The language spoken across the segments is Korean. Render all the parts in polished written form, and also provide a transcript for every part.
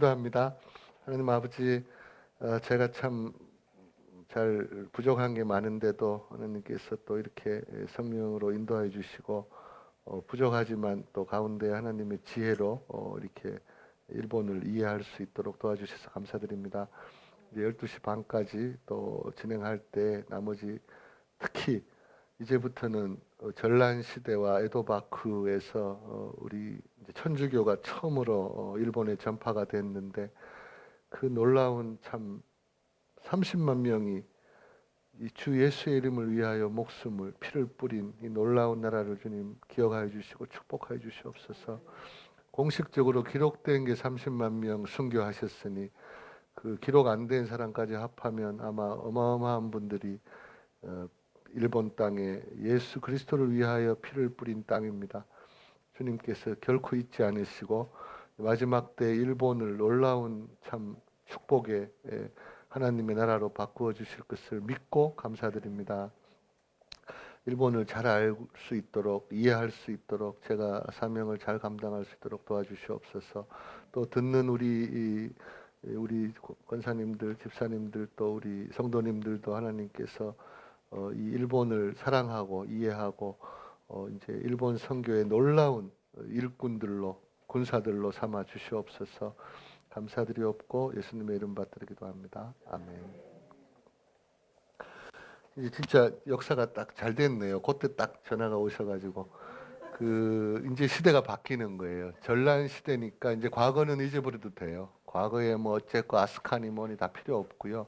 기도합니다. 하나님 아버지, 제가 참 잘 부족한 게 많은데도 하나님께서 또 이렇게 성령으로 인도해 주시고, 부족하지만 또 가운데 하나님의 지혜로 이렇게 일본을 이해할 수 있도록 도와주셔서 감사드립니다. 이제 12시 반까지 또 진행할 때 나머지 특히 이제부터는 전란 시대와 에도바크에서 우리 이제 천주교가 처음으로 일본에 전파가 됐는데, 그 놀라운 참 30만 명이 이 주 예수의 이름을 위하여 목숨을 피를 뿌린 이 놀라운 나라를 주님 기억하여 주시고 축복하여 주시옵소서. 공식적으로 기록된 게 30만 명 순교하셨으니 그 기록 안 된 사람까지 합하면 아마 어마어마한 분들이 어, 일본 땅에 예수 그리스도를 위하여 피를 뿌린 땅입니다. 주님께서 결코 잊지 않으시고 마지막 때 일본을 놀라운 참 축복의 하나님의 나라로 바꾸어 주실 것을 믿고 감사드립니다. 일본을 잘 알 수 있도록, 이해할 수 있도록, 제가 사명을 잘 감당할 수 있도록 도와주시옵소서. 또 듣는 우리 권사님들, 집사님들, 또 우리 성도님들도 하나님께서 이 일본을 사랑하고 이해하고 이제 일본 선교의 놀라운 일꾼들로, 군사들로 삼아 주시옵소서. 감사드리옵고 예수님의 이름 받들어 기도합니다. 아멘. 이제 진짜 역사가 딱 잘 됐네요. 그때 딱 전화가 오셔가지고 그 이제 시대가 바뀌는 거예요. 전란 시대니까 이제 과거는 잊어버려도 돼요. 과거에 뭐 어쨌고 아스카니 뭐니 다 필요 없고요.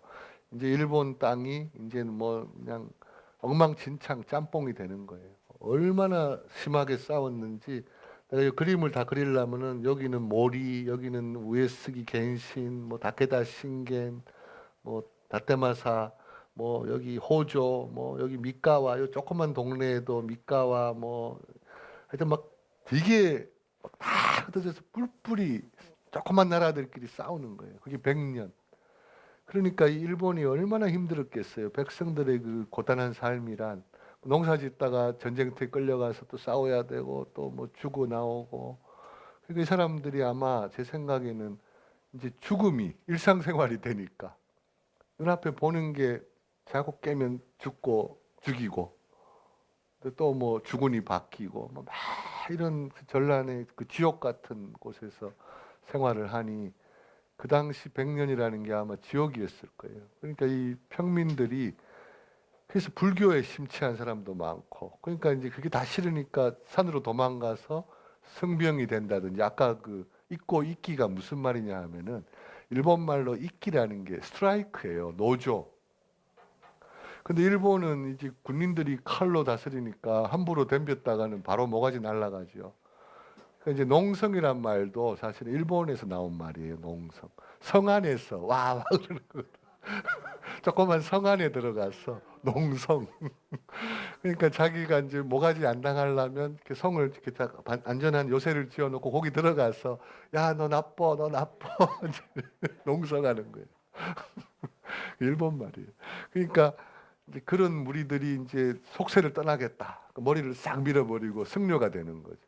이제 일본 땅이 이제는 뭐 그냥 엉망진창 짬뽕이 되는 거예요. 얼마나 심하게 싸웠는지 내가 이 그림을 다 그리려면은 여기는 모리, 여기는 우에스기 겐신, 뭐 다케다 신겐, 뭐 다테마사, 뭐 여기 호조, 뭐 여기 미카와 요 조그만 동네에도 미카와 뭐 하여튼 막 되게 막다 흩어져서 뿔뿔이 조그만 나라들끼리 싸우는 거예요. 그게 100년. 그러니까 이 일본이 얼마나 힘들었겠어요. 백성들의 그 고단한 삶이란 농사 짓다가 전쟁터에 끌려가서 또 싸워야 되고 또 뭐 죽어 나오고. 그러니까 이 사람들이 아마 제 생각에는 이제 죽음이 일상생활이 되니까 눈앞에 보는 게 자꾸 깨면 죽고 죽이고 또 뭐 주군이 바뀌고 뭐 막 이런 그 전란의 그 지옥 같은 곳에서 생활을 하니 그 당시 100년이라는 게 아마 지옥이었을 거예요. 그러니까 이 평민들이 그래서 불교에 심취한 사람도 많고 그러니까 이제 그게 다 싫으니까 산으로 도망가서 성병이 된다든지 아까 그 있고 있기가 무슨 말이냐 하면은 일본 말로 있기라는 게 스트라이크예요. 노조. 근데 일본은 이제 군인들이 칼로 다스리니까 함부로 덤볐다가는 바로 모가지 날라가죠. 그러니까 이제 농성이란 말도 사실 일본에서 나온 말이에요. 농성. 성 안에서 와 그러는 거. 조그만 성 안에 들어가서 농성. 그러니까 자기가 이제 모가지 안 당하려면 이렇게 성을 이렇게 딱 안전한 요새를 지어놓고 거기 들어가서 야 너 나빠 너 나빠 농성하는 거예요. 일본 말이에요. 그러니까 이제 그런 무리들이 이제 속세를 떠나겠다. 머리를 싹 밀어버리고 승려가 되는 거죠.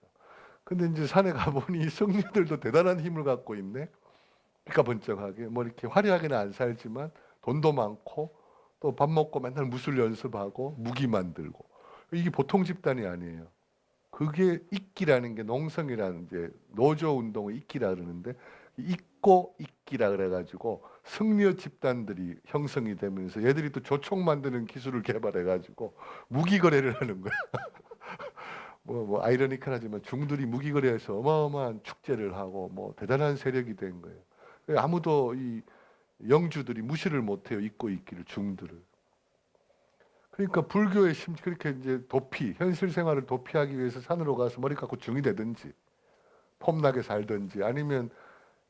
근데 이제 산에 가보니 승려들도 대단한 힘을 갖고 있네. 삐까번쩍하게 뭐 이렇게 화려하게는 안 살지만 돈도 많고 또 밥 먹고 맨날 무술 연습하고 무기 만들고 이게 보통 집단이 아니에요. 그게 있기라는 게 농성이라는 이제 노조 운동을 있기라 그러는데 있고 있기라 그래가지고 승려 집단들이 형성이 되면서 얘들이 또 조총 만드는 기술을 개발해가지고 무기 거래를 하는 거야. 뭐 아이러니컬하지만 중들이 무기 거래해서 어마어마한 축제를 하고 뭐 대단한 세력이 된 거예요. 아무도 이 영주들이 무시를 못해요. 있고 있기를 중들을. 그러니까 불교의 그렇게 이제 도피, 현실 생활을 도피하기 위해서 산으로 가서 머리 깎고 중이 되든지, 폼나게 살든지, 아니면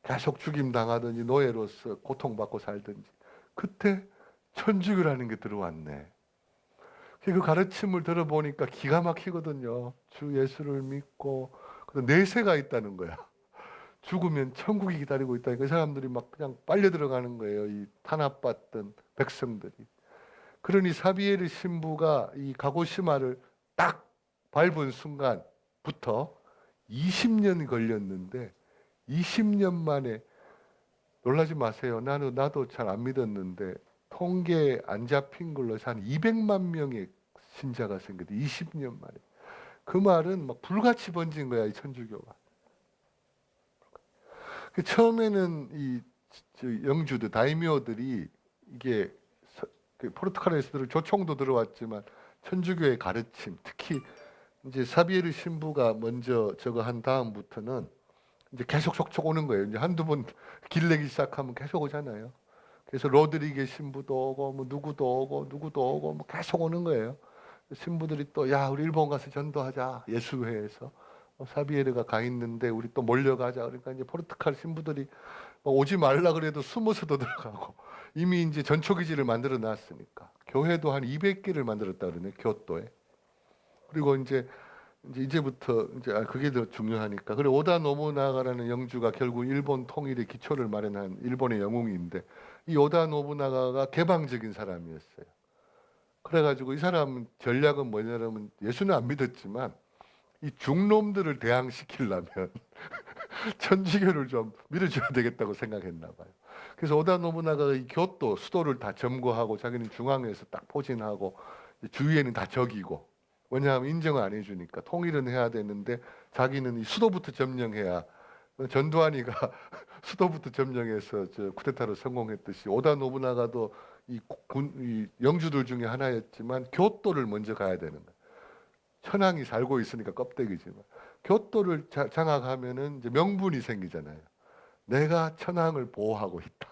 계속 죽임 당하든지, 노예로서 고통받고 살든지. 그때 천주교라는 게 들어왔네. 그 가르침을 들어보니까 기가 막히거든요. 주 예수를 믿고, 내세가 있다는 거야. 죽으면 천국이 기다리고 있다니까 그 사람들이 막 그냥 빨려 들어가는 거예요. 이 탄압받던 백성들이. 그러니 사비에르 신부가 이 가고시마를 딱 밟은 순간부터 20년 걸렸는데 20년 만에 놀라지 마세요. 나도 잘 안 믿었는데 통계 안 잡힌 걸로 한 200만 명의 신자가 생겼대. 20년 만에. 그 말은 막 불같이 번진 거야, 이 천주교가. 그 처음에는 영주들, 다이묘들이 이게 그 포르투갈에서 조총도 들어왔지만 천주교의 가르침, 특히 이제 사비에르 신부가 먼저 저거 한 다음부터는 이제 계속 촉촉 오는 거예요. 이제 한두 번 길 내기 시작하면 계속 오잖아요. 그래서 로드리게 신부도 오고 뭐 누구도 오고 뭐 계속 오는 거예요. 신부들이 또 야 우리 일본 가서 전도하자 예수회에서 사비에르가 가 있는데 우리 또 몰려가자. 그러니까 이제 포르투갈 신부들이 오지 말라 그래도 숨어서도 들어가고 이미 이제 전초기지를 만들어 놨으니까 교회도 한 200개를 만들었다 그러네 교토에. 그리고 이제부터 그게 더 중요하니까. 그리고 오다 노부나가라는 영주가 결국 일본 통일의 기초를 마련한 일본의 영웅인데 이 오다 노부나가가 개방적인 사람이었어요. 그래가지고 이 사람 전략은 뭐냐면 예수는 안 믿었지만 이 중놈들을 대항시키려면 천주교를 좀 밀어줘야 되겠다고 생각했나 봐요. 그래서 오다 노부나가가 이 교토 수도를 다 점거하고 자기는 중앙에서 딱 포진하고 주위에는 다 적이고 왜냐하면 인정을 안 해주니까 통일은 해야 되는데 자기는 이 수도부터 점령해야 전두환이가 수도부터 점령해서 저 쿠데타로 성공했듯이 오다 노부나가도 이 영주들 중에 하나였지만 교토를 먼저 가야 되는 거예요. 천황이 살고 있으니까 껍데기지만 교토를 장악하면은 이제 명분이 생기잖아요. 내가 천황을 보호하고 있다.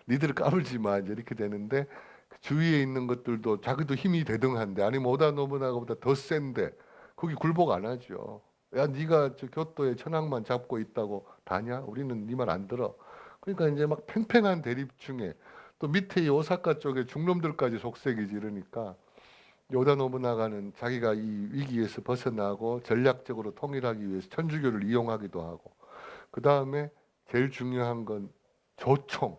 니들 까불지 마 이제 이렇게 되는데 그 주위에 있는 것들도 자기도 힘이 대등한데 아니면 오다 노부나가보다 더 센데 거기 굴복 안 하죠. 야 네가 저 교토에 천황만 잡고 있다고 다냐? 우리는 네 말 안 들어. 그러니까 이제 막 팽팽한 대립 중에 또 밑에 이 오사카 쪽에 중놈들까지 속색이지 이러니까 오다 노부나가는 자기가 이 위기에서 벗어나고 전략적으로 통일하기 위해서 천주교를 이용하기도 하고 그 다음에 제일 중요한 건 조총.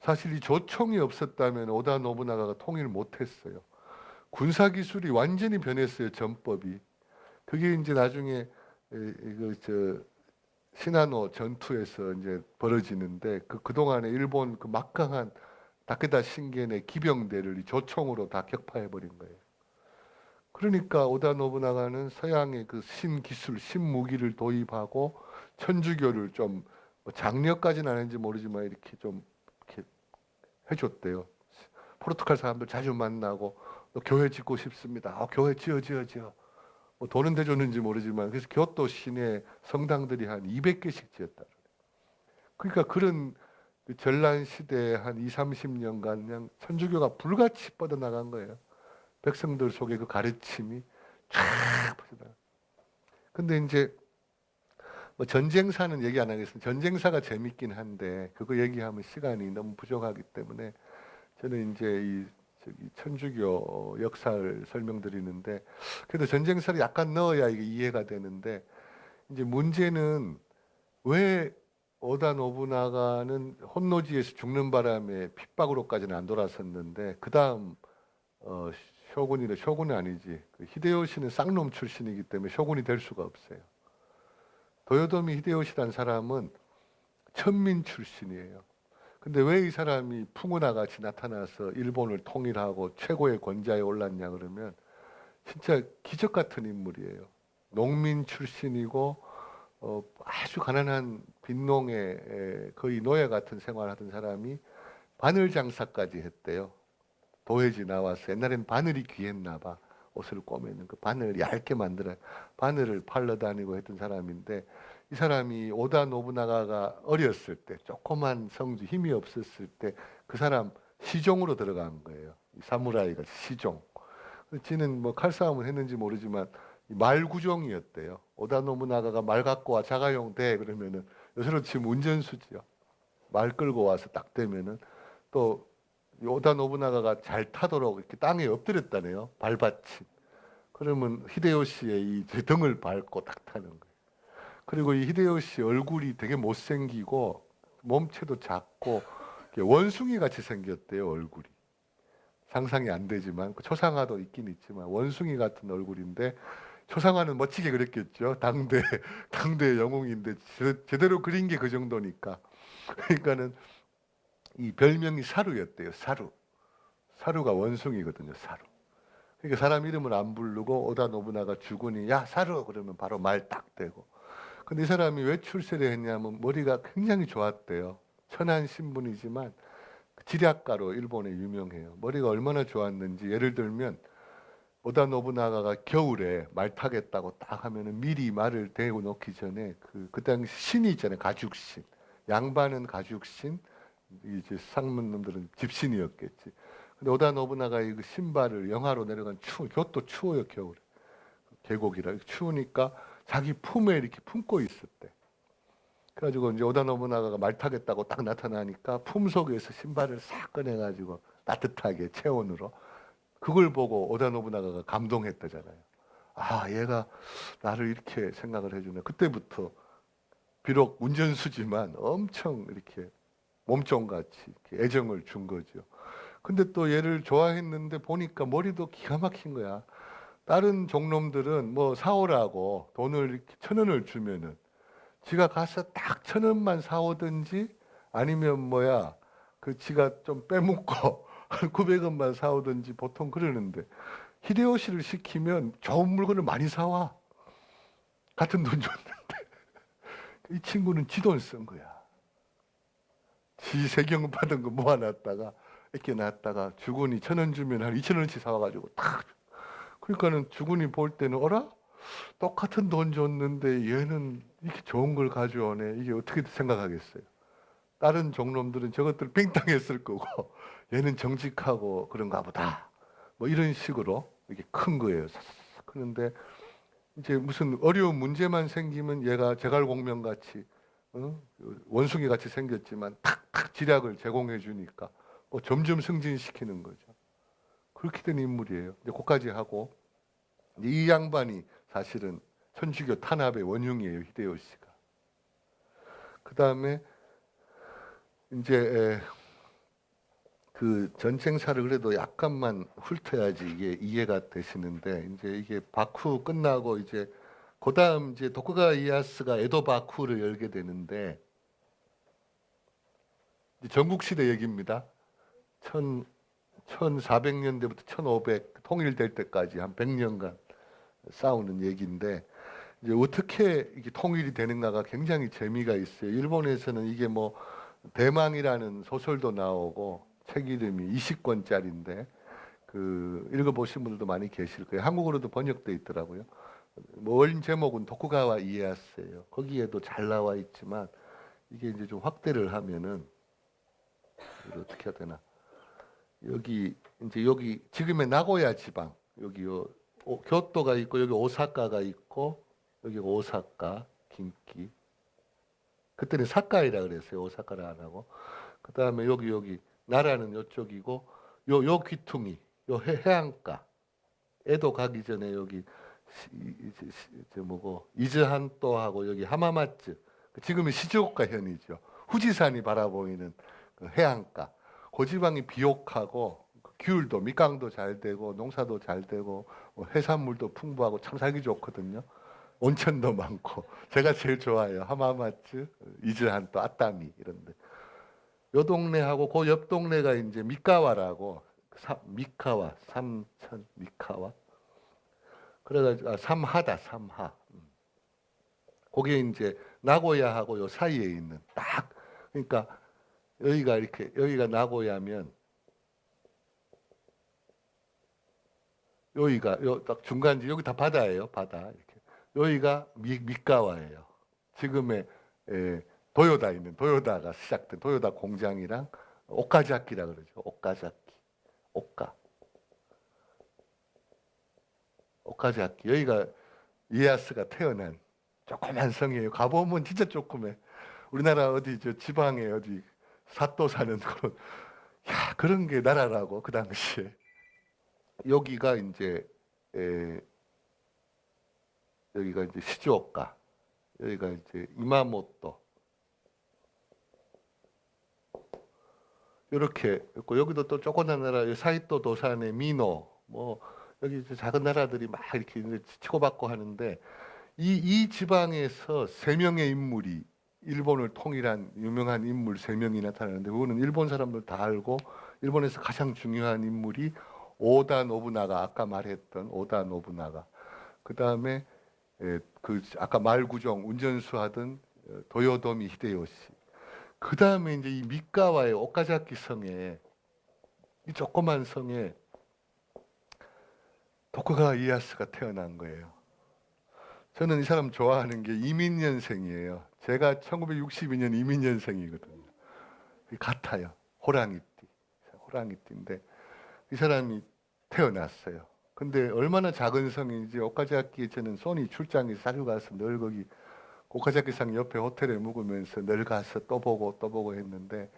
사실 이 조총이 없었다면 오다 노부나가가 통일을 못했어요. 군사 기술이 완전히 변했어요. 전법이. 그게 이제 나중에 시나노 전투에서 이제 벌어지는데 그동안에 일본 그 막강한 다케다 신겐의 기병대를 이 조총으로 다 격파해 버린 거예요. 그러니까 오다 노부나가는 서양의 그 신기술, 신무기를 도입하고 천주교를 좀뭐 장려까지는 안 했는지 모르지만 이렇게 좀 이렇게 해줬대요. 포르투갈 사람들 자주 만나고 교회 짓고 싶습니다. 교회 지어. 뭐 돈은 대줬는지 모르지만 그래서 교토 시내 성당들이 한 200개씩 지었다. 그러니까 그런 그 전란 시대에 한 2, 30년간 그냥 천주교가 불같이 뻗어나간 거예요. 백성들 속에 그 가르침이 쫙 퍼져나. 근데 이제 뭐 전쟁사는 얘기 안 하겠습니다. 전쟁사가 재밌긴 한데 그거 얘기하면 시간이 너무 부족하기 때문에 저는 이제 이 천주교 역사를 설명드리는데 그래도 전쟁사를 약간 넣어야 이게 이해가 되는데 이제 문제는 왜 오다 노부나가는 혼노지에서 죽는 바람에 핍박으로까지는 안 돌아섰는데 그 다음 쇼군은 아니지 그 히데요시는 쌍놈 출신이기 때문에 쇼군이 될 수가 없어요. 도요토미 히데요시라는 사람은 천민 출신이에요. 근데 왜 이 사람이 풍운하 같이 나타나서 일본을 통일하고 최고의 권좌에 올랐냐 그러면 진짜 기적 같은 인물이에요. 농민 출신이고 아주 가난한 빈농에 거의 노예 같은 생활하던 사람이 바늘 장사까지 했대요. 도회지 나와서 옛날에는 바늘이 귀했나 봐. 옷을 꼬매는 그 바늘 얇게 만들어 바늘을 팔러 다니고 했던 사람인데 이 사람이 오다 노부나가가 어렸을 때 조그만 성주 힘이 없었을 때 그 사람 시종으로 들어간 거예요. 사무라이가 시종. 지는 뭐 칼싸움을 했는지 모르지만 말구종이었대요. 오다 노부나가가 말 갖고 와 자가용 대 그러면은 요새로 치면 운전수지요. 말 끌고 와서 딱 되면은 또 오다 노부나가가 잘 타도록 이렇게 땅에 엎드렸다네요. 발받침. 그러면 히데요시의 이 등을 밟고 딱 타는 거예요. 그리고 이 히데요시 얼굴이 되게 못생기고 몸체도 작고 원숭이 같이 생겼대요. 얼굴이. 상상이 안 되지만 초상화도 있긴 있지만 원숭이 같은 얼굴인데 초상화는 멋지게 그렸겠죠. 당대 영웅인데 제대로 그린 게 그 정도니까. 그러니까는 이 별명이 사루였대요. 사루. 사루가 원숭이거든요. 사루. 그러니까 사람 이름을 안 부르고 오다 노부나가 주군이 야 사루 그러면 바로 말 딱 대고. 근데 이 사람이 왜 출세를 했냐면 머리가 굉장히 좋았대요. 천한 신분이지만 지략가로 일본에 유명해요. 머리가 얼마나 좋았는지 예를 들면 오다 노부나가가 겨울에 말 타겠다고 딱 하면은 미리 말을 대고 놓기 전에 그 당시 신이 있잖아요. 가죽신. 양반은 가죽신, 이제 상문놈들은 집신이었겠지. 근데 오다 노부나가 이 신발을 영하로 내려간 그것도 추워요 겨울에. 계곡이라 추우니까 자기 품에 이렇게 품고 있었대. 그래가지고 이제 오다 노부나가가 말 타겠다고 딱 나타나니까 품 속에서 신발을 싹 꺼내가지고 따뜻하게 체온으로 그걸 보고 오다 노부나가가 감동했다잖아요. 아 얘가 나를 이렇게 생각을 해주네. 그때부터 비록 운전수지만 엄청 이렇게 몸종같이 이렇게 애정을 준 거죠. 근데 또 얘를 좋아했는데 보니까 머리도 기가 막힌 거야. 다른 종놈들은 뭐 사오라고 돈을 이렇게 1,000원을 주면은 지가 가서 딱 1,000원만 사오든지 아니면 뭐야 그 지가 좀 빼먹고 한 900원만 사오든지 보통 그러는데 히데요시를 시키면 좋은 물건을 많이 사와. 같은 돈 줬는데 이 친구는 지 돈 쓴 거야. 지 세경 받은 거 모아놨다가 이렇게 놨다가 주군이 1,000원 주면 한 2,000원씩 사와가지고 탁. 그러니까는 주군이 볼 때는 어라? 똑같은 돈 줬는데 얘는 이렇게 좋은 걸 가져오네. 이게 어떻게 생각하겠어요? 다른 종놈들은 저것들 빙땅했을 거고 얘는 정직하고 그런가 보다. 뭐 이런 식으로 이게 큰 거예요. 그런데 이제 무슨 어려운 문제만 생기면 얘가 제갈공명같이 원숭이 같이 생겼지만 탁탁 지략을 제공해 주니까 점점 승진시키는 거죠. 그렇게 된 인물이에요. 이제 거기까지 하고 이 양반이 사실은 천주교 탄압의 원흉이에요. 히데요시가. 그 다음에 이제 그 전쟁사를 그래도 약간만 훑어야지 이게 이해가 되시는데 이제 이게 바쿠 끝나고 이제 그다음 이제 도쿠가와 이에야스가 에도 바쿠를 열게 되는데 전국시대 얘기입니다. 1400년대부터 1500 통일될 때까지 한 100년간 싸우는 얘기인데 이제 어떻게 이게 통일이 되는가가 굉장히 재미가 있어요. 일본에서는 이게 뭐 대망이라는 소설도 나오고 책 이름이 20권짜리인데 그 읽어보신 분들도 많이 계실 거예요. 한국어로도 번역돼 있더라고요. 뭐 원 제목은 도쿠가와 이에야스예요. 거기에도 잘 나와 있지만 이게 이제 좀 확대를 하면은 이걸 어떻게 해야 되나? 여기 이제 여기 지금의 나고야 지방 여기 교토가 있고 여기 오사카가 있고 여기 오사카, 긴키. 그때는 사카이라 그랬어요. 오사카라 안 하고. 그 다음에 여기 나라는 이쪽이고 요 귀퉁이 요 해안가 에도 가기 전에 여기 뭐고 이즈한도하고 여기 하마마츠 지금은 시즈오카 현이죠. 후지산이 바라보이는 그 해안가 그 지방이 비옥하고 귤도 밑강도 잘 되고 농사도 잘 되고 뭐 해산물도 풍부하고 참 살기 좋거든요. 온천도 많고 제가 제일 좋아해요. 하마마츠, 이즈한도, 아따미 이런데 요 동네하고 그 옆 동네가 이제 미카와라고 미카와 삼천 미카와 그래가지고 삼하다 삼하 거기에 이제 나고야하고 요 사이에 있는 딱 그러니까 여기가 이렇게 여기가 나고야면 여기가 요 딱 중간지 여기 다 바다예요 바다 이렇게 여기가 미카와예요 지금의 도요다 있는 도요다가 시작된 도요다 공장이랑 오카자키라 그러죠 오카자키 오카자키 여기가 이에야스가 태어난 조그만 성이에요. 가보면 진짜 조그매. 우리나라 어디 저 지방에 어디 사또 사는 그런 그런 게 나라라고 그 당시에 여기가 이제 여기가 이제 시즈오카 여기가 이제 이마모토 이렇게 있고 여기도 또 조그만 나라 사이토 도산의 미노 뭐 여기 이제 작은 나라들이 막 이렇게 치고받고 하는데 이 지방에서 3명의 인물이 일본을 통일한 유명한 인물 3명이 나타나는데 그거는 일본 사람들 다 알고 일본에서 가장 중요한 인물이 오다 노부나가 아까 말했던 오다 노부나가 그다음에 그 아까 말구정 운전수 하던 도요토미 히데요시 그다음에 이제 이 미카와의 오카자키 성에 이 조그만 성에 도쿠가와 이에야스가 태어난 거예요. 저는 이 사람 좋아하는 게 이민년생이에요. 제가 1962년 이민년생이거든요. 같아요. 호랑이띠. 호랑이띠인데 이 사람이 태어났어요. 근데 얼마나 작은 성인지 오카자키 저는 손이 출장에 자주 가서 늘 거기 오카자키 상 옆에 호텔에 묵으면서 늘 가서 또 보고 했는데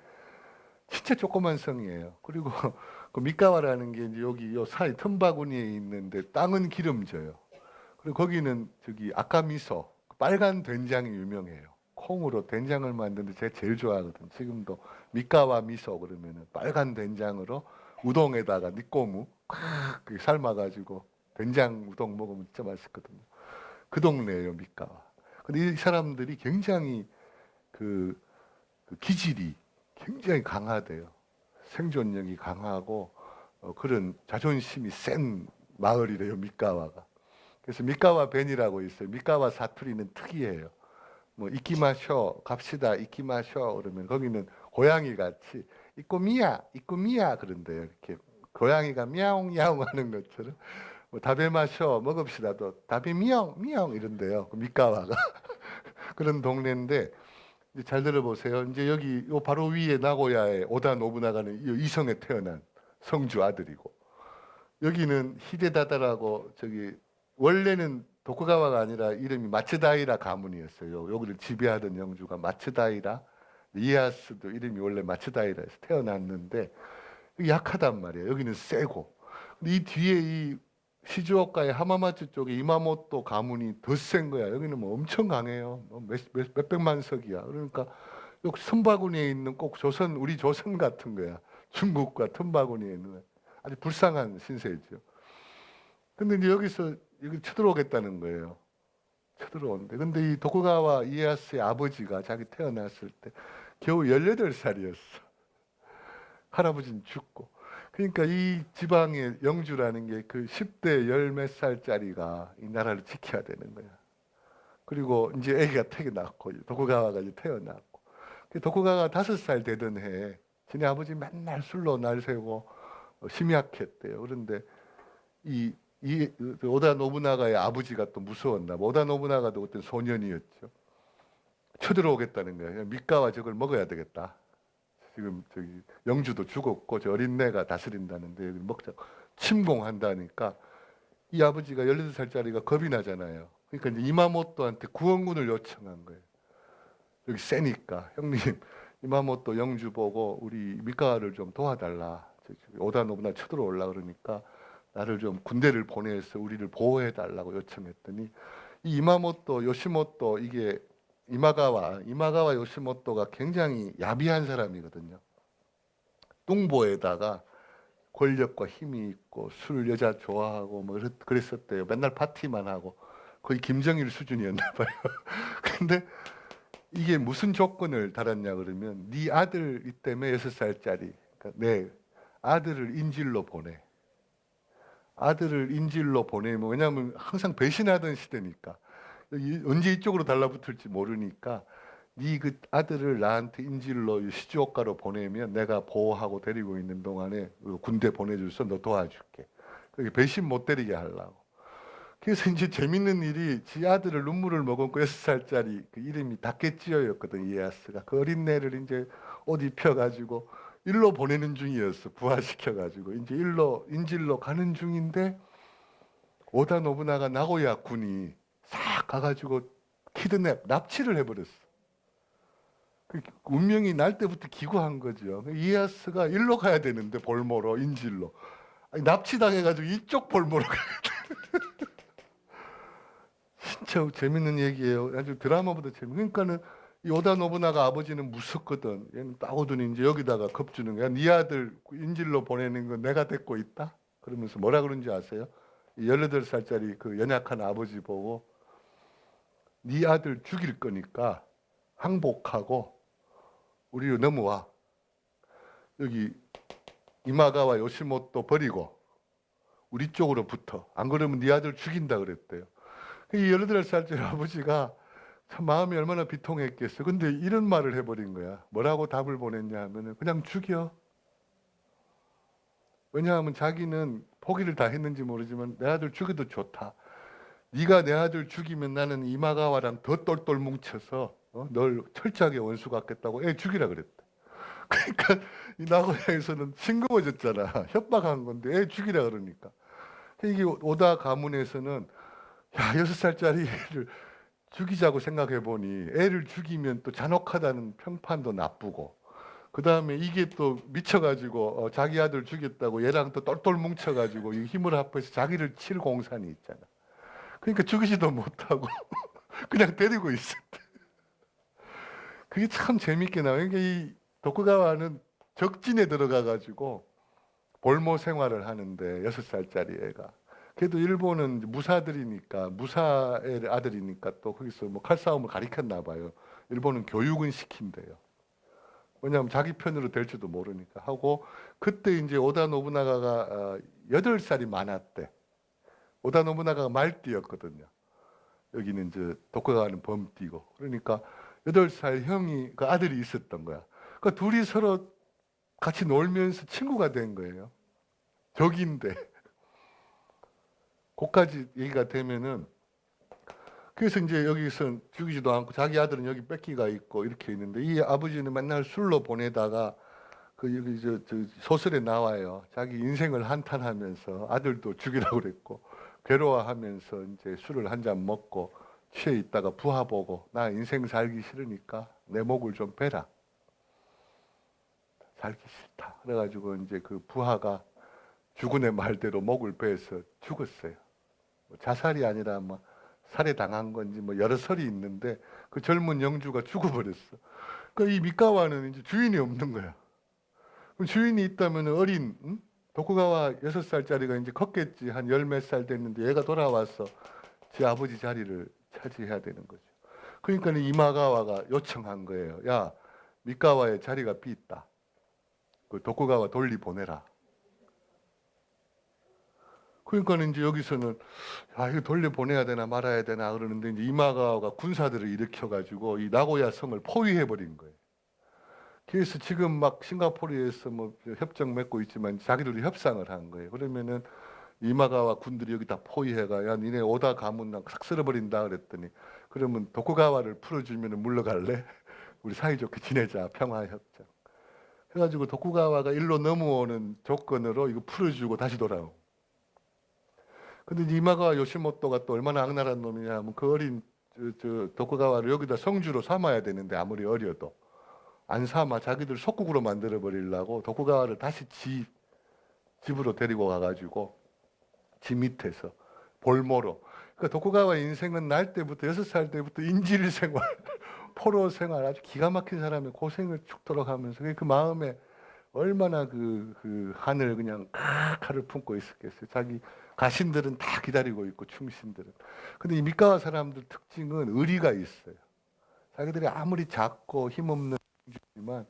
진짜 조그만 성이에요. 그리고 그 미카와라는 게 이제 여기 요 사이 틈바구니에 있는데 땅은 기름져요. 그리고 거기는 저기 아까미소 빨간 된장이 유명해요. 콩으로 된장을 만드는데 제가 제일 좋아하거든. 지금도 미카와 미소 그러면은 빨간 된장으로 우동에다가 니꼬무 콱 삶아가지고 된장 우동 먹으면 진짜 맛있거든요. 그 동네예요 미카와. 근데 이 사람들이 굉장히 그, 그 기질이 굉장히 강하대요. 생존력이 강하고 그런 자존심이 센 마을이래요 미카와가. 그래서 미카와 벤이라고 있어요. 미카와 사투리는 특이해요. 뭐 이키마쇼 갑시다 이키마쇼 그러면 거기는 고양이 같이 이꼬미야 그런데요. 이렇게 고양이가 미야옹 야옹 하는 것처럼 뭐 다베마쇼 먹읍시다도 다베 미영 이런데요. 그 미카와가 그런 동네인데 이제 잘 들어보세요. 이제 여기 요 바로 위에 나고야의 오다 노부나가는 이 이성에 태어난 성주 아들이고 여기는 히데다다라고 저기 원래는 도쿠가와가 아니라 이름이 마츠다이라 가문이었어요. 여기를 지배하던 영주가 마츠다이라 이에야스도 이름이 원래 마츠다이라에서 태어났는데 약하단 말이에요. 여기는 세고 근데 이 뒤에 이 시즈오카의 하마마츠 쪽에 이마모토 가문이 더 센 거야. 여기는 뭐 엄청 강해요. 뭐 몇백만 석이야. 그러니까 여기 틈바구니에 있는 꼭 조선 우리 조선 같은 거야. 중국과 틈바구니에 있는 거야. 아주 불쌍한 신세죠. 근데 이제 여기서 여기 쳐들어오겠다는 거예요. 쳐들어온대. 근데 이 도쿠가와 이에야스의 아버지가 자기 태어났을 때 겨우 18살이었어. 할아버지는 죽고. 그러니까 이 지방의 영주라는 게 그 10대 열 몇 살짜리가 이 나라를 지켜야 되는 거야. 그리고 이제 아기가 태어났고 도쿠가와가 이제 태어났고. 도쿠가와 5살 되던 해에 지네 아버지 맨날 술로 날 새고 심약했대요. 그런데 이 오다 노부나가의 아버지가 또 무서웠나 봐. 오다 노부나가도 그때 소년이었죠. 쳐들어오겠다는 거예요. 미카와 저걸 먹어야 되겠다. 지금 저기 영주도 죽었고 저 어린애가 다스린다는데 여기 먹자 침공한다니까 이 아버지가 18살짜리가 겁이 나잖아요. 그러니까 이제 이마모토한테 구원군을 요청한 거예요. 여기 세니까 형님 이마모토 영주 보고 우리 미카와를 좀 도와달라. 오다 노부나 쳐들어올라 그러니까 나를 좀 군대를 보내서 우리를 보호해 달라고 요청했더니 이 이마모토 요시모토 이게 이마가와 요시모토가 굉장히 야비한 사람이거든요. 뚱보에다가 권력과 힘이 있고 술 여자 좋아하고 뭐 그랬었대요. 맨날 파티만 하고 거의 김정일 수준이었나 봐요. 근데 이게 무슨 조건을 달았냐 그러면 네 아들 때문에 6살짜리 그러니까 내 아들을 인질로 보내. 아들을 인질로 보내면 왜냐하면 항상 배신하던 시대니까 언제 이쪽으로 달라붙을지 모르니까 네 그 아들을 나한테 인질로 시주오카로 보내면 내가 보호하고 데리고 있는 동안에 군대 보내줘서 너 도와줄게. 그게 배신 못 때리게 하려고. 그래서 이제 재밌는 일이 지 아들을 눈물을 머금고 6살짜리 그 이름이 다케치요였거든 이에야스가 그 어린애를 이제 옷 입혀가지고 일로 보내는 중이었어. 부화시켜가지고 이제 일로 인질로 가는 중인데 오다 노부나가 나고야 군이 싹 가가지고 키드냅 납치를 해버렸어. 그 운명이 날 때부터 기구한 거죠. 이에야스가 일로 가야 되는데 볼모로 인질로 아니, 납치당해가지고 이쪽 볼모로 가야 돼. 진짜 재밌는 얘기예요. 아주 드라마보다 재밌. 그러니까는 이 오다 노부나가 아버지는 무섭거든. 얘는 따오더니 이제 여기다가 겁주는 거야. 네 아들 인질로 보내는 거 내가 데리고 있다. 그러면서 뭐라 그런지 아세요? 18살짜리 그 연약한 아버지 보고 네 아들 죽일 거니까 항복하고 우리로 넘어와. 여기 이마가와 요시모토 버리고 우리 쪽으로 붙어. 안 그러면 네 아들 죽인다 그랬대요. 이 18살짜리 아버지가 참 마음이 얼마나 비통했겠어. 근데 이런 말을 해버린 거야. 뭐라고 답을 보냈냐 하면은 그냥 죽여. 왜냐하면 자기는 포기를 다 했는지 모르지만 내 아들 죽여도 좋다. 네가 내 아들 죽이면 나는 이마가와랑 더 똘똘 뭉쳐서 널 철저하게 원수 갖겠다고 애 죽이라 그랬대. 그러니까 이 나고야에서는 싱거워졌잖아. 협박한 건데 애 죽이라 그러니까. 이게 오다 가문에서는 야 6살짜리 애를 죽이자고 생각해 보니 애를 죽이면 또 잔혹하다는 평판도 나쁘고 그 다음에 이게 또 미쳐가지고 자기 아들 죽였다고 얘랑 또 똘똘 뭉쳐가지고 이 힘을 합해서 자기를 칠 공산이 있잖아. 그러니까 죽이지도 못하고 그냥 데리고 있었대. 그게 참 재밌게 나와요. 그러니까 이 도쿠가와는 적진에 들어가가지고 볼모 생활을 하는데 6살짜리 애가. 그래도 일본은 무사들이니까 무사의 아들이니까 또 거기서 뭐 칼싸움을 가리켰나 봐요. 일본은 교육은 시킨대요. 왜냐하면 자기 편으로 될지도 모르니까 하고 그때 이제 오다 노부나가가 8살이 많았대. 오다 노부나가가 말띠였거든요. 여기는 이제 도쿠가와는 범띠고. 그러니까 8살 형이 그 아들이 있었던 거야. 그러니까 둘이 서로 같이 놀면서 친구가 된 거예요. 적인데. 거기까지 얘기가 되면은 그래서 이제 여기서 죽이지도 않고 자기 아들은 여기 뺏기가 있고 이렇게 있는데 이 아버지는 맨날 술로 보내다가 그 여기 저 소설에 나와요. 자기 인생을 한탄하면서 아들도 죽이라고 그랬고 괴로워하면서 이제 술을 한 잔 먹고 취해 있다가 부하 보고 나 인생 살기 싫으니까 내 목을 좀 베라. 살기 싫다. 그래가지고 이제 그 부하가 주군의 말대로 목을 베서 죽었어요. 뭐 자살이 아니라 뭐 살해당한 건지 뭐 여러 설이 있는데 그 젊은 영주가 죽어버렸어. 그러니까 이 미카와는 이제 주인이 없는 거야. 그럼 주인이 있다면 어린 도쿠가와 6살짜리가 이제 컸겠지. 한 열 몇 살 됐는데 얘가 돌아와서 제 아버지 자리를 차지해야 되는 거죠. 그러니까 이마가와가 요청한 거예요. 야, 미카와의 자리가 비있다. 그 도쿠가와 돌리 보내라. 그러니까 이제 여기서는 야, 이거 돌려 보내야 되나 말아야 되나 그러는데 이제 이마가와가 군사들을 일으켜가지고 이 나고야 성을 포위해 버린 거예요. 그래서 지금 막 싱가포르에서 뭐 협정 맺고 있지만 자기들이 협상을 한 거예요. 그러면은 이마가와 군들이 여기 다 포위해가 야 니네 오다 가문 싹 쓸어버린다 그랬더니 그러면 도쿠가와를 풀어주면 물러갈래? 우리 사이좋게 지내자 평화협정. 해가지고 도쿠가와가 일로 넘어오는 조건으로 이거 풀어주고 다시 돌아오고. 근데 이마가와 요시모토가 또 얼마나 악랄한 놈이냐 하면 그 어린 도쿠가와를 여기다 성주로 삼아야 되는데 아무리 어려도 안 삼아 자기들 속국으로 만들어 버리려고 도쿠가와를 다시 집으로 데리고 가가지고 집 밑에서 볼모로. 그러니까 도쿠가와 인생은 날 때부터 6살 때부터 인질 생활, 포로 생활 아주 기가 막힌 사람의 고생을 죽도록 하면서 그 마음에 얼마나 그 한을 그냥 칼을 품고 있었겠어요. 자기 가신들은 다 기다리고 있고 충신들은. 근데 이 미카와 사람들 특징은 의리가 있어요. 자기들이 아무리 작고 힘없는 주지만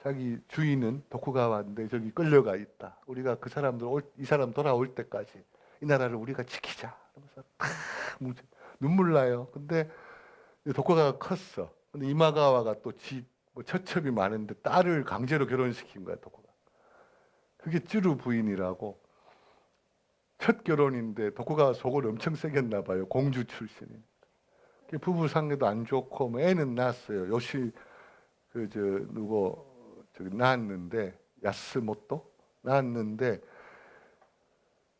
자기 주인은 도쿠가와인데 저기 끌려가 있다. 우리가 그 사람들 이 사람 돌아올 때까지 이 나라를 우리가 지키자. 그러면서 탁 눈물 나요. 근데 도쿠가가 컸어. 근데 이마가와가 또 뭐 처첩이 많은데 딸을 강제로 결혼시킨 거야 도쿠가. 그게 쯔루 부인이라고. 첫 결혼인데 도쿠가와 속을 엄청 새겼나 봐요. 공주 출신이. 부부 상태도 안 좋고 뭐 애는 낳았어요. 요시 누구 저기 낳았는데 야스모토 낳았는데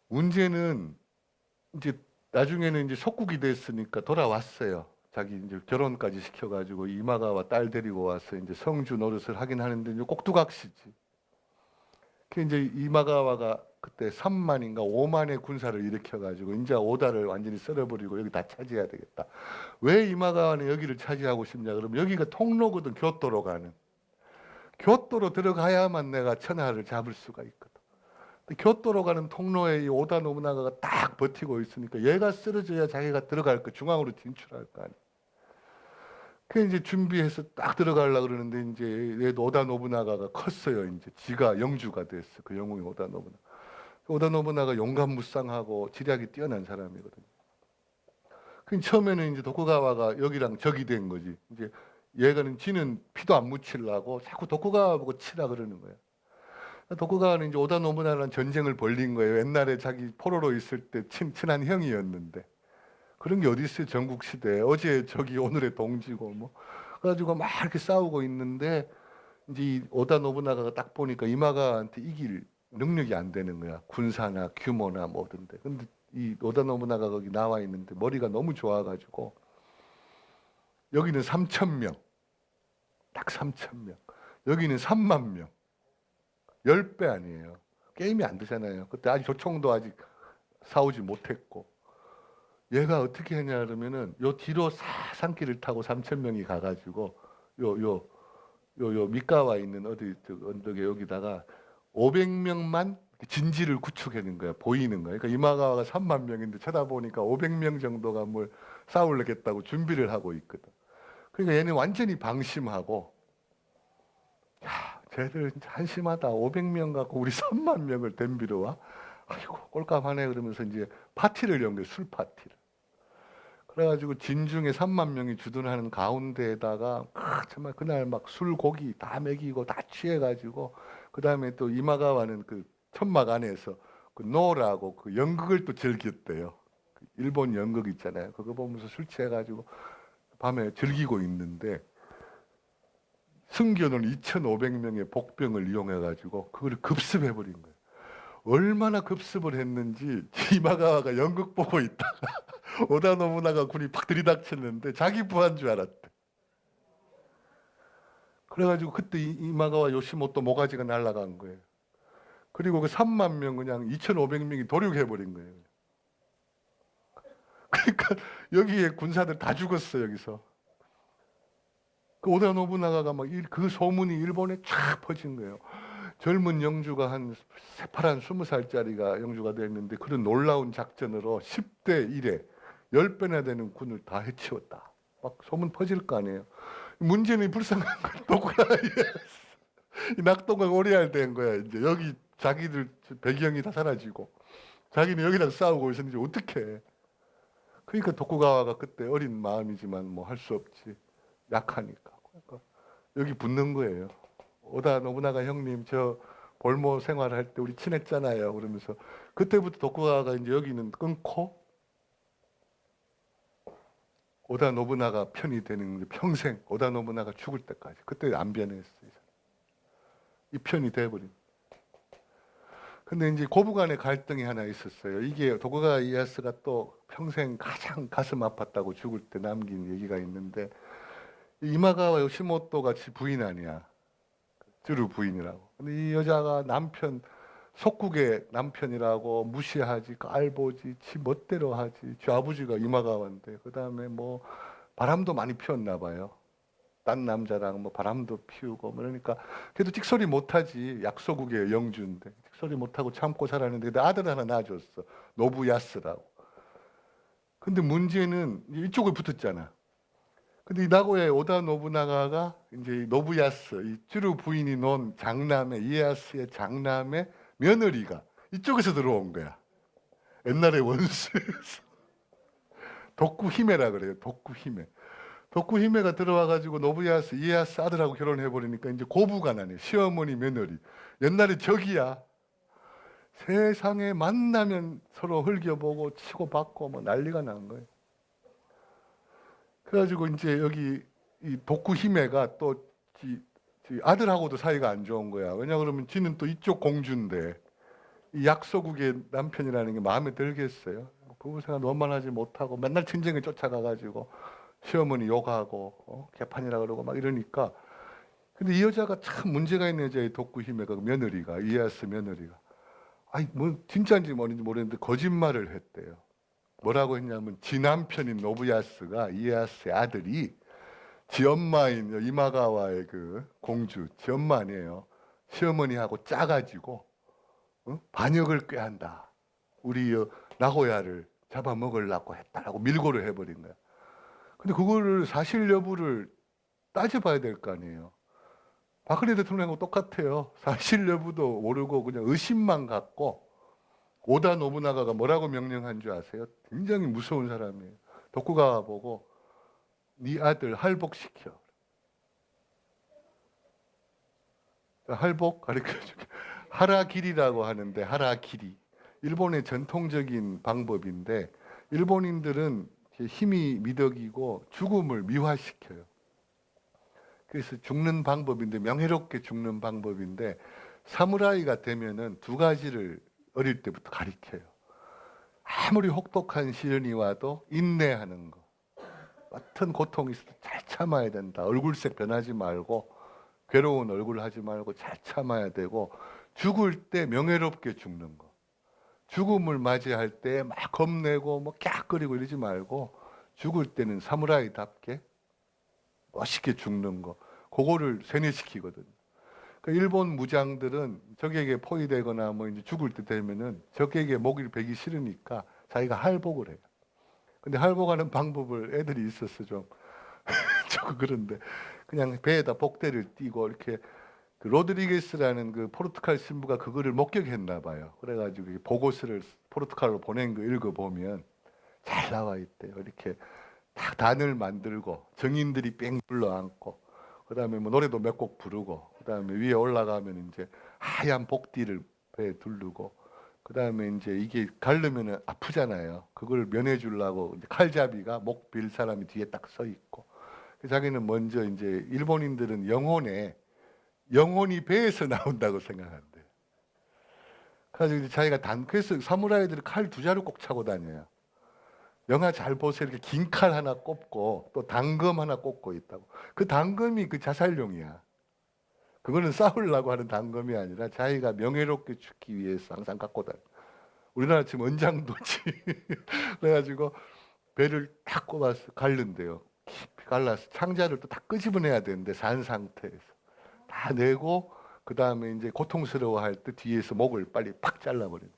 문제는 이제 나중에는 이제 속국이 됐으니까 돌아왔어요. 자기 이제 결혼까지 시켜가지고 이마가와 딸 데리고 와서 이제 성주 노릇을 하긴 하는데 이제 꼭두각시지. 그 이제 이마가와가 그때 3만인가 5만의 군사를 일으켜가지고 이제 오다를 완전히 썰어버리고 여기 다 차지해야 되겠다. 왜 이마가와는 여기를 차지하고 싶냐 그러면 여기가 통로거든. 교토로 가는. 교토로 들어가야만 내가 천하를 잡을 수가 있거든. 근데 교토로 가는 통로에 이 오다 노부나가가 딱 버티고 있으니까 얘가 쓰러져야 자기가 들어갈 거 중앙으로 진출할 거 아니야. 그 이제 준비해서 딱 들어가려고 그러는데 이제 얘 오다 노부나가가 컸어요. 이제 지가 영주가 됐어. 그 영웅이 오다 노부나가. 오다 노부나가 용감무쌍하고 지략이 뛰어난 사람이거든요. 그 처음에는 이제 도쿠가와가 여기랑 적이 된 거지. 이제 얘가는 지는 피도 안 묻히려고 자꾸 도쿠가와 보고 치라 그러는 거야. 도쿠가와는 이제 오다 노부나라는 전쟁을 벌린 거예요. 옛날에 자기 포로로 있을 때 친한 형이었는데. 그런 게 어디 있어요? 전국 시대에. 어제 저기 오늘의 동지고 뭐. 그래가지고 막 이렇게 싸우고 있는데 이제 이 오다 노부나가가 딱 보니까 이마가한테 이길 능력이 안 되는 거야. 군사나 규모나 뭐든데. 근데 이 오다 노부나가 거기 나와 있는데 머리가 너무 좋아가지고 여기는 3천 명, 딱 3천 명. 여기는 3만 명. 10배 아니에요. 게임이 안 되잖아요. 그때 아직 조총도 아직 사오지 못했고. 얘가 어떻게 했냐 그러면은 요 뒤로 산길을 타고 3천 명이 가가지고 요 밑가와 있는 어디 저 언덕에 여기다가 500명만 진지를 구축하는 거야. 보이는 거야. 그러니까 이마가와가 3만 명인데 쳐다보니까 500명 정도가 뭘 싸우려겠다고 준비를 하고 있거든. 그러니까 얘는 완전히 방심하고 야, 쟤들 진짜 한심하다. 500명 갖고 우리 3만 명을 덤비러 와. 아이고 꼴값하네 그러면서 이제 파티를 연 거예요. 술 파티를. 그래가지고 진중에 3만 명이 주둔하는 가운데에다가 정말 그날 막 술 고기 다 먹이고 다 취해가지고 그 다음에 또 이마가와는 그 천막 안에서 그 노라고 그 연극을 또 즐겼대요. 그 일본 연극 있잖아요. 그거 보면서 술 취해가지고 밤에 즐기고 있는데 숨겨놓은 2,500명의 복병을 이용해가지고 그걸 급습해버린 거예요. 얼마나 급습을 했는지 이마가와가 연극 보고 있다가 오다 노부나가 군이 팍 들이닥쳤는데 자기 부한 줄 알았대. 그래가지고 그때 이마가와 요시모토 모가지가 날아간 거예요. 그리고 그 3만 명 그냥 2,500명이 도륙해버린 거예요. 그러니까 여기에 군사들 다 죽었어 여기서. 그 오다 노부나가가 막 그 소문이 일본에 쫙 퍼진 거예요. 젊은 영주가 한 새파란 20살짜리가 영주가 됐는데 그런 놀라운 작전으로 10대 1에 10배나 되는 군을 다 해치웠다. 막 소문 퍼질 거 아니에요. 문제는 불쌍한 건 도쿠가와 이 낙동강 오리알 된 거야. 이제 여기 자기들 배경이 다 사라지고 자기는 여기랑 싸우고 있었는데 어떻게 해. 그러니까 도쿠가와가 그때 어린 마음이지만 뭐 할 수 없지. 약하니까. 그러니까 여기 붙는 거예요. 오다 노부나가 형님 저 볼모 생활할 때 우리 친했잖아요. 그러면서 그때부터 도쿠가와가 이제 여기는 끊고 오다 노부나가 편이 되는 평생 오다 노부나가 죽을 때까지 그때 안 변했어요. 이 편이 돼버린. 근데 이제 고부간의 갈등이 하나 있었어요. 이게 도쿠가와 이에야스가 또 평생 가장 가슴 아팠다고 죽을 때 남긴 얘기가 있는데 이마가와 요시모토 같이 부인 아니야. 쯔루 부인이라고. 근데 이 여자가 남편 속국의 남편이라고 무시하지 깔보지 지 멋대로 하지. 지 아버지가 이마가와인데 그 다음에 뭐 바람도 많이 피웠나 봐요. 딴 남자랑 뭐 바람도 피우고 뭐 그러니까 그래도 찍소리 못하지. 약소국의 영주인데 찍소리 못하고 참고 살았는데 아들 하나 낳아줬어. 노부야스라고. 근데 문제는 이쪽을 붙었잖아. 근데 이 나고야의 오다 노부나가가 이제 노부야스, 이 쯔루 부인이 놓은 장남의 이에야스의 장남의 며느리가 이쪽에서 들어온 거야. 옛날에 원수에서 독구히메라 그래요. 독구히메. 독구히메가 들어와가지고 노부야스, 이에야스 아들하고 결혼해버리니까 이제 고부가 나네. 시어머니 며느리. 옛날에 적이야. 세상에 만나면 서로 흘겨보고 치고받고 뭐 난리가 난 거예요. 그래가지고 이제 여기 이 독구히메가 또 아들하고도 사이가 안 좋은 거야. 왜냐 그러면 지는 또 이쪽 공주인데 이 약소국의 남편이라는 게 마음에 들겠어요. 부부 생활 원만하지 못하고 맨날 전쟁에 쫓아가가지고 시어머니 욕하고 개판이라 그러고 막 이러니까. 근데 이 여자가 참 문제가 있는 여자의 독구히메가 그 며느리가 이에야스 며느리가 아니 뭐 진짜인지 뭔지 모르겠는데 거짓말을 했대요. 뭐라고 했냐면 지 남편인 노부야스가 이에야스의 아들이 지 엄마인 이마가와의 그 공주 지 엄마 아니에요. 시어머니하고 짜가지고 반역을 꾀한다. 우리 나고야를 잡아먹으려고 했다라고 밀고를 해버린 거야. 근데 그거를 사실 여부를 따져봐야 될 거 아니에요. 박근혜 대통령하고 똑같아요. 사실 여부도 모르고 그냥 의심만 갖고 오다 노부나가가 뭐라고 명령한 줄 아세요? 굉장히 무서운 사람이에요. 독후가 보고 네 아들 할복시켜. 할복 가르쳐주게. 하라기리라고 하는데 하라기리. 일본의 전통적인 방법인데 일본인들은 힘이 미덕이고 죽음을 미화시켜요. 그래서 죽는 방법인데 명예롭게 죽는 방법인데 사무라이가 되면은 두 가지를 어릴 때부터 가르쳐요. 아무리 혹독한 시련이 와도 인내하는 거. 같은 고통이 있어도 잘 참아야 된다. 얼굴색 변하지 말고 괴로운 얼굴 하지 말고 잘 참아야 되고 죽을 때 명예롭게 죽는 거. 죽음을 맞이할 때 막 겁내고 뭐 깍거리고 이러지 말고 죽을 때는 사무라이답게 멋있게 죽는 거. 그거를 세뇌시키거든요. 그러니까 일본 무장들은 적에게 포위되거나 뭐 이제 죽을 때 되면은 적에게 목을 베기 싫으니까 자기가 할복을 해요. 근데 할복하는 방법을 애들이 있었어 좀. 조금 그런데 그냥 배에다 복대를 띄고 이렇게 그 로드리게스라는 그 포르투갈 신부가 그거를 목격했나 봐요. 그래가지고 보고서를 포르투갈로 보낸 거 읽어보면 잘 나와 있대요. 이렇게 딱 단을 만들고 정인들이 뺑 불러앉고 그다음에 뭐 노래도 몇 곡 부르고 그다음에 위에 올라가면 이제 하얀 복띠를 배에 두르고 그다음에 이제 이게 가르면은 아프잖아요. 그걸 면해 주려고 칼잡이가 목 빌 사람이 뒤에 딱 서 있고 자기는 먼저 이제 일본인들은 영혼이 배에서 나온다고 생각한대. 그래서 이제 자기가 그래서 사무라이들이 칼 두 자루 꼭 차고 다녀요. 영화 잘 보세요. 이렇게 긴 칼 하나 꼽고 또 단검 하나 꼽고 있다고. 그 단검이 그 자살용이야. 그거는 싸우려고 하는 단검이 아니라 자기가 명예롭게 죽기 위해서 항상 갖고 다녀. 우리나라 지금 은장도지. 그래가지고 배를 딱 꼽아서 갈른대요. 깊이 갈라서 창자를 또 다 끄집어내야 되는데 산 상태에서 다 내고 그 다음에 이제 고통스러워할 때 뒤에서 목을 빨리 팍 잘라버리는.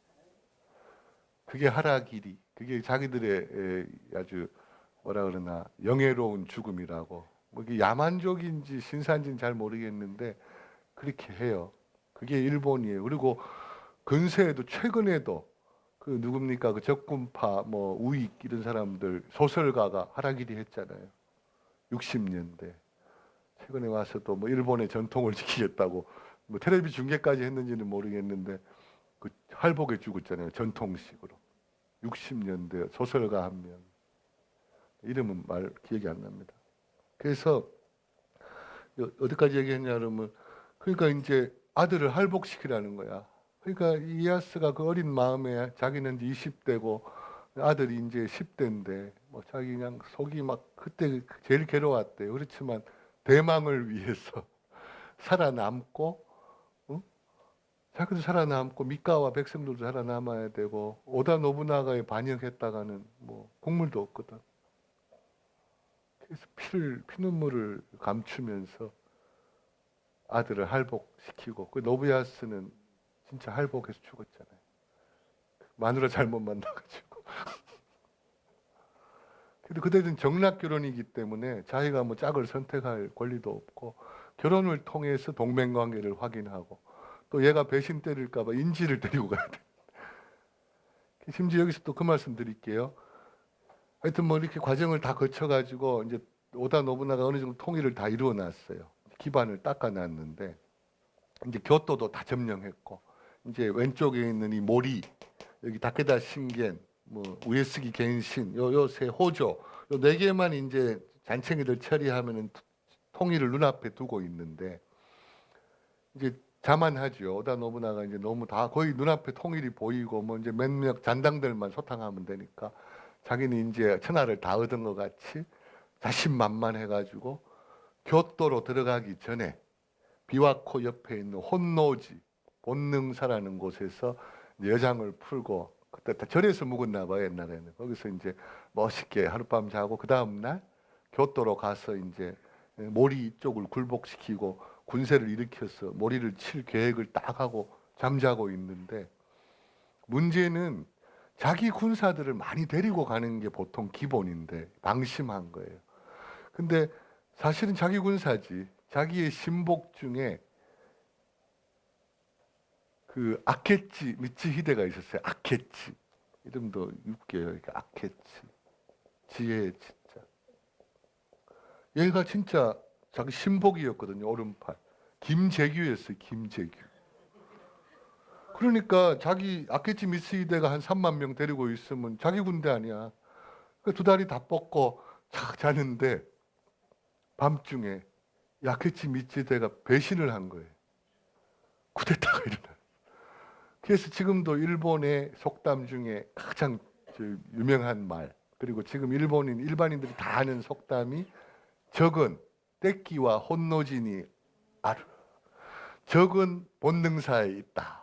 그게 하라기리. 그게 자기들의 아주 뭐라 그러나 영예로운 죽음이라고. 뭐 이게 야만족인지 신사인지는 잘 모르겠는데 그렇게 해요. 그게 일본이에요. 그리고 근세에도 최근에도 그 누굽니까 그 적군파 뭐 우익 이런 사람들 소설가가 하라기리 했잖아요. 60년대 최근에 와서도 뭐 일본의 전통을 지키겠다고 뭐 텔레비 중계까지 했는지는 모르겠는데 그 할복에 죽었잖아요. 전통식으로 60년대 소설가 한 명. 이름은 기억이 안 납니다. 그래서 어디까지 얘기했냐 그러면 그러니까 이제 아들을 할복시키라는 거야. 그러니까 이에야스가 그 어린 마음에 자기는 이제 20대고 아들이 이제 10대인데 뭐 자기 그냥 속이 막 그때 제일 괴로웠대요. 그렇지만 대망을 위해서 살아남고 응? 자기도 살아남고 미카와 백성들도 살아남아야 되고 오다 노부나가에 반역했다가는 뭐 국물도 없거든. 그래서 피눈물을 감추면서 아들을 할복시키고 그 노부야스는 진짜 할복해서 죽었잖아요. 마누라 잘못 만나가지고. 근데 그때는 정락 결혼이기 때문에 자기가 뭐 짝을 선택할 권리도 없고 결혼을 통해서 동맹관계를 확인하고 또 얘가 배신 때릴까봐 인지를 데리고 가야 돼. 심지어 여기서 또 그 말씀 드릴게요. 하여튼 뭐 이렇게 과정을 다 거쳐가지고 이제 오다 노부나가 어느 정도 통일을 다 이루어놨어요. 기반을 닦아놨는데 이제 교토도 다 점령했고 이제 왼쪽에 있는 이 모리 여기 다케다 신겐 뭐 우에스기 겐신 요세 호조 요 네 개만 이제 잔챙이들 처리하면은 통일을 눈앞에 두고 있는데 이제 자만하죠. 오다 노부나가 이제 너무 다 거의 눈앞에 통일이 보이고 뭐 이제 몇몇 잔당들만 소탕하면 되니까 자기는 이제 천하를 다 얻은 것 같이 자신만만해가지고 교토로 들어가기 전에 비와코 옆에 있는 혼노지 본능사라는 곳에서 여장을 풀고 그때 다 절에서 묵었나 봐요 옛날에는. 거기서 이제 멋있게 하룻밤 자고 그 다음 날 교토로 가서 이제 모리 쪽을 굴복시키고 군세를 일으켜서 모리를 칠 계획을 딱 하고 잠자고 있는데 문제는 자기 군사들을 많이 데리고 가는 게 보통 기본인데 방심한 거예요. 근데 사실은 자기 군사지. 자기의 신복 중에 그 아케치 미츠히데가 있었어요. 아케치. 이름도 웃겨요. 아케치. 지혜 진짜. 얘가 진짜 자기 신복이었거든요. 오른팔. 김재규였어요. 김재규. 그러니까 자기 아케치 미츠히데가 한 3만 명 데리고 있으면 자기 군대 아니야. 그 두 다리 다 뻗고 착 자는데 밤중에 아케치 미츠히데가 배신을 한 거예요. 쿠데타가 일어나. 그래서 지금도 일본의 속담 중에 가장 유명한 말, 그리고 지금 일반인들이 다 아는 속담이 적은 떼끼와 혼노진이 아르. 적은 본능사에 있다.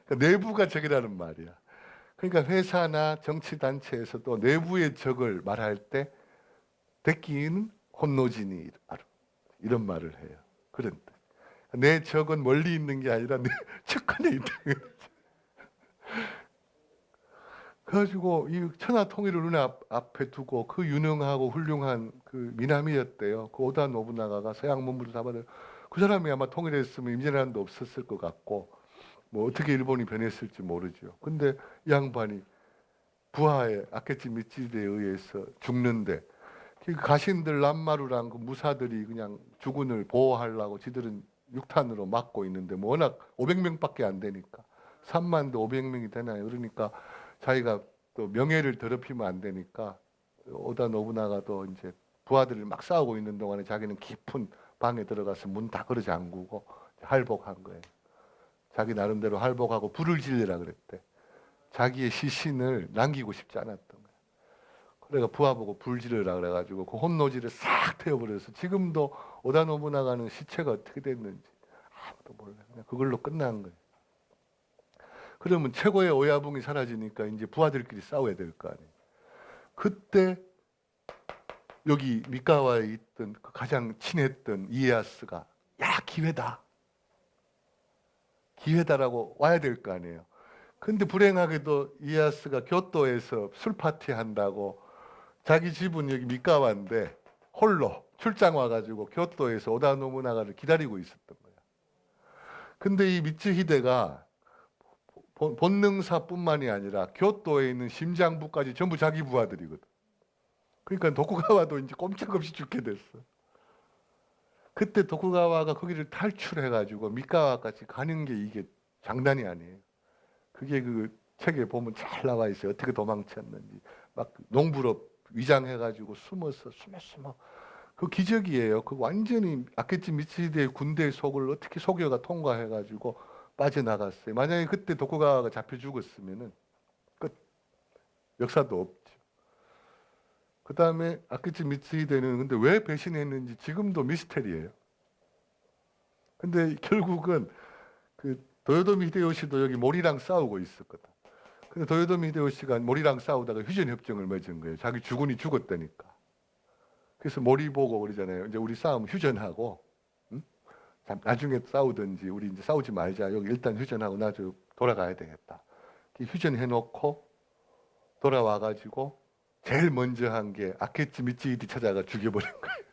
그러니까 내부가 적이라는 말이야. 그러니까 회사나 정치단체에서도 내부의 적을 말할 때 떼끼는 혼노진이 아르. 이런 말을 해요. 그런데 내 적은 멀리 있는 게 아니라 내 측근에 있다. 그래가지고 이 천하 통일을 눈에 앞에 두고 그 유능하고 훌륭한 그 미남이었대요. 그 오다 노부나가가 서양 문물을 잡아들. 그 사람이 아마 통일했으면 임진왜란도 없었을 것 같고 뭐 어떻게 일본이 변했을지 모르죠. 근데 이 양반이 부하의 아케치 미치히데에 의해서 죽는데 그 가신들 남마루랑 그 무사들이 그냥 주군을 보호하려고 지들은 육탄으로 막고 있는데 뭐 워낙 500명밖에 안 되니까 3만도 500명이 되나요? 그러니까 자기가 또 명예를 더럽히면 안 되니까 오다 노부나가도 이제 부하들을 막 싸우고 있는 동안에 자기는 깊은 방에 들어가서 문 다 걸어 잠그고 할복한 거예요. 자기 나름대로 할복하고 불을 지르라 그랬대. 자기의 시신을 남기고 싶지 않았던 거예요. 그래가 부하 보고 불 지르라 그래가지고 그 혼노지를 싹 태워버려서 지금도 오다 노부나가는 시체가 어떻게 됐는지 아무도 몰라요. 그냥 그걸로 끝난 거예요. 그러면 최고의 오야붕이 사라지니까 이제 부하들끼리 싸워야 될 거 아니에요. 그때 여기 미카와에 있던 그 가장 친했던 이에야스가 야 기회다. 기회다라고 와야 될 거 아니에요. 근데 불행하게도 이에야스가 교토에서 술 파티 한다고 자기 집은 여기 미카와인데 홀로 출장 와가지고 교토에서 오다 노부나가를 기다리고 있었던 거야. 근데 이 미츠히데가 본능사뿐만이 아니라 교토에 있는 심장부까지 전부 자기 부하들이거든. 그러니까 도쿠가와도 이제 꼼짝없이 죽게 됐어. 그때 도쿠가와가 거기를 탈출해가지고 미카와까지 가는 게 이게 장난이 아니에요. 그게 그 책에 보면 잘 나와 있어요. 어떻게 도망쳤는지. 막 농부로 위장해가지고 숨어. 그 기적이에요. 그 완전히 아케치 미츠히데의 군대 속을 어떻게 속여가 통과해가지고 빠져나갔어요. 만약에 그때 도쿠가와가 잡혀 죽었으면은 끝. 역사도 없죠. 그 다음에 아케치 미츠히데는 근데 왜 배신했는지 지금도 미스테리예요. 근데 결국은 그 도요토미 히데요시도 여기 모리랑 싸우고 있었거든. 근데 도요토미 히데요시가 모리랑 싸우다가 휴전협정을 맺은 거예요. 자기 주군이 죽었다니까. 그래서 모리 보고 그러잖아요. 이제 우리 싸움 휴전하고, 응? 나중에 싸우든지 우리 이제 싸우지 말자. 여기 일단 휴전하고 나 저 돌아가야 되겠다. 휴전해놓고 돌아와가지고 제일 먼저 한 게 아케치 미츠히데 찾아가 죽여버린 거예요.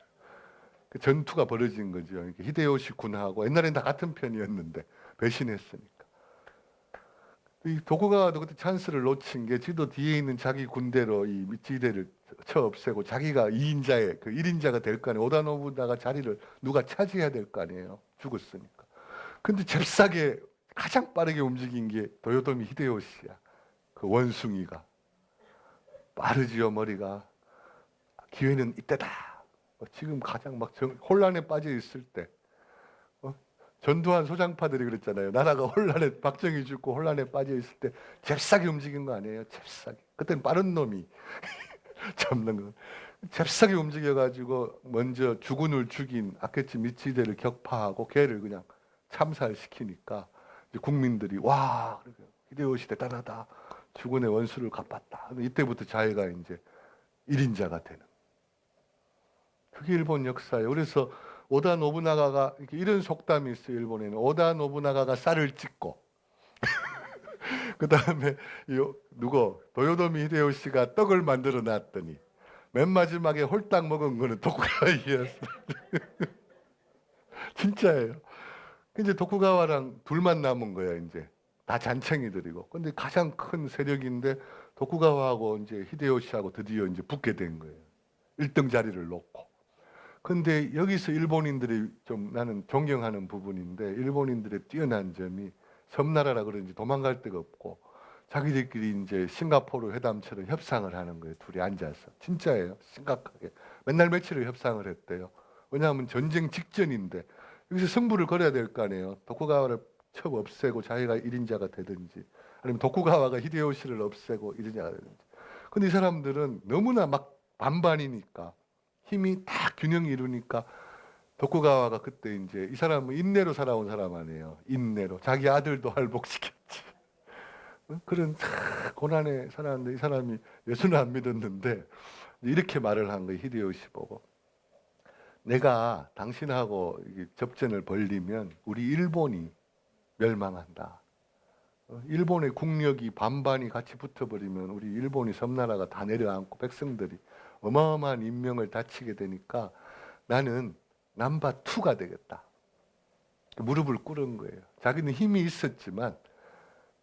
그 전투가 벌어진 거죠. 그러니까 히데요시 군하고 옛날엔 다 같은 편이었는데 배신했으니까. 이 도쿠가와도 그때 찬스를 놓친 게 지도 뒤에 있는 자기 군대로 이 미츠히데를 쳐 없애고 자기가 2인자의 그 1인자가 될 거 아니에요. 오다 노부나가 자리를 누가 차지해야 될 거 아니에요. 죽었으니까. 근데 잽싸게 가장 빠르게 움직인 게 도요토미 히데요시야. 그 원숭이가. 빠르지요, 머리가. 기회는 이때다. 지금 가장 막 혼란에 빠져 있을 때 전두환 소장파들이 그랬잖아요. 나라가 혼란에 박정희 죽고 혼란에 빠져 있을 때 잽싸게 움직인 거 아니에요? 잽싸게. 그때는 빠른 놈이 잡는 거. 잽싸게 움직여가지고 먼저 주군을 죽인 아케치 미츠히데를 격파하고 걔를 그냥 참살시키니까 이제 국민들이 와 히데요시 대단하다. 주군의 원수를 갚았다. 이때부터 자기가 이제 1인자가 되는. 그게 일본 역사예요. 그래서 오다 노부나가가 이런 속담이 있어요. 일본에는 오다 노부나가가 쌀을 찢고 그 다음에 누구 도요토미 히데요시가 떡을 만들어 놨더니 맨 마지막에 홀딱 먹은 거는 도쿠가와 ieyasu. 진짜예요. 이제 도쿠가와랑 둘만 남은 거야 이제. 다 잔챙이들이고. 근데 가장 큰 세력인데 도쿠가와하고 이제 히데요시하고 드디어 이제 붙게 된 거예요. 1등 자리를 놓고. 근데 여기서 일본인들이 좀 나는 존경하는 부분인데 일본인들의 뛰어난 점이 섬나라라 그런지 도망갈 데가 없고 자기들끼리 이제 싱가포르 회담처럼 협상을 하는 거예요. 둘이 앉아서. 진짜예요. 심각하게. 맨날 며칠을 협상을 했대요. 왜냐하면 전쟁 직전인데 여기서 승부를 걸어야 될 거 아니에요. 도쿠가와를 첩 없애고 자기가 1인자가 되든지 아니면 도쿠가와가 히데요시를 없애고 1인자가 되든지. 근데 이 사람들은 너무나 막 반반이니까 힘이 다 균형이 이루니까 도쿠가와가 그때 이제 이 사람은 인내로 살아온 사람 아니에요. 인내로. 자기 아들도 할복시켰지. 그런 고난에 살았는데 이 사람이 예수는 안 믿었는데 이렇게 말을 한 거예요. 히데요시 보고. 내가 당신하고 접전을 벌리면 우리 일본이 멸망한다. 일본의 국력이 반반이 같이 붙어버리면 우리 일본이 섬나라가 다 내려앉고 백성들이 어마어마한 인명을 다치게 되니까 나는 넘버 2가 되겠다. 무릎을 꿇은 거예요. 자기는 힘이 있었지만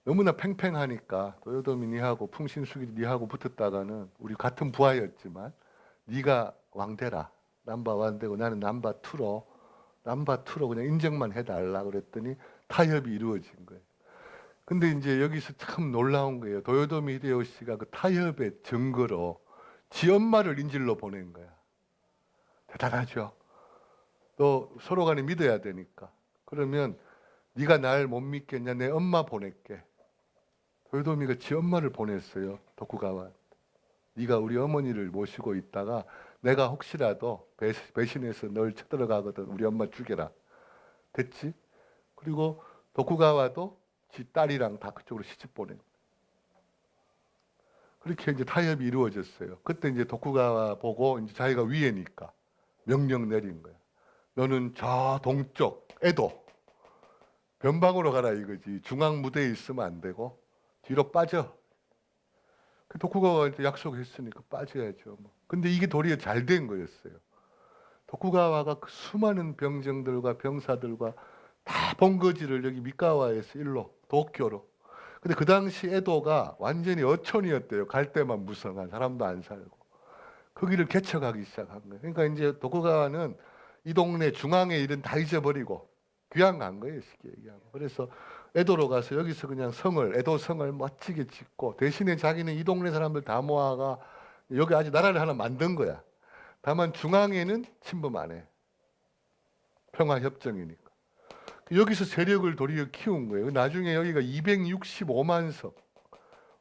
너무나 팽팽하니까 도요토미 니하고 풍신수길이 니하고 붙었다가는 우리 같은 부하였지만 네가 왕되라. 넘버 1 되고 나는 넘버 2로 그냥 인정만 해달라 그랬더니 타협이 이루어진 거예요. 근데 이제 여기서 참 놀라운 거예요. 도요토미 히데요시가 그 타협의 증거로 지 엄마를 인질로 보낸 거야. 대단하죠. 또 서로 간에 믿어야 되니까. 그러면 네가 날 못 믿겠냐? 내 엄마 보낼게. 도요토미가 지 엄마를 보냈어요. 도쿠가와. 네가 우리 어머니를 모시고 있다가 내가 혹시라도 배신해서 널 쳐들어가거든. 우리 엄마 죽여라. 됐지? 그리고 도쿠가와도 지 딸이랑 다 그쪽으로 시집 보낸. 그렇게 이제 타협이 이루어졌어요. 그때 이제 도쿠가와 보고 이제 자기가 위에니까 명령 내린 거야. 너는 저 동쪽 에도 변방으로 가라 이거지. 중앙 무대에 있으면 안 되고 뒤로 빠져. 그 도쿠가와가 이제 약속했으니까 빠져야죠. 뭐. 근데 이게 도리어 잘 된 거였어요. 도쿠가와가 그 수많은 병정들과 병사들과 다 본거지를 여기 미카와에서 일로 도쿄로. 근데 그 당시 에도가 완전히 어촌이었대요. 갈 때만 무성한 사람도 안 살고. 거기를 개척하기 시작한 거예요. 그러니까 이제 도쿠가와는 이 동네 중앙의 일은 다 잊어버리고 귀양 간 거예요. 쉽게 얘기하면. 그래서 에도로 가서 여기서 그냥 에도 성을 멋지게 짓고 대신에 자기는 이 동네 사람들 다 모아가 여기 아주 나라를 하나 만든 거야. 다만 중앙에는 침범 안 해. 평화협정이니까. 여기서 세력을 도리어 키운 거예요. 나중에 여기가 265만 석.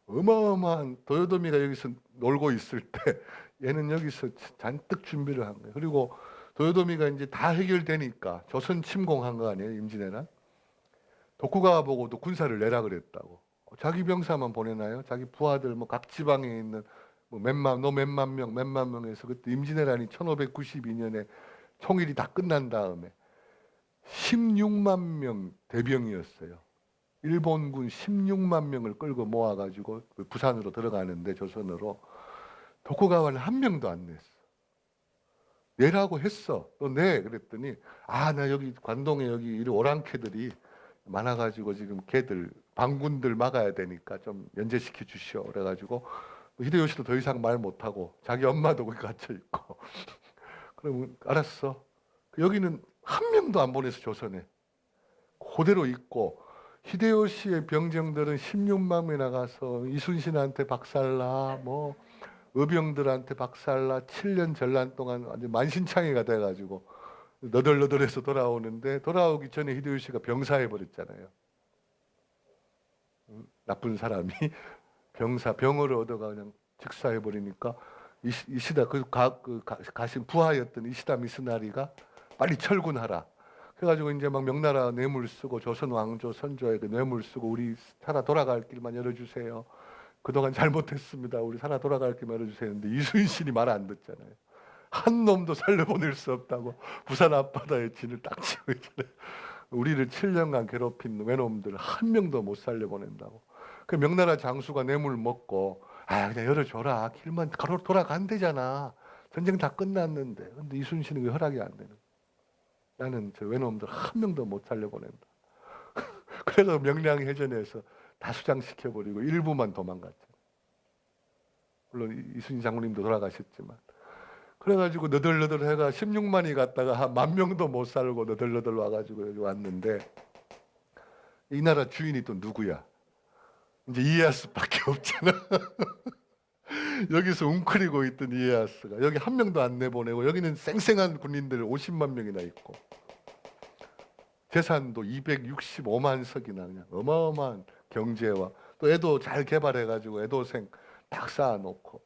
어마어마한 도요토미가 여기서 놀고 있을 때 얘는 여기서 잔뜩 준비를 한 거예요. 그리고 도요토미가 이제 다 해결되니까 조선 침공한 거 아니에요. 임진왜란. 도쿠가와 보고도 군사를 내라 그랬다고. 자기 병사만 보내나요? 자기 부하들 뭐 각 지방에 있는 뭐 몇만 명에서 그때 임진왜란이 1592년에 총일이 다 끝난 다음에 16만 명 대병이었어요. 일본군 16만 명을 끌고 모아가지고 부산으로 들어가는데 조선으로 도쿠가와는 한 명도 안 냈어. 내라고 했어. 너 내. 그랬더니 나 여기 관동에 여기 이 오랑캐들이 많아가지고 지금 걔들 반군들 막아야 되니까 좀 면제시켜 주시오. 그래가지고 히데요시도 더 이상 말 못하고 자기 엄마도 거기 갇혀 있고 그러면 알았어. 여기는 한 명도 안 보내서 조선에 그대로 있고 히데요시의 병정들은 16만 명이 나가서 이순신한테 박살나 뭐 의병들한테 박살나 7년 전란 동안 완전 만신창이가 돼가지고 너덜너덜해서 돌아오는데 돌아오기 전에 히데요시가 병사해 버렸잖아요. 나쁜 사람이 병을 얻어가 그냥 즉사해 버리니까 이시다 가신 부하였던 이시다 미스나리가 빨리 철군하라. 그래가지고 이제 막 명나라 뇌물 쓰고 조선 왕조 선조의 그 뇌물 쓰고 우리 살아 돌아갈 길만 열어주세요. 그동안 잘못했습니다. 우리 살아 돌아갈 길만 열어주세요. 했는데 이순신이 말 안 듣잖아요. 한 놈도 살려보낼 수 없다고 부산 앞바다에 진을 딱 치고 있잖아요. 우리를 7년간 괴롭힌 외놈들 한 명도 못 살려보낸다고. 그 명나라 장수가 뇌물 먹고 아 그냥 열어줘라. 길만 가로 돌아간대잖아. 전쟁 다 끝났는데. 근데 이순신은 왜 허락이 안 되는 거야? 나는 저 외놈들 한 명도 못 살려보낸다. 그래서 명량해전에서 다 수장시켜버리고 일부만 도망갔죠. 물론 이순신 장군님도 돌아가셨지만. 그래가지고 너덜너덜 해가 16만이 갔다가 한 10,000명도 못 살고 너덜너덜 와가지고 여기 왔는데 이 나라 주인이 또 누구야? 이제 이에야스밖에 없잖아. 여기서 웅크리고 있던 이에야스가 여기 한 명도 안 내보내고 여기는 쌩쌩한 군인들 50만 명이나 있고 재산도 265만 석이나 그냥 어마어마한 경제와 또 애도 잘 개발해가지고 애도생 딱 쌓아놓고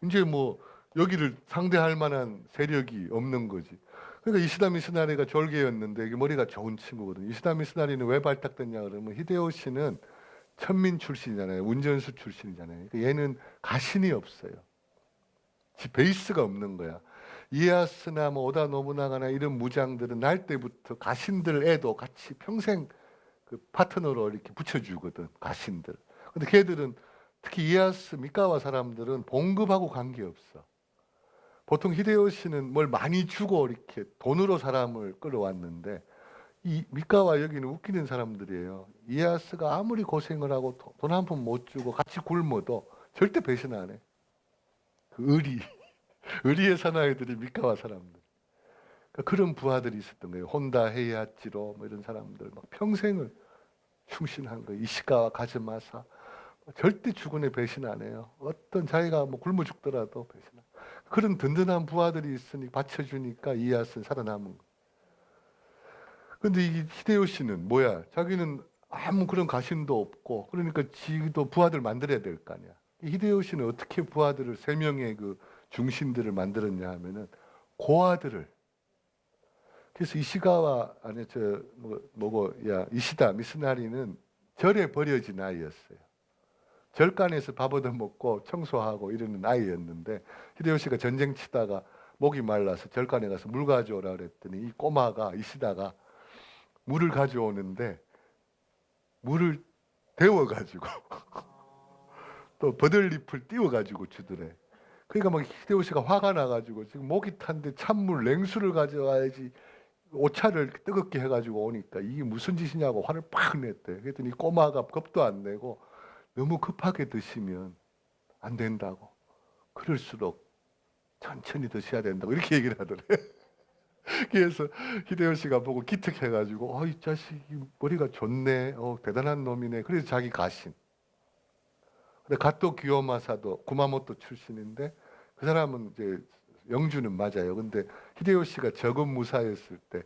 이제 뭐 여기를 상대할 만한 세력이 없는 거지. 그러니까 이시다 미스나리가 졸개였는데 이게 머리가 좋은 친구거든. 이시다 미스나리는 왜 발탁됐냐 그러면 히데요시는 천민 출신이잖아요. 운전수 출신이잖아요. 그러니까 얘는 가신이 없어요. 베이스가 없는 거야. 이에야스나 뭐 오다 노부나가나 이런 무장들은 날 때부터 가신들 애도 같이 평생 그 파트너로 이렇게 붙여주거든. 가신들. 근데 걔들은 특히 이에야스 미카와 사람들은 봉급하고 관계없어. 보통 히데요시는 뭘 많이 주고 이렇게 돈으로 사람을 끌어왔는데 이 미카와 여기는 웃기는 사람들이에요. 이에야스가 아무리 고생을 하고 돈 한 푼 못 주고 같이 굶어도 절대 배신 안 해. 그 의리의 사나이들이 미카와 사람들. 그러니까 그런 부하들이 있었던 거예요. 혼다 헤이하치로 뭐 이런 사람들 막 평생을 충신한 거예요. 이시카와 가즈마사 절대 주군에 배신 안 해요. 어떤 자기가 뭐 굶어 죽더라도 배신 안 해요. 그런 든든한 부하들이 있으니 받쳐주니까 이에야스는 살아남은 거예요. 근데 이 히데요시는 뭐야? 자기는 아무 그런 가신도 없고 그러니까 지도 부하들 만들어야 될 거 아니야. 히데요시는 어떻게 부하들을 3명의 그 중신들을 만들었냐 하면은 고아들을. 그래서 이시가와 아니 저 뭐고 야 이시다 미스나리는 절에 버려진 아이였어요. 절간에서 밥 얻어 먹고 청소하고 이러는 아이였는데 히데요시가 전쟁 치다가 목이 말라서 절간에 가서 물 가져오라 그랬더니 이 꼬마가 이시다가 물을 가져오는데 물을 데워가지고 또 버들잎을 띄워가지고 주더래. 그러니까 막 히데요시가 화가 나가지고 지금 목이 탄데 찬물 냉수를 가져와야지 오차를 뜨겁게 해가지고 오니까 이게 무슨 짓이냐고 화를 팍 냈대. 그랬더니 꼬마가 겁도 안 내고 너무 급하게 드시면 안 된다고. 그럴수록 천천히 드셔야 된다고 이렇게 얘기를 하더래. 그래서 히데요시가 보고 기특해가지고 이 자식이 머리가 좋네. 대단한 놈이네. 그래서 자기 가신. 근데 가토 기요마사도 구마모토 출신인데 그 사람은 이제 영주는 맞아요. 근데 히데요시가 적은 무사였을 때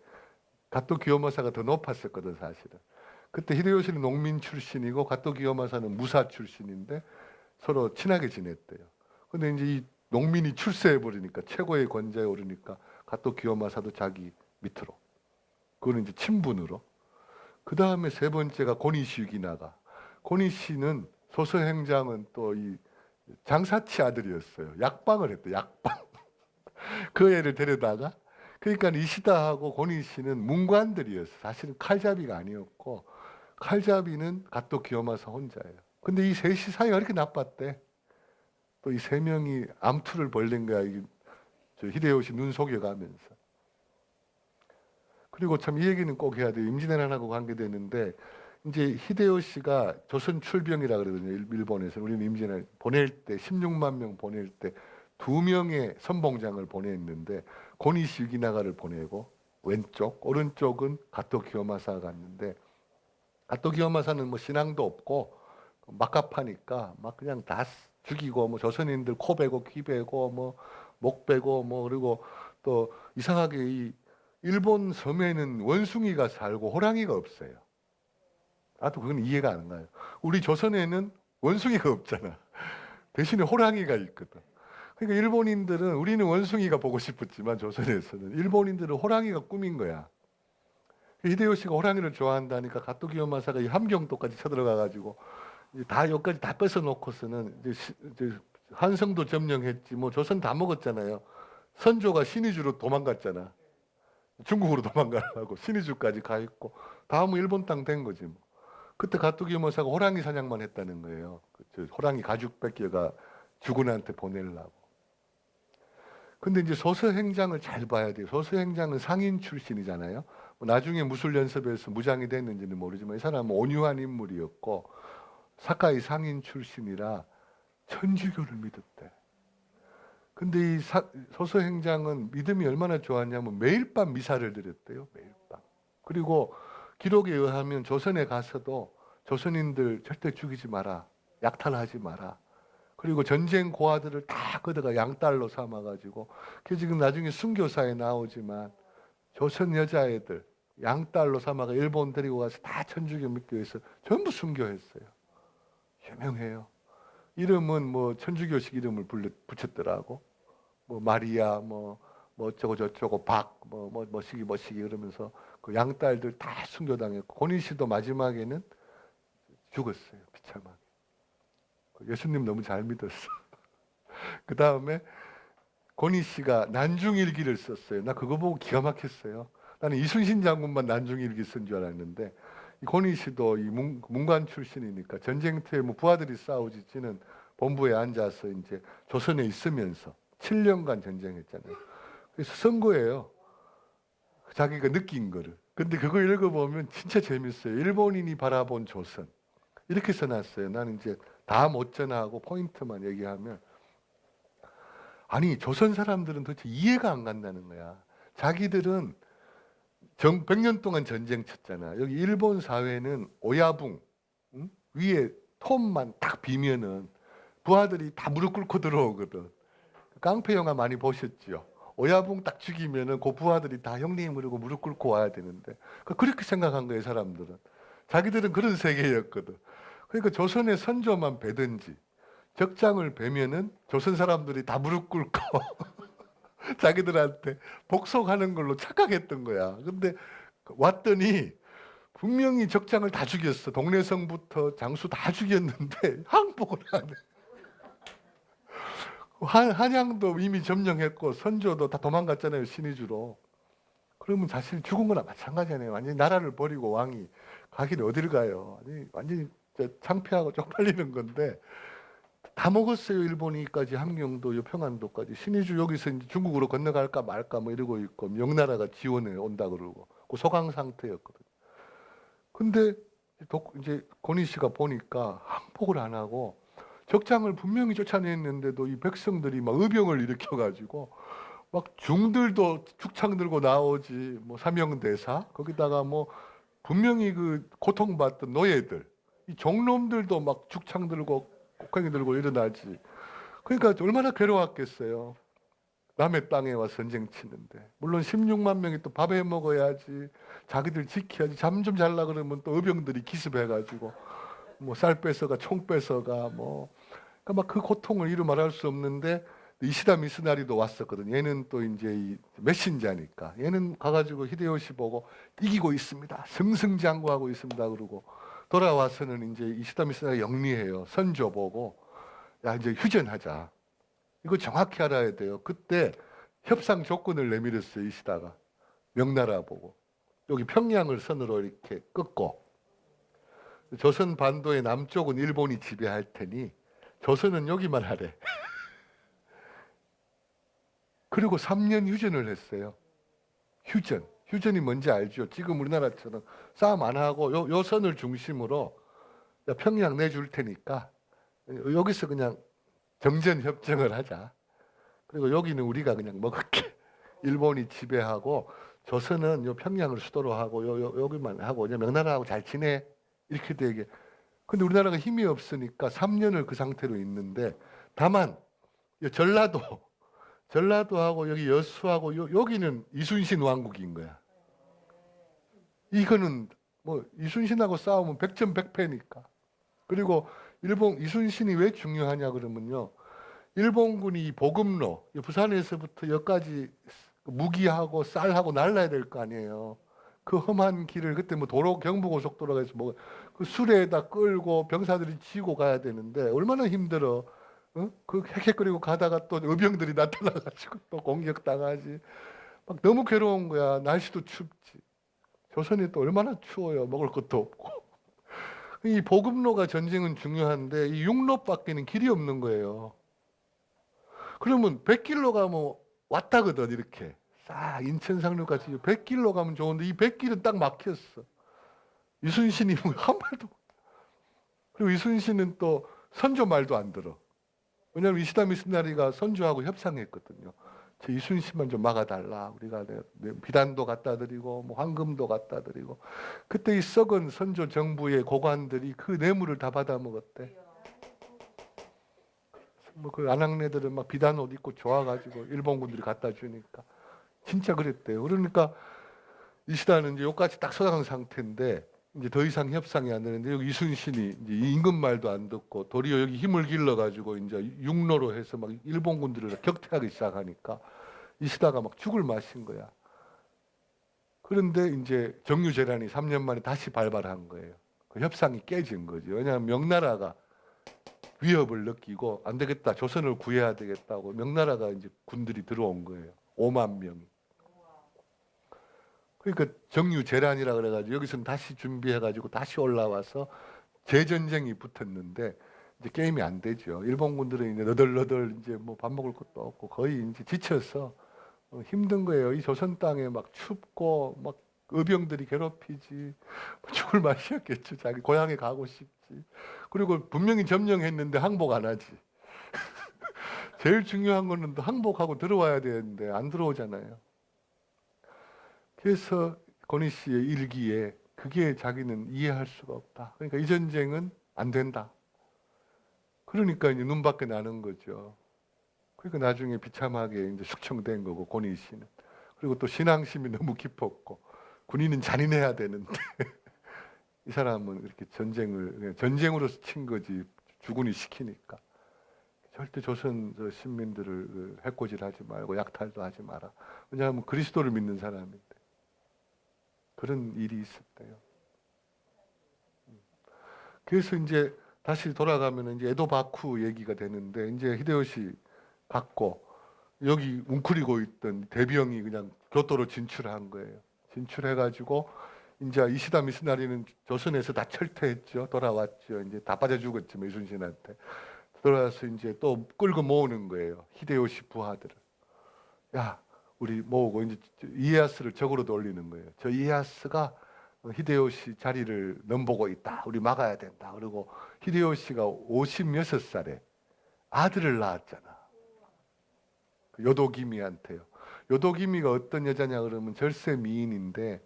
가토 기요마사가 더 높았었거든 사실은. 그때 히데요시는 농민 출신이고 가토 기요마사는 무사 출신인데 서로 친하게 지냈대요. 근데 이제 이 농민이 출세해 버리니까 최고의 권좌에 오르니까 가토 기요마사도 자기 밑으로. 그거는 이제 친분으로. 그 다음에 3번째가 고니시 유기나가. 고니시는 소서행장은 또 이 장사치 아들이었어요. 약방을 했대. 약방. 그 애를 데려다가 그러니까 이시다하고 고니시는 문관들이었어. 사실은 칼잡이가 아니었고 칼잡이는 가토 기요마사 혼자예요. 근데 이 셋이 사이가 그렇게 나빴대. 또 이 3명이 암투를 벌린 거야. 저 히데요시 눈 속여가면서. 그리고 참 이 얘기는 꼭 해야 돼요. 임진왜란하고 관계되는데 이제 히데요시가 조선 출병이라 그러거든요. 일본에서. 우리는 임진왜란 보낼 때 16만 명 보낼 때 2명의 선봉장을 보냈는데 고니시 유기나가를 보내고 왼쪽, 오른쪽은 가토 기요마사가 갔는데 가토 기요마사는 뭐 신앙도 없고 막갑하니까 막 그냥 다 죽이고 뭐 조선인들 코 베고 귀 베고 뭐 목 베고 뭐 그리고 또 이상하게 이 일본 섬에는 원숭이가 살고 호랑이가 없어요. 나도 그건 이해가 안 가요. 우리 조선에는 원숭이가 없잖아. 대신에 호랑이가 있거든. 그러니까 일본인들은 우리는 원숭이가 보고 싶었지만 조선에서는 일본인들은 호랑이가 꿈인 거야. 히데요시가 호랑이를 좋아한다니까 가토 기요마사가 이 함경도까지 쳐들어가 가지고 다 여기까지 다 뺏어 놓고서는 이제 한성도 점령했지 뭐 조선 다 먹었잖아요. 선조가 신의주로 도망갔잖아. 중국으로 도망가라고 신의주까지 가 있고 다음은 일본 땅 된 거지 뭐. 그때 가토 기요마사가 호랑이 사냥만 했다는 거예요. 호랑이 가죽 뺏겨가 주군한테 보내려고. 근데 이제 소서행장을 잘 봐야 돼요. 소서행장은 상인 출신이잖아요. 뭐 나중에 무술연습에서 무장이 됐는지는 모르지만 이 사람은 온유한 인물이었고 사카이 상인 출신이라 천주교를 믿었대. 근데 이 소서행장은 믿음이 얼마나 좋았냐면 매일 밤 미사를 드렸대요. 매일 밤. 그리고 기록에 의하면 조선에 가서도 조선인들 절대 죽이지 마라. 약탈하지 마라. 그리고 전쟁 고아들을 다 걷어가 양딸로 삼아가지고 그 지금 나중에 순교사에 나오지만 조선 여자애들 양딸로 삼아가 일본 데리고 가서 다 천주교 믿기 위해서 전부 순교했어요. 유명해요. 이름은 뭐 천주교식 이름을 붙였더라고. 뭐 마리아 뭐 어쩌고 저쩌고 뭐시기 그러면서 그 양딸들 다 순교당했고 고니 씨도 마지막에는 죽었어요. 비참하게. 예수님 너무 잘 믿었어. 그 다음에 고니 씨가 난중일기를 썼어요. 나 그거 보고 기가 막혔어요. 나는 이순신 장군만 난중일기 쓴 줄 알았는데 이 고니 씨도 이 문관 출신이니까 전쟁터에 뭐 부하들이 싸우지는 본부에 앉아서 이제 조선에 있으면서 7년간 전쟁했잖아요. 그래서 쓴 거예요. 자기가 느낀 거를. 근데 그거 읽어보면 진짜 재밌어요. 일본인이 바라본 조선. 이렇게 써놨어요. 나는 이제 다 못 전하고 포인트만 얘기하면 아니 조선 사람들은 도대체 이해가 안 간다는 거야. 자기들은 100년 동안 전쟁 쳤잖아. 여기 일본 사회는 오야붕 위에 톱만 딱 비면은 부하들이 다 무릎 꿇고 들어오거든. 깡패 영화 많이 보셨죠? 오야붕 딱 죽이면은 그 부하들이 다 형님 그러고 무릎 꿇고 와야 되는데 그렇게 생각한 거예요 사람들은. 자기들은 그런 세계였거든. 그러니까 조선의 선조만 베든지 적장을 베면은 조선 사람들이 다 무릎 꿇고 자기들한테 복속하는 걸로 착각했던 거야. 근데 왔더니 분명히 적장을 다 죽였어. 동래성부터 장수 다 죽였는데 항복을 안 해. 한양도 이미 점령했고 선조도 다 도망갔잖아요. 신의주로. 그러면 사실 죽은 거나 마찬가지잖아요. 완전히 나라를 버리고 왕이 가길 어딜 가요. 완전히 창피하고 쪽팔리는 건데 다 먹었어요. 일본이까지 함경도 평안도까지. 신의주 여기서 이제 중국으로 건너갈까 말까 뭐 이러고 있고 명나라가 지원해 온다 그러고 그 소강 상태였거든요. 근데 이제 고니 씨가 보니까 항복을 안 하고 적장을 분명히 쫓아냈는데도 이 백성들이 막 의병을 일으켜가지고 막 중들도 죽창 들고 나오지 뭐 사명대사 거기다가 뭐 분명히 그 고통받던 노예들 이 종놈들도 막 죽창 들고 곡괭이 들고 일어나지. 그러니까 얼마나 괴로웠겠어요. 남의 땅에 와서 전쟁 치는데. 물론 16만 명이 또 밥 해 먹어야지. 자기들 지켜야지. 잠 좀 잘라 그러면 또 의병들이 기습해가지고 뭐 쌀 뺏어가 총 뺏어가 뭐. 그러니까 막 그 고통을 이루 말할 수 없는데 이시다 미스나리도 왔었거든. 얘는 또 이제 이 메신저니까. 얘는 가가지고 히데요시 보고 이기고 있습니다. 승승장구하고 있습니다. 그러고 돌아와서는 이제 이시다 미스나리 영리해요. 선조 보고 야 이제 휴전하자. 이거 정확히 알아야 돼요. 그때 협상 조건을 내밀었어요. 이시다가 명나라 보고 여기 평양을 선으로 이렇게 끊고 조선 반도의 남쪽은 일본이 지배할 테니 조선은 여기만 하래. 그리고 3년 휴전을 했어요. 휴전. 휴전이 뭔지 알죠? 지금 우리나라처럼 싸움 안 하고 요 선을 중심으로 야, 평양 내줄 테니까 여기서 그냥 정전 협정을 하자. 그리고 여기는 우리가 그냥 먹을게. 일본이 지배하고 조선은 요 평양을 수도로 하고 여기만 하고 명나라하고 잘 지내. 이렇게 되게. 근데 우리나라가 힘이 없으니까 3년을 그 상태로 있는데 다만 전라도하고 여기 여수하고 여기는 이순신 왕국인 거야. 이거는 뭐 이순신하고 싸우면 백전백패니까. 그리고 일본 이순신이 왜 중요하냐 그러면요. 일본군이 보급로 부산에서부터 여기까지 무기하고 쌀하고 날라야 될 거 아니에요. 그 험한 길을 그때 뭐 도로 경부고속도로가 해서 뭐 그 수레에다 끌고 병사들이 지고 가야 되는데 얼마나 힘들어. 그 헥헥거리고 가다가 또 의병들이 나타나가지고 또 공격당하지. 막 너무 괴로운 거야. 날씨도 춥지. 조선이 또 얼마나 추워요. 먹을 것도 없고. 이 보급로가 전쟁은 중요한데 이 육로밖에는 길이 없는 거예요. 그러면 100길로 가면 왔다거든 이렇게. 싹 인천 상륙까지 100길로 가면 좋은데 이 100길은 딱 막혔어. 이순신이 한 말도 못. 그리고 이순신은 또 선조 말도 안 들어. 왜냐하면 이시다 미스나리가 선조하고 협상했거든요. 저 이순신만 좀 막아달라. 우리가 비단도 갖다 드리고 뭐 황금도 갖다 드리고. 그때 이 썩은 선조 정부의 고관들이 그 뇌물을 다 받아 먹었대. 뭐 그 아낙네들은 막 비단 옷 입고 좋아가지고 일본군들이 갖다 주니까 진짜 그랬대요. 그러니까 이시다는 이제 여기까지 딱 소장한 상태인데 이제 더 이상 협상이 안 되는데 여기 이순신이 이제 임금 말도 안 듣고 도리어 여기 힘을 길러가지고 이제 육로로 해서 막 일본군들을 격퇴하기 시작하니까 이시다가 막 죽을 맛인 거야. 그런데 이제 정유재란이 3년 만에 다시 발발한 거예요. 그 협상이 깨진 거죠. 왜냐하면 명나라가 위협을 느끼고 안 되겠다, 조선을 구해야 되겠다고 명나라가 이제 군들이 들어온 거예요. 5만 명이. 그러니까 정유재란이라 그래가지고 여기서는 다시 준비해가지고 다시 올라와서 재전쟁이 붙었는데 이제 게임이 안 되죠. 일본군들은 이제 너덜너덜 이제 뭐 밥 먹을 것도 없고 거의 이제 지쳐서 힘든 거예요. 이 조선 땅에 막 춥고 막 의병들이 괴롭히지. 죽을 맛이었겠죠. 자기 고향에 가고 싶지. 그리고 분명히 점령했는데 항복 안 하지. 제일 중요한 거는 항복하고 들어와야 되는데 안 들어오잖아요. 그래서 권희 씨의 일기에 그게 자기는 이해할 수가 없다. 그러니까 이 전쟁은 안 된다. 그러니까 이제 눈밖에 나는 거죠. 그러니까 나중에 비참하게 이제 숙청된 거고 권희 씨는. 그리고 또 신앙심이 너무 깊었고 군인은 잔인해야 되는데 이 사람은 이렇게 전쟁으로 친 거지 주군이 시키니까 절대 조선 시민들을 해코지하지 말고 약탈도 하지 마라. 왜냐하면 그리스도를 믿는 사람인데 그런 일이 있었대요. 그래서 이제 다시 돌아가면 이제 에도바쿠 얘기가 되는데 이제 히데요시 갔고 여기 웅크리고 있던 대병이 그냥 교토로 진출한 거예요. 진출해가지고 이제 이시다 미스나리는 조선에서 다 철퇴했죠. 돌아왔죠. 이제 다 빠져 죽었지만 이순신한테 돌아와서 이제 또 끌고 모으는 거예요. 히데요시 부하들을. 야, 우리 모으고 이제 이에야스를 적으로 돌리는 거예요. 저 이에야스가 히데요시 자리를 넘보고 있다. 우리 막아야 된다. 그리고 히데요시가 56살에 아들을 낳았잖아. 요도기미한테요. 요도기미가 어떤 여자냐 그러면 절세 미인인데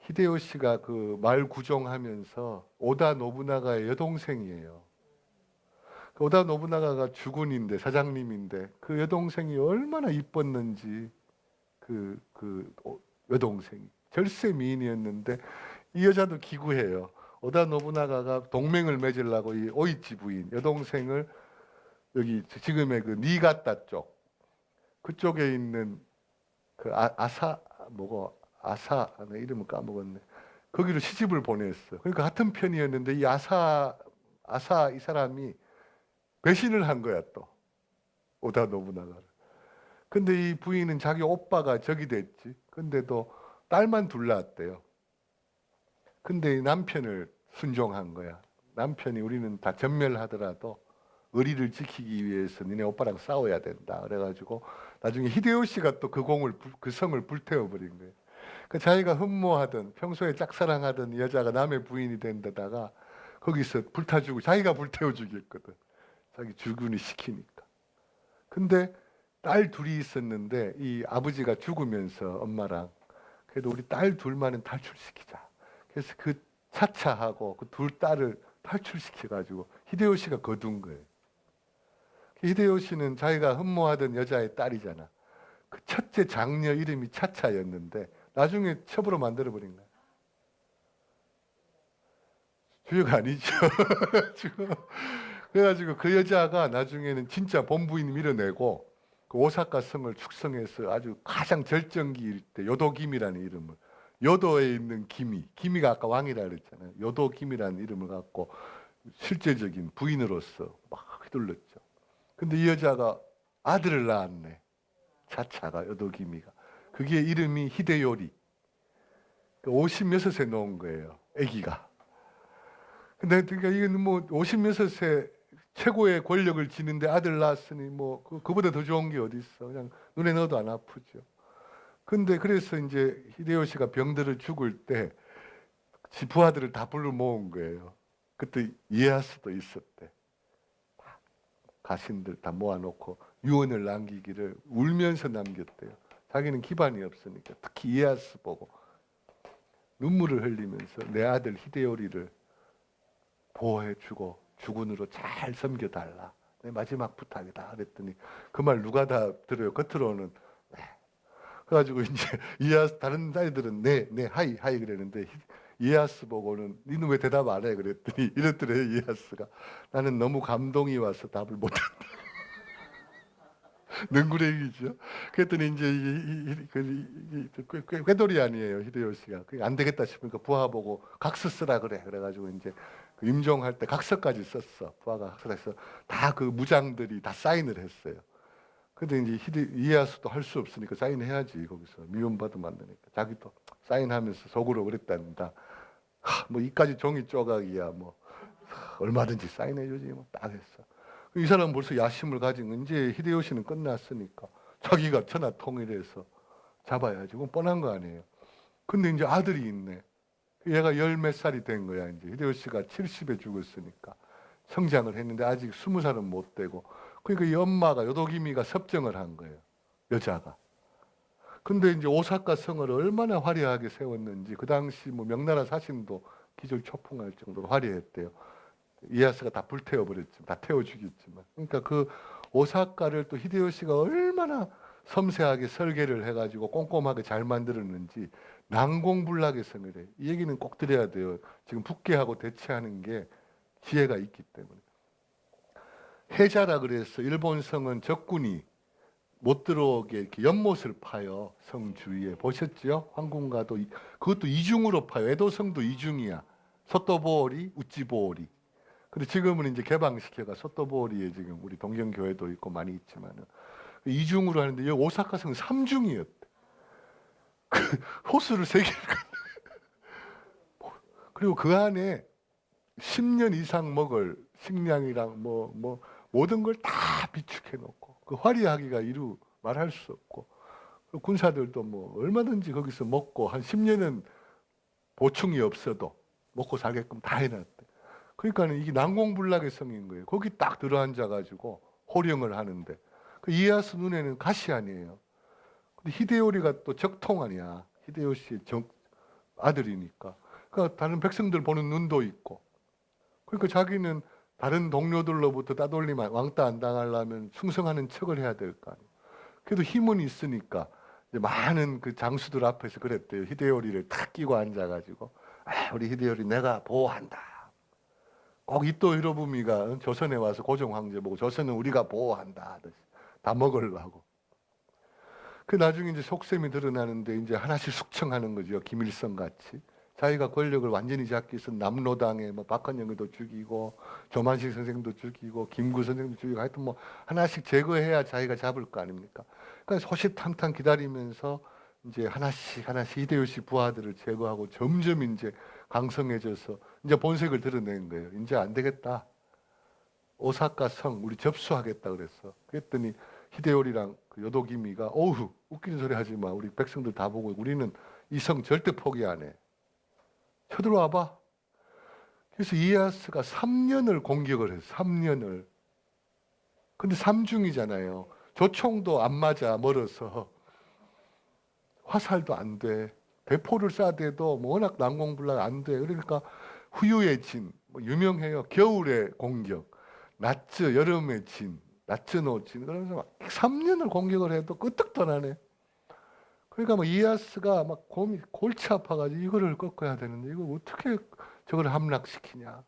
히데요시가 그 말 구종하면서 오다 노부나가의 여동생이에요. 오다 노부나가가 주군인데 사장님인데 그 여동생이 얼마나 이뻤는지 그 여동생이 절세 미인이었는데 이 여자도 기구해요. 오다 노부나가가 동맹을 맺으려고 이 오이치 부인 여동생을 여기 지금의 그 니가타 쪽 그쪽에 있는 그 아사 뭐고 아사 내 이름을 까먹었네. 거기로 시집을 보냈어. 그러니까 같은 편이었는데 이 아사 이 사람이 배신을 한 거야 또 오다 노부나가를. 근데 이 부인은 자기 오빠가 적이 됐지. 근데도 딸만 둘 낳았대요. 근데 이 남편을 순종한 거야. 남편이 우리는 다 전멸하더라도 의리를 지키기 위해서 니네 오빠랑 싸워야 된다. 그래가지고 나중에 히데요시가 또 그 성을 불태워 버린 거예요. 그 자기가 흠모하던 평소에 짝사랑하던 여자가 남의 부인이 된 데다가 거기서 불타주고 자기가 불태워 주겠거든. 자기 주군이 시키니까. 근데 딸 둘이 있었는데 이 아버지가 죽으면서 엄마랑 그래도 우리 딸 둘만은 탈출시키자. 그래서 그 차차하고 그 둘 딸을 탈출시켜가지고 히데요시가 거둔 거예요. 히데요시는 자기가 흠모하던 여자의 딸이잖아. 그 첫째 장녀 이름이 차차였는데 나중에 첩으로 만들어버린 거야. 주요가 아니죠. 그래가지고 그 여자가 나중에는 진짜 본부인 밀어내고 그 오사카 성을 축성해서 아주 가장 절정기일 때 요도기미라는 이름을 요도에 있는 기미가 아까 왕이라 그랬잖아요. 요도기미라는 이름을 갖고 실제적인 부인으로서 막 휘둘렀죠. 근데 이 여자가 아들을 낳았네. 차차가 요도기미가. 그게 이름이 히데요리. 56세 놓은 거예요. 아기가. 근데 그러니까 이건 뭐 56세 최고의 권력을 지는데 아들 낳았으니 뭐 그보다 더 좋은 게 어디 있어. 그냥 눈에 넣어도 안 아프죠. 근데 그래서 이제 히데요시가 병들어 죽을 때 지 부하들을 다 불러 모은 거예요. 그때 이에야스도 있었대. 가신들 다 모아놓고 유언을 남기기를 울면서 남겼대요. 자기는 기반이 없으니까. 특히 이에야스 보고 눈물을 흘리면서 내 아들 히데요리를 보호해주고 주군으로 잘 섬겨달라. 내 마지막 부탁이다. 그랬더니 그 말 누가 다 들어요? 겉으로는 네. 그래가지고 이제 이에야스 다른 아이들은 네 하이 그랬는데 이에야스 보고는 니는 왜 대답 안 해? 그랬더니 이랬더래요. 이에야스가 나는 너무 감동이 와서 답을 못한다. 능구랭이죠. 그랬더니 이제 꾀돌이 아니에요. 히데요시가 그게 안 되겠다 싶으니까 부하 보고 각서 쓰라 그래. 그래가지고 이제 그 임종할 때 각서까지 썼어. 부하가 각서해서 다 그 무장들이 다 사인을 했어요. 근데 이제 이에야스도 할 수 없으니까 사인해야지. 거기서 미움받으면 안 되니까 자기도 사인하면서 속으로 그랬답니다. 뭐 이까지 종이 조각이야 뭐 얼마든지 사인해주지 뭐 딱 했어. 이 사람은 벌써 야심을 가진 건 이제 히데요시는 끝났으니까 자기가 천하 통일해서 잡아야지. 그건 뻔한 거 아니에요. 근데 이제 아들이 있네. 얘가 열 몇 살이 된 거야. 이제 히데요시가 70에 죽었으니까 성장을 했는데 아직 20살은 못 되고. 그러니까 이 엄마가 요도기미가 섭정을 한 거예요. 여자가. 근데 이제 오사카 성을 얼마나 화려하게 세웠는지 그 당시 뭐 명나라 사신도 기절초풍할 정도로 화려했대요. 이에야스가 다 불태워버렸지만 다 태워 죽였지만 그러니까 그 오사카를 또 히데요시가 얼마나 섬세하게 설계를 해가지고 꼼꼼하게 잘 만들었는지 난공불락의 성이래. 이 얘기는 꼭 드려야 돼요. 지금 북계하고 대치하는 게 지혜가 있기 때문에. 해자라 그래서 일본 성은 적군이 못 들어오게 이렇게 연못을 파요. 성 주위에 보셨죠? 황궁가도 그것도 이중으로 파요. 에도성도 이중이야. 소토보오리, 우찌보오리. 근데 지금은 이제 개방시켜가 소토보오리에 지금 우리 동경교회도 있고 많이 있지만은 이중으로 하는데 여기 오사카성은 3중이었대. 호수를 3개를 그리고 그 안에 10년 이상 먹을 식량이랑 뭐 모든 걸 다 비축해 놓고 그 화려하기가 이루 말할 수 없고 군사들도 뭐 얼마든지 거기서 먹고 한 10년은 보충이 없어도 먹고 살게끔 다 해놨대. 그러니까 이게 난공불락의 성인 거예요. 거기 딱 들어앉아 가지고 호령을 하는데 그 이에야스 눈에는 가시 아니에요. 근데 히데요리가 또 적통 아니야. 히데요시의 아들이니까. 그러니까 다른 백성들 보는 눈도 있고. 그러니까 자기는 다른 동료들로부터 따돌림 왕따 안 당하려면 충성하는 척을 해야 될 거 아니에요. 그래도 힘은 있으니까 이제 많은 그 장수들 앞에서 그랬대요. 히데요리를 탁 끼고 앉아가지고 우리 히데요리 내가 보호한다. 꼭 이토 히로부미가 조선에 와서 고종 황제 보고 조선은 우리가 보호한다 하듯이 다 먹으려고. 그 나중에 이제 속셈이 드러나는데 이제 하나씩 숙청하는 거죠. 김일성 같이. 자기가 권력을 완전히 잡기 위해서 남로당에 뭐 박헌영도 죽이고 조만식 선생도 죽이고 김구 선생도 죽이고 하여튼 뭐 하나씩 제거해야 자기가 잡을 거 아닙니까? 그러니까 호시탐탐 기다리면서 이제 하나씩 히데요시 부하들을 제거하고 점점 이제 강성해져서 이제 본색을 드러낸 거예요. 이제 안 되겠다. 오사카 성 우리 접수하겠다 그랬어. 그랬더니 히데요리랑 그 요도기미가 어우 웃기는 소리 하지 마. 우리 백성들 다 보고 우리는 이 성 절대 포기 안 해. 쳐들어와 봐. 그래서 이에야스가 3년을 공격을 했어. 3년을. 근데 삼중이잖아요. 조총도 안 맞아 멀어서 화살도 안 돼. 대포를 쏴대도 뭐 워낙 난공불락 안 돼. 그러니까 후유의 진, 뭐 유명해요. 겨울의 공격, 낮저 여름의 진, 낮저노 진. 그러면서 막 3년을 공격을 해도 끄떡도 안 하네. 그러니까 뭐 이에야스가 막 골치 아파가지고 이거를 꺾어야 되는데 이거 어떻게 저걸 함락시키냐.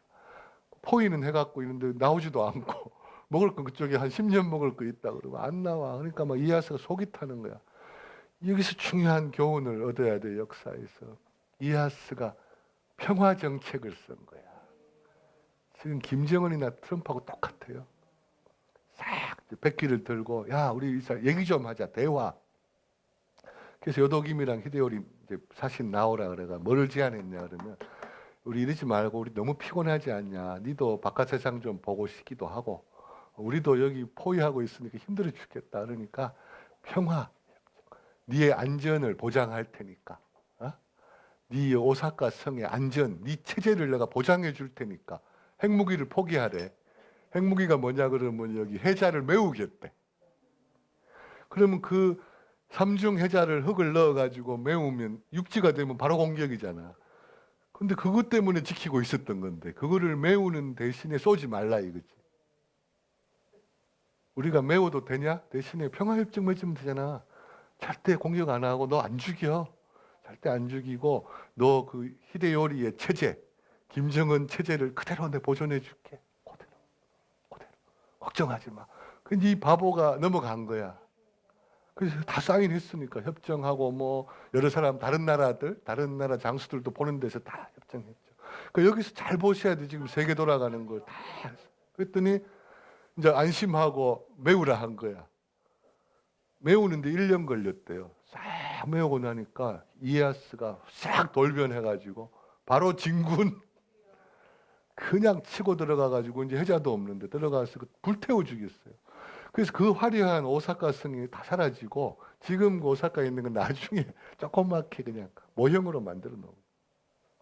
포위는 해갖고 있는데 나오지도 않고 먹을 거 그쪽에 한 10년 먹을 거 있다 그러고 안 나와. 그러니까 막 이에야스가 속이 타는 거야. 여기서 중요한 교훈을 얻어야 돼. 역사에서 이에야스가 평화 정책을 쓴 거야. 지금 김정은이나 트럼프하고 똑같아요. 싹 백기를 들고 야 우리 얘기 좀 하자. 대화. 그래서 요도김이랑 히데요리 이제 사신 나오라 그래가 뭐를 제안했냐 그러면 우리 이러지 말고 우리 너무 피곤하지 않냐. 니도 바깥 세상 좀 보고 싶기도 하고 우리도 여기 포위하고 있으니까 힘들어 죽겠다. 그러니까 평화, 니의 안전을 보장할 테니까. 어? 네 오사카 성의 안전, 네 체제를 내가 보장해 줄 테니까 핵무기를 포기하래. 핵무기가 뭐냐 그러면 여기 해자를 메우겠대. 그러면 그 삼중 해자를 흙을 넣어가지고 메우면 육지가 되면 바로 공격이잖아. 근데 그것 때문에 지키고 있었던 건데 그거를 메우는 대신에 쏘지 말라 이거지. 우리가 메워도 되냐? 대신에 평화협정 맺으면 되잖아. 절대 공격 안 하고 너 안 죽여. 절대 안 죽이고 너 그 히데요리의 체제, 김정은 체제를 그대로 내 보존해 줄게. 그대로, 그대로. 걱정하지 마. 근데 이 바보가 넘어간 거야. 그래서 다 사인했으니까 협정하고 뭐 여러 사람 다른 나라들, 다른 나라 장수들도 보는 데서 다 협정했죠. 그 여기서 잘 보셔야 돼. 지금 세계 돌아가는 걸 다. 그랬더니 이제 안심하고 메우라 한 거야. 메우는데 1년 걸렸대요. 싹 메우고 나니까 이에야스가 싹 돌변해가지고 바로 진군 그냥 치고 들어가가지고 이제 해자도 없는데 들어가서 불태워 죽였어요. 그래서 그 화려한 오사카 성이 다 사라지고 지금 그 오사카에 있는 건 나중에 조그맣게 그냥 모형으로 만들어 놓은.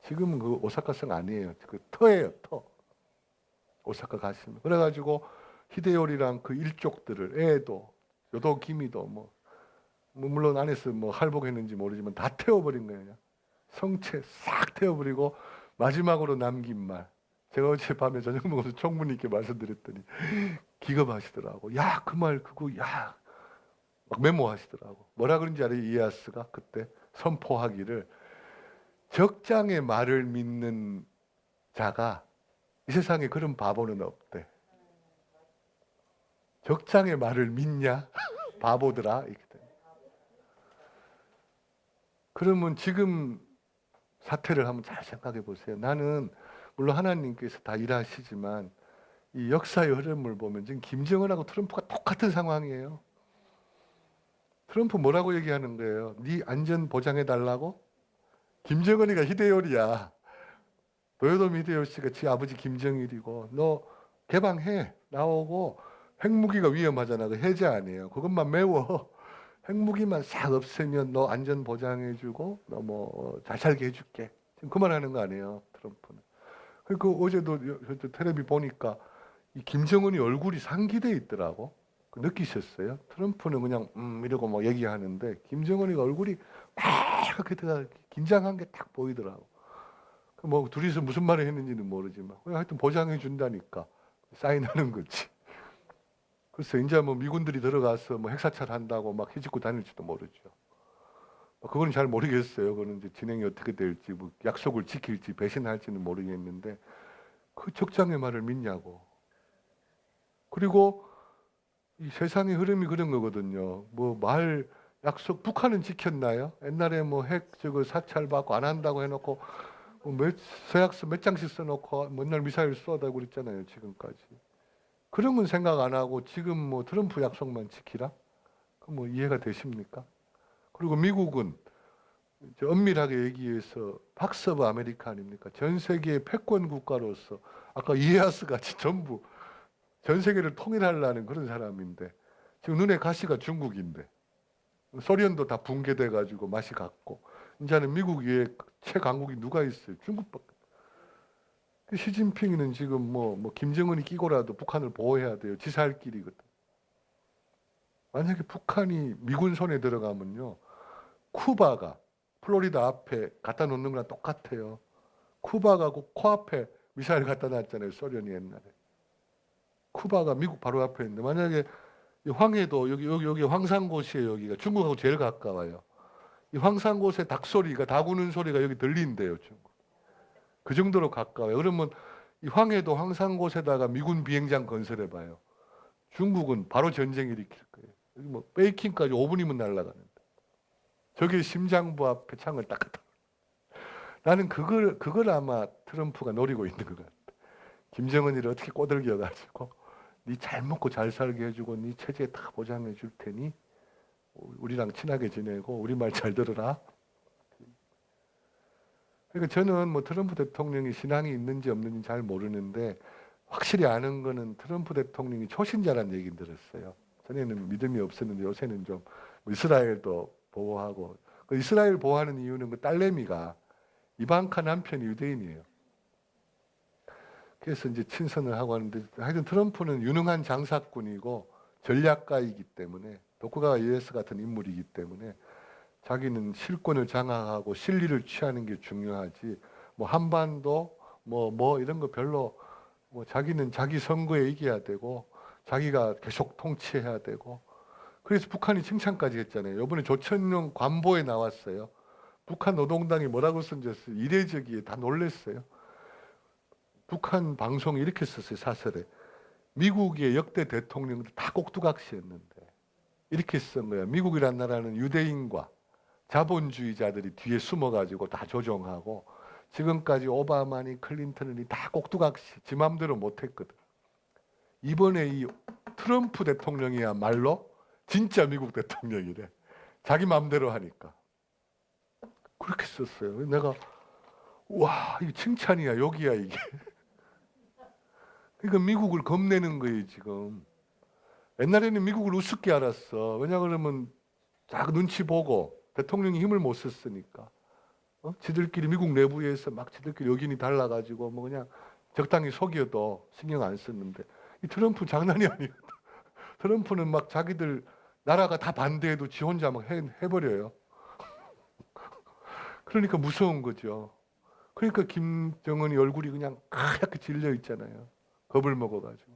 지금은 그 오사카 성 아니에요. 그 터예요, 터. 오사카 가시면. 그래가지고 히데요리랑 그 일족들을 에도, 요도 기미도 뭐 물론 안에서 뭐 할복했는지 모르지만 다 태워버린 거예요. 성체 싹 태워버리고 마지막으로 남긴 말. 제가 어젯밤에 저녁 먹어서 총무님께 말씀드렸더니 기겁하시더라고. 야, 그 말 그거 야, 막 메모하시더라고. 뭐라 그런지 알아요? 이에야스가 그때 선포하기를 적장의 말을 믿는 자가 이 세상에 그런 바보는 없대. 적장의 말을 믿냐? 바보들아. 이렇게 돼. 그러면 지금 사태를 한번 잘 생각해 보세요. 나는 물론 하나님께서 다 일하시지만 이 역사의 흐름을 보면 지금 김정은하고 트럼프가 똑같은 상황이에요. 트럼프 뭐라고 얘기하는 거예요? 네 안전 보장해 달라고? 김정은이가 히데요리야. 도요토미 히데요시가 지 아버지 김정일이고 너 개방해 나오고 핵무기가 위험하잖아. 그 해제 아니에요. 그것만 메워. 핵무기만 싹 없애면 너 안전 보장해주고 너 뭐 잘 살게 해줄게. 지금 그 말하는 거 아니에요. 트럼프는. 그리고 어제도 텔레비 보니까 이 김정은이 얼굴이 상기돼 있더라고. 느끼셨어요? 트럼프는 그냥 이러고 뭐 얘기하는데 김정은이가 얼굴이 막 이렇게 들어가 긴장한 게 딱 보이더라고. 뭐 둘이서 무슨 말을 했는지는 모르지만 하여튼 보장해 준다니까 사인하는 거지. 글쎄 이제 뭐 미군들이 들어가서 뭐 핵사찰 한다고 막 해집고 다닐지도 모르죠. 그건 잘 모르겠어요. 그거는 이제 진행이 어떻게 될지 뭐 약속을 지킬지 배신할지는 모르겠는데 그 적장의 말을 믿냐고. 그리고 이 세상의 흐름이 그런 거거든요. 뭐 말 약속 북한은 지켰나요? 옛날에 뭐 핵 저거 사찰 받고 안 한다고 해놓고 뭐 서약서 몇 장씩 써놓고 맨날 미사일 쏘다고 그랬잖아요. 지금까지. 그런 건 생각 안 하고 지금 뭐 트럼프 약속만 지키라? 그 뭐 이해가 되십니까? 그리고 미국은 이제 엄밀하게 얘기해서 팍스 오브 아메리카 아닙니까? 전 세계의 패권 국가로서 아까 이에야스 같이 전부 전 세계를 통일하려는 그런 사람인데 지금 눈에 가시가 중국인데 소련도 다 붕괴돼 가지고 맛이 갔고 이제는 미국 위에 최강국이 누가 있어요? 중국밖에. 시진핑은 지금 뭐 김정은이 끼고라도 북한을 보호해야 돼요. 지 살 길이거든. 만약에 북한이 미군 손에 들어가면요. 쿠바가 플로리다 앞에 갖다 놓는 거랑 똑같아요. 쿠바가 그 코앞에 미사일 갖다 놨잖아요. 소련이 옛날에. 쿠바가 미국 바로 앞에 있는데 만약에 이 황해도 여기 황산고시에 여기가 중국하고 제일 가까워요. 이 황산고시의 닭소리가 닭 우는 소리가 여기 들린대요. 중국. 그 정도로 가까워요. 그러면 이 황해도 황산고시에다가 미군 비행장 건설해봐요. 중국은 바로 전쟁 일으킬 거예요. 여기 뭐 베이킹까지 5분이면 날아가는데. 저게 심장부 앞에 창을 딱 갖다. 나는 그걸 아마 트럼프가 노리고 있는 것 같아. 김정은이를 어떻게 꼬들겨가지고 니 잘 먹고 잘 살게 해주고 니 체제 다 보장해 줄 테니 우리랑 친하게 지내고 우리 말 잘 들어라. 그러니까 저는 뭐 트럼프 대통령이 신앙이 있는지 없는지 잘 모르는데 확실히 아는 거는 트럼프 대통령이 초신자라는 얘기 들었어요. 전에는 믿음이 없었는데 요새는 좀 이스라엘도 보호하고, 그 이스라엘 보호하는 이유는 그 딸내미가 이방카 남편이 유대인이에요. 그래서 이제 친선을 하고 하는데, 하여튼 트럼프는 유능한 장사꾼이고 전략가이기 때문에, 도쿠가와 이에스 같은 인물이기 때문에 자기는 실권을 장악하고 실리를 취하는 게 중요하지, 뭐 한반도 뭐 이런 거 별로, 뭐 자기는 자기 선거에 이겨야 되고 자기가 계속 통치해야 되고. 그래서 북한이 칭찬까지 했잖아요. 이번에 조천룡 관보에 나왔어요. 북한 노동당이 뭐라고 쓴지 이례적이에 다 놀랬어요. 북한 방송이 이렇게 썼어요. 사설에 미국의 역대 대통령들 다 꼭두각시였는데 이렇게 쓴 거야. 미국이란 나라는 유대인과 자본주의자들이 뒤에 숨어가지고 다 조종하고, 지금까지 오바마니 클린턴이 다 꼭두각시 지 맘대로 못했거든. 이번에 이 트럼프 대통령이야말로 진짜 미국 대통령이래. 자기 맘대로 하니까. 그렇게 썼어요. 내가 와, 이게 칭찬이야 욕이야 이게. 그러니까 미국을 겁내는 거예요 지금. 옛날에는 미국을 우습게 알았어. 왜냐 그러면 딱 눈치 보고 대통령이 힘을 못 썼으니까. 지들끼리 미국 내부에서 막 지들끼리 의견이 달라가지고 뭐 그냥 적당히 속여도 신경 안 썼는데, 이 트럼프 장난이 아니에요. 트럼프는 막 자기들 나라가 다 반대해도 지 혼자 막 해버려요. 그러니까 무서운 거죠. 그러니까 김정은이 얼굴이 그냥 하얗게 질려 있잖아요. 겁을 먹어가지고.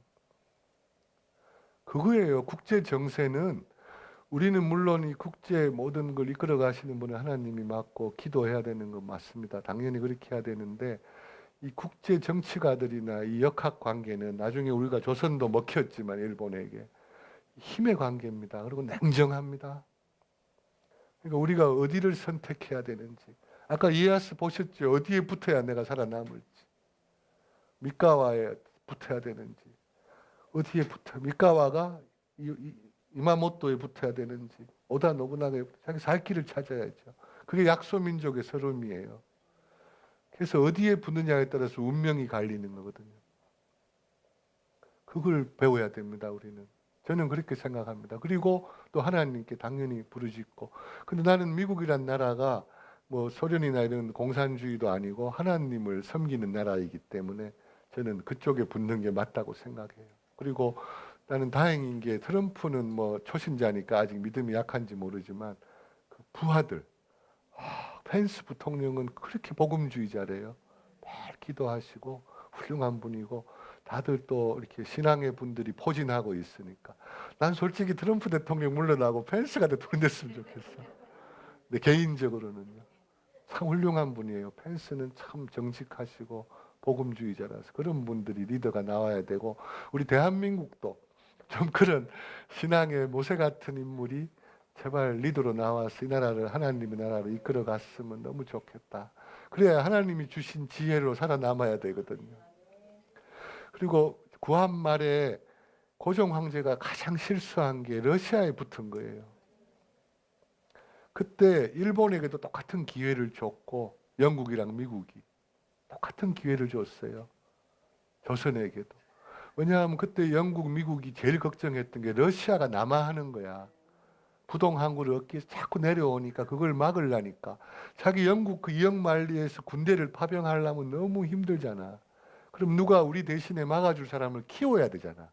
그거예요. 국제 정세는, 우리는 물론 이 국제 모든 걸 이끌어 가시는 분은 하나님이 맞고 기도해야 되는 건 맞습니다. 당연히 그렇게 해야 되는데, 이 국제 정치가들이나 이 역학 관계는 나중에 우리가 조선도 먹혔지만 일본에게 힘의 관계입니다. 그리고 냉정합니다. 그러니까 우리가 어디를 선택해야 되는지. 아까 이에야스 보셨죠? 어디에 붙어야 내가 살아남을지. 미카와에 붙어야 되는지, 어디에 붙어, 미카와가 이마모토에 붙어야 되는지, 오다 노부나가에 자기 살 길을 찾아야죠. 그게 약소민족의 서름이에요. 그래서 어디에 붙느냐에 따라서 운명이 갈리는 거거든요. 그걸 배워야 됩니다, 우리는. 저는 그렇게 생각합니다. 그리고 또 하나님께 당연히 부르짖고. 근데 나는 미국이란 나라가 뭐 소련이나 이런 공산주의도 아니고 하나님을 섬기는 나라이기 때문에 저는 그쪽에 붙는 게 맞다고 생각해요. 그리고 나는 다행인 게 트럼프는 뭐 초신자니까 아직 믿음이 약한지 모르지만 그 부하들, 펜스 부통령은 그렇게 복음주의자래요. 매일 기도하시고 훌륭한 분이고, 다들 또 이렇게 신앙의 분들이 포진하고 있으니까 난 솔직히 트럼프 대통령 물러나고 펜스가 대통령 됐으면 좋겠어. 근데 개인적으로는요. 참 훌륭한 분이에요. 펜스는 참 정직하시고 복음주의자라서 그런 분들이 리더가 나와야 되고, 우리 대한민국도 좀 그런 신앙의 모세 같은 인물이 제발 리더로 나와서 이 나라를 하나님의 나라로 이끌어 갔으면 너무 좋겠다. 그래야 하나님이 주신 지혜로 살아남아야 되거든요. 그리고 구한 말에 고종 황제가 가장 실수한 게 러시아에 붙은 거예요. 그때 일본에게도 똑같은 기회를 줬고 영국이랑 미국이 똑같은 기회를 줬어요. 조선에게도. 왜냐하면 그때 영국, 미국이 제일 걱정했던 게 러시아가 남하하는 거야. 부동 항구를 얻기 위해서 자꾸 내려오니까 그걸 막으려니까. 자기 영국 그 이역만리에서 군대를 파병하려면 너무 힘들잖아. 그럼 누가 우리 대신에 막아줄 사람을 키워야 되잖아.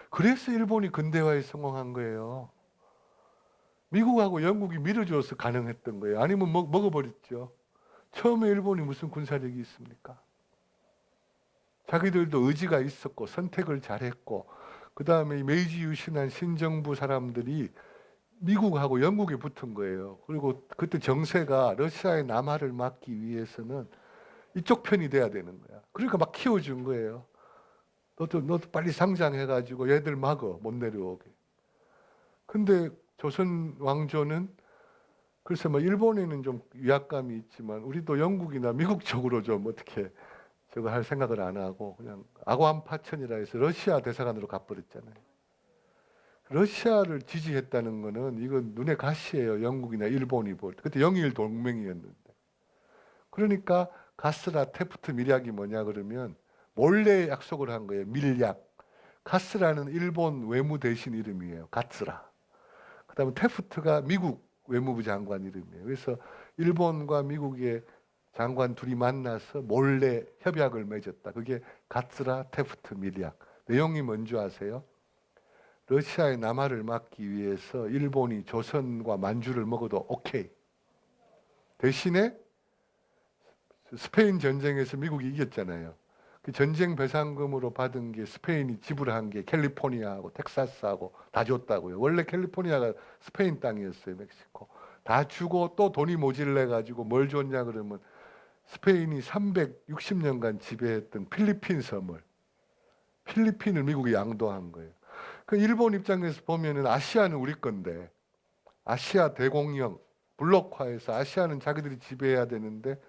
그래서 일본이 근대화에 성공한 거예요. 미국하고 영국이 밀어줘서 가능했던 거예요. 아니면 먹어버렸죠. 처음에 일본이 무슨 군사력이 있습니까? 자기들도 의지가 있었고 선택을 잘했고, 그 다음에 메이지 유신한 신정부 사람들이 미국하고 영국에 붙은 거예요. 그리고 그때 정세가 러시아의 남하를 막기 위해서는 이쪽 편이 돼야 되는 거야. 그러니까 막 키워준 거예요. 너도 빨리 상장해가지고 얘들 막어, 못 내려오게. 근데 조선 왕조는, 글쎄 뭐 일본에는 좀 위압감이 있지만 우리도 영국이나 미국 쪽으로 좀 어떻게 저거 할 생각을 안 하고 그냥 아고안파천이라 해서 러시아 대사관으로 가버렸잖아요. 러시아를 지지했다는 거는 이건 눈에 가시예요. 영국이나 일본이 볼 때. 그때 영일 동맹이었는데. 그러니까 가스라 테프트 밀약이 뭐냐 그러면 몰래 약속을 한 거예요. 밀약. 가스라는 일본 외무 대신 이름이에요. 가츠라. 그다음에 테프트가 미국 외무부 장관 이름이에요. 그래서 일본과 미국의 장관 둘이 만나서 몰래 협약을 맺었다. 그게 가츠라 테프트 밀약. 내용이 뭔지 아세요? 러시아의 남하를 막기 위해서 일본이 조선과 만주를 먹어도 오케이. 대신에 스페인 전쟁에서 미국이 이겼잖아요. 그 전쟁 배상금으로 받은 게 스페인이 지불한 게 캘리포니아하고 텍사스하고 다 줬다고요. 원래 캘리포니아가 스페인 땅이었어요, 멕시코. 다 주고 또 돈이 모질래 가지고 뭘 줬냐 그러면 스페인이 360년간 지배했던 필리핀 섬을 필리핀을 미국이 양도한 거예요. 그 일본 입장에서 보면은 아시아는 우리 건데 아시아 대공영 블록화해서 아시아는 자기들이 지배해야 되는데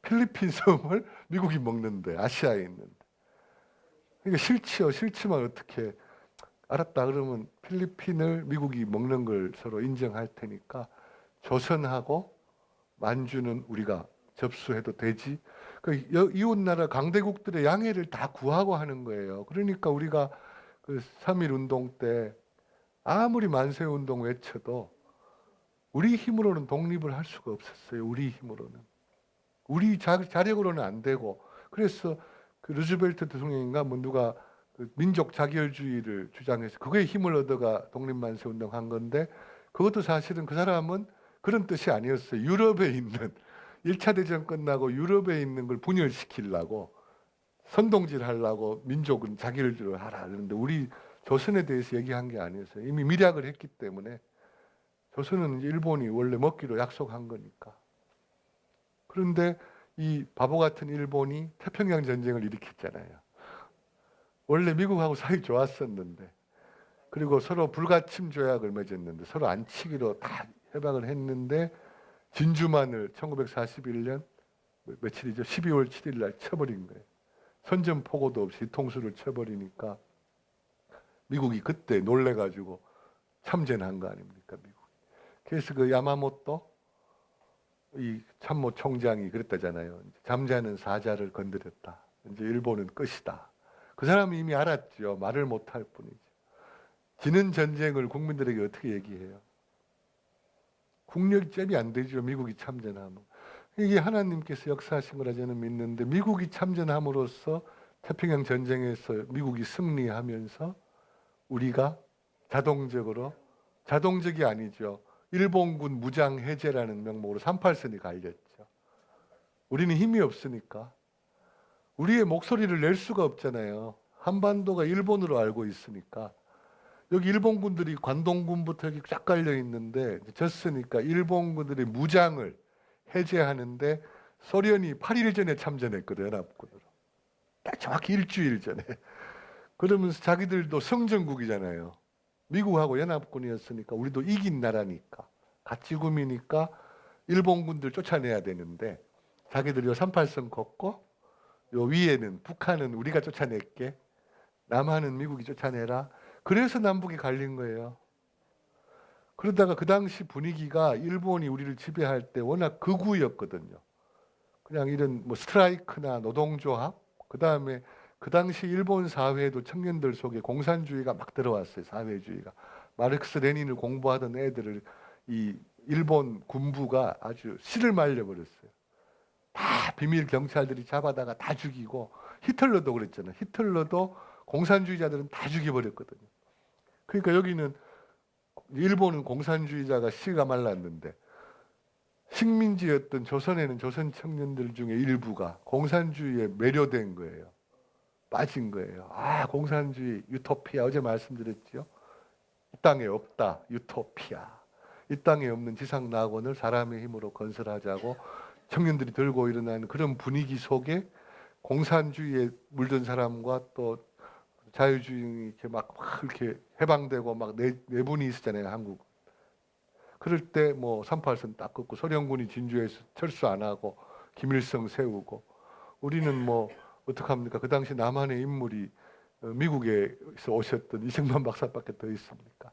필리핀 섬을 미국이 먹는데 아시아에 있는데 그러니까 싫지요. 싫지만 어떻게 알았다 그러면 필리핀을 미국이 먹는 걸 서로 인정할 테니까 조선하고 만주는 우리가 접수해도 되지. 그 이웃 나라 강대국들의 양해를 다 구하고 하는 거예요. 그러니까 우리가 그 3.1 운동 때 아무리 만세 운동 외쳐도 우리 힘으로는 독립을 할 수가 없었어요. 우리 힘으로는. 우리 자력으로는 안 되고 그래서 그 루즈벨트 대통령인가 뭐 누가 그 민족 자결주의를 주장해서 그거에 힘을 얻어가 독립만세 운동한 건데 그것도 사실은 그 사람은 그런 뜻이 아니었어요. 유럽에 있는 1차 대전 끝나고 유럽에 있는 걸 분열시키려고 선동질 하려고 민족은 자결주의를 하라 그러는데 우리 조선에 대해서 얘기한 게 아니었어요. 이미 밀약을 했기 때문에 조선은 일본이 원래 먹기로 약속한 거니까. 그런데 이 바보 같은 일본이 태평양 전쟁을 일으켰잖아요. 원래 미국하고 사이 좋았었는데 그리고 서로 불가침 조약을 맺었는데 서로 안 치기로 다 협약을 했는데 진주만을 1941년 며칠이죠? 12월 7일 날 쳐버린 거예요. 선전포고도 없이 뒤통수를 쳐버리니까 미국이 그때 놀래가지고 참전한 거 아닙니까? 미국. 그래서 그 야마모토 이 참모 총장이 그랬다잖아요. 잠자는 사자를 건드렸다. 이제 일본은 끝이다. 그 사람이 이미 알았죠. 말을 못할 뿐이죠. 지는 전쟁을 국민들에게 어떻게 얘기해요? 국력이 잽이 안 되죠. 미국이 참전하면. 이게 하나님께서 역사하신 거라 저는 믿는데 미국이 참전함으로써 태평양 전쟁에서 미국이 승리하면서 우리가 자동적이 아니죠. 일본군 무장 해제라는 명목으로 38선이 갈렸죠. 우리는 힘이 없으니까 우리의 목소리를 낼 수가 없잖아요. 한반도가 일본으로 알고 있으니까 여기 일본군들이 관동군부터 여기 쫙 깔려 있는데 졌으니까 일본군들의 무장을 해제하는데 소련이 8일 전에 참전했거든요. 연합군으로. 딱 정확히 일주일 전에. 그러면서 자기들도 성전국이잖아요. 미국하고 연합군이었으니까 우리도 이긴 나라니까 같이 구미니까 일본군들 쫓아내야 되는데 자기들이 요 38선 걷고 요 위에는 북한은 우리가 쫓아낼게 남한은 미국이 쫓아내라. 그래서 남북이 갈린 거예요. 그러다가 그 당시 분위기가 일본이 우리를 지배할 때 워낙 극우였거든요. 그냥 이런 뭐 스트라이크나 노동조합 그 다음에 그 당시 일본 사회에도 청년들 속에 공산주의가 막 들어왔어요. 사회주의가. 마르크스 레닌을 공부하던 애들을 이 일본 군부가 아주 씨를 말려버렸어요. 다 비밀 경찰들이 잡아다가 다 죽이고 히틀러도 그랬잖아요. 히틀러도 공산주의자들은 다 죽여버렸거든요. 그러니까 여기는 일본은 공산주의자가 씨가 말랐는데 식민지였던 조선에는 조선 청년들 중에 일부가 공산주의에 매료된 거예요. 빠진 거예요. 아, 공산주의, 유토피아. 어제 말씀드렸죠. 이 땅에 없다. 유토피아. 이 땅에 없는 지상 낙원을 사람의 힘으로 건설하자고 청년들이 들고 일어나는 그런 분위기 속에 공산주의에 물든 사람과 또 자유주의 이렇게 막 이렇게 해방되고 막 내분이 있었잖아요. 한국. 그럴 때 뭐 38선 딱 긋고 소련군이 진주에서 철수 안 하고 김일성 세우고 우리는 뭐 어떡합니까? 그 당시 남한의 인물이 미국에서 오셨던 이승만 박사밖에 더 있습니까?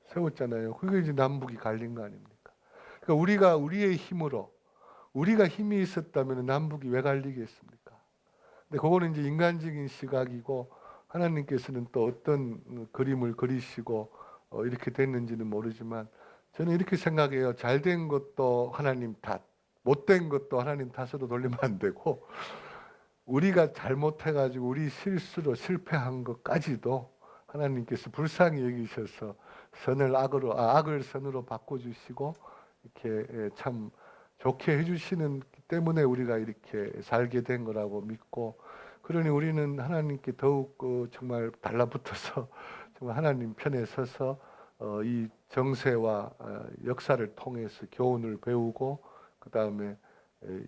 세웠잖아요. 그게 이제 남북이 갈린 거 아닙니까? 그러니까 우리가 우리의 힘으로 우리가 힘이 있었다면 남북이 왜 갈리겠습니까? 근데 그거는 이제 인간적인 시각이고 하나님께서는 또 어떤 그림을 그리시고 이렇게 됐는지는 모르지만 저는 이렇게 생각해요. 잘된 것도 하나님 탓, 못된 것도 하나님 탓으로 돌리면 안 되고 우리가 잘못해가지고 우리 실수로 실패한 것까지도 하나님께서 불쌍히 여기셔서 악을 선으로 바꿔주시고 이렇게 참 좋게 해주시는 때문에 우리가 이렇게 살게 된 거라고 믿고, 그러니 우리는 하나님께 더욱 정말 달라붙어서 정말 하나님 편에 서서 이 정세와 역사를 통해서 교훈을 배우고 그 다음에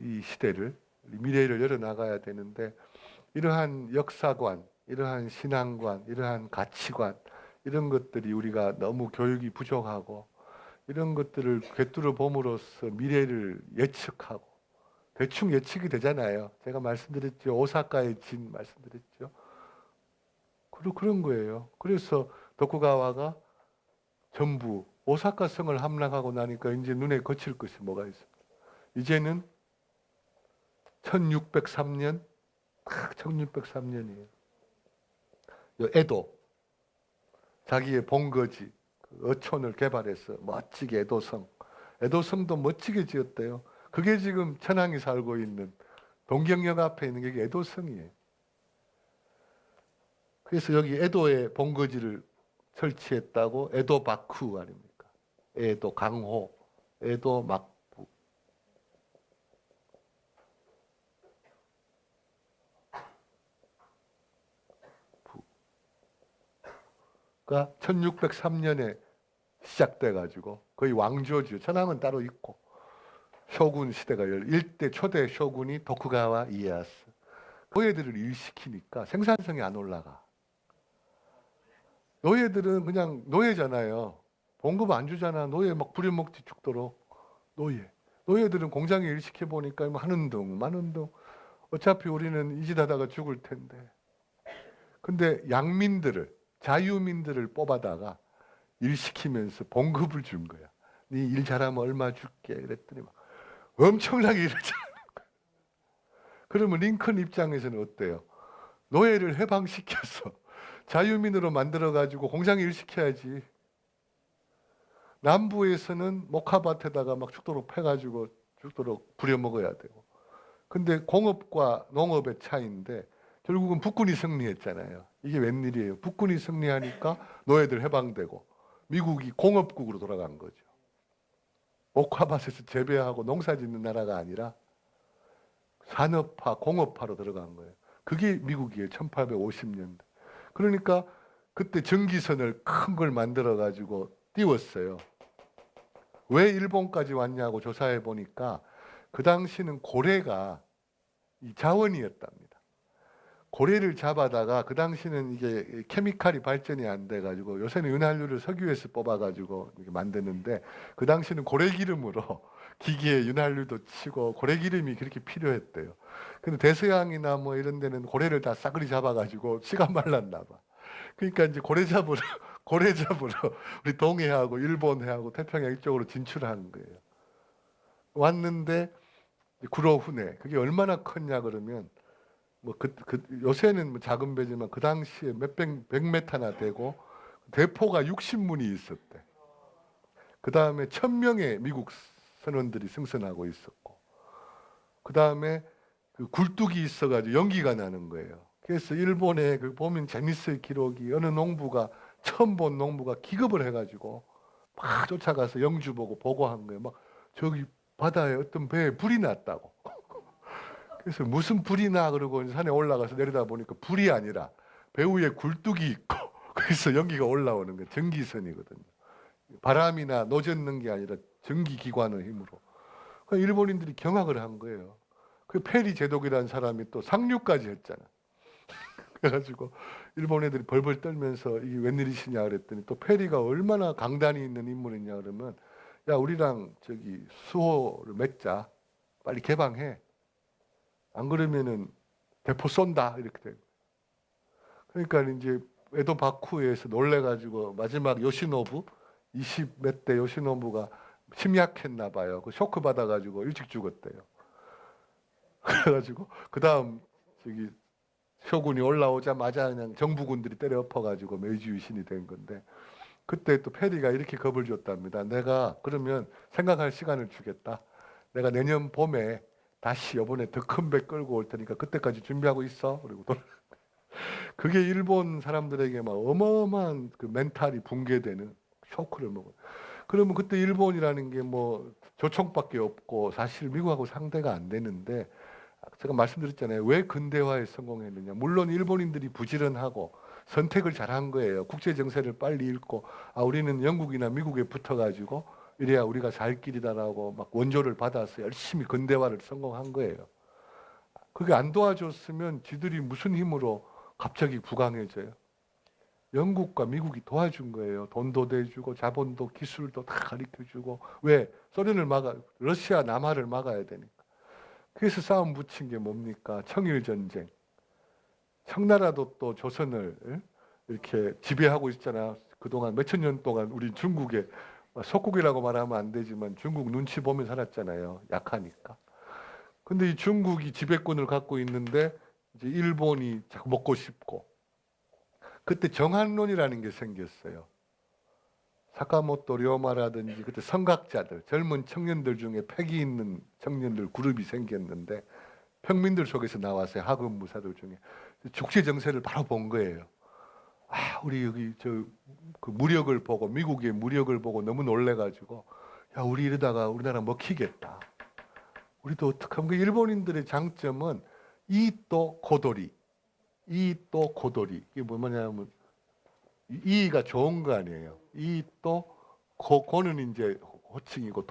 이 시대를 미래를 열어나가야 되는데, 이러한 역사관, 이러한 신앙관, 이러한 가치관, 이런 것들이 우리가 너무 교육이 부족하고 이런 것들을 꿰뚫어 봄으로써 미래를 예측하고, 대충 예측이 되잖아요. 제가 말씀드렸죠. 오사카의 진 말씀드렸죠. 그런 거예요. 그래서 도쿠가와가 전부 오사카 성을 함락하고 나니까 이제 눈에 거칠 것이 뭐가 있습니까? 이제는 1603년, 1603년이에요. 에도, 자기의 본거지, 어촌을 개발해서 멋지게 에도성. 에도성도 멋지게 지었대요. 그게 지금 천황이 살고 있는 동경역 앞에 있는 게 에도성이에요. 그래서 여기 에도에 본거지를 설치했다고 에도 바쿠 아닙니까? 에도 강호, 에도 막부. 가 1603년에 시작돼가지고 거의 왕조죠. 천황은 따로 있고 쇼군 시대가 일대 초대 쇼군이 도쿠가와 이에야스. 노예들을 일시키니까 생산성이 안 올라가. 노예들은 그냥 노예잖아요. 봉급 안 주잖아. 노예 막 부려먹지 죽도록. 노예들은 공장에 일시켜 보니까 하는 둥 마는 둥. 어차피 우리는 이 짓 하다가 죽을 텐데. 근데 양민들을, 자유민들을 뽑아다가 일시키면서 봉급을 준 거야. 네 일 잘하면 얼마 줄게. 그랬더니 막 엄청나게 일하잖아. 그러면 링컨 입장에서는 어때요? 노예를 해방시켜서 자유민으로 만들어가지고 공장에 일시켜야지. 남부에서는 목화밭에다가 막 죽도록 패가지고 죽도록 부려먹어야 되고. 근데 공업과 농업의 차이인데 결국은 북군이 승리했잖아요. 이게 웬일이에요? 북군이 승리하니까 노예들 해방되고 미국이 공업국으로 돌아간 거죠. 목화밭에서 재배하고 농사 짓는 나라가 아니라 산업화, 공업화로 들어간 거예요. 그게 미국이에요. 1850년대. 그러니까 그때 전기선을 큰 걸 만들어 가지고 띄웠어요. 왜 일본까지 왔냐고 조사해 보니까 그 당시는 고래가 이 자원이었답니다. 고래를 잡아다가 그 당시는 이게 케미칼이 발전이 안 돼가지고 요새는 윤활유를 석유에서 뽑아가지고 만드는데 그 당시는 고래 기름으로 기기에 윤활유도 치고 고래 기름이 그렇게 필요했대요. 근데 대서양이나 뭐 이런 데는 고래를 다 싸그리 잡아가지고 씨가 말랐나 봐. 그러니까 이제 고래 잡으러 우리 동해하고 일본해하고 태평양 이쪽으로 진출한 거예요. 왔는데 구로훈해 그게 얼마나 컸냐 그러면 요새는 뭐 작은 배지만 그 당시에 몇백 100m나 되고 대포가 60문이 있었대. 그 다음에 1000명의 미국 선원들이 승선하고 있었고, 그 다음에 그 굴뚝이 있어가지고 연기가 나는 거예요. 그래서 일본에 그 보면 재밌어요. 기록이 어느 농부가 처음 본 농부가 기겁을 해가지고 막 쫓아가서 영주 보고 보고한 거예요. 막 저기 바다에 어떤 배에 불이 났다고. 그래서 무슨 불이 나 그러고 산에 올라가서 내려다 보니까 불이 아니라 배 위에 굴뚝이 있고 그래서 연기가 올라오는 거예요. 전기선이거든요. 바람이나 노젓는 게 아니라 전기기관의 힘으로. 그러니까 일본인들이 경악을 한 거예요. 그 페리 제독이라는 사람이 또 상륙까지 했잖아. 그래가지고 일본 애들이 벌벌 떨면서 이게 웬일이시냐 그랬더니 또 페리가 얼마나 강단이 있는 인물이냐 그러면 야 우리랑 저기 수호를 맺자. 빨리 개방해. 안 그러면은 대포 쏜다 이렇게 돼. 그러니까 이제 에도 바쿠에서 놀래가지고 마지막 요시노부 20몇 대 요시노부가 심약했나 봐요. 그 쇼크 받아가지고 일찍 죽었대요. 그래가지고 그 다음 저기 쇼군이 올라오자마자 그냥 정부군들이 때려 엎어가지고 메이지 유신이 된 건데, 그때 또 페리가 이렇게 겁을 줬답니다. 내가 그러면 생각할 시간을 주겠다. 내가 내년 봄에 다시 이번에 더 큰 배 끌고 올 테니까 그때까지 준비하고 있어. 그리고 그게 일본 사람들에게 막 어마어마한 그 멘탈이 붕괴되는 쇼크를 먹어요. 그러면 그때 일본이라는 게 뭐 조총밖에 없고 사실 미국하고 상대가 안 되는데, 제가 말씀드렸잖아요. 왜 근대화에 성공했느냐. 물론 일본인들이 부지런하고 선택을 잘한 거예요. 국제 정세를 빨리 읽고, 아, 우리는 영국이나 미국에 붙어가지고 이래야 우리가 살 길이다라고 막 원조를 받아서 열심히 근대화를 성공한 거예요. 그게 안 도와줬으면 지들이 무슨 힘으로 갑자기 부강해져요. 영국과 미국이 도와준 거예요. 돈도 대주고 자본도 기술도 다 가르쳐주고. 왜? 소련을 러시아 남하를 막아야 되니까. 그래서 싸움 붙인 게 뭡니까? 청일전쟁. 청나라도 또 조선을 이렇게 지배하고 있잖아. 그동안 몇천 년 동안 우리 중국에, 속국이라고 말하면 안 되지만 중국 눈치 보며 살았잖아요. 약하니까. 근데 이 중국이 지배권을 갖고 있는데 이제 일본이 자꾸 먹고 싶고, 그때 정한론이라는 게 생겼어요. 사카모토 료마라든지 그때 선각자들, 젊은 청년들 중에 패기 있는 청년들 그룹이 생겼는데, 평민들 속에서 나왔어요. 하급 무사들 중에. 국제 정세를 바로 본 거예요. 아, 우리 여기 그 무력을 보고, 미국의 무력을 보고 너무 놀래가지고, 야, 우리 이러다가 우리나라 먹히겠다. 우리도 어떡하면. 그 일본인들의 장점은 이또 고도리, 이또 고도리. 이게 뭐냐면 이가 좋은 거 아니에요. 이또 고는 이제 호칭이고,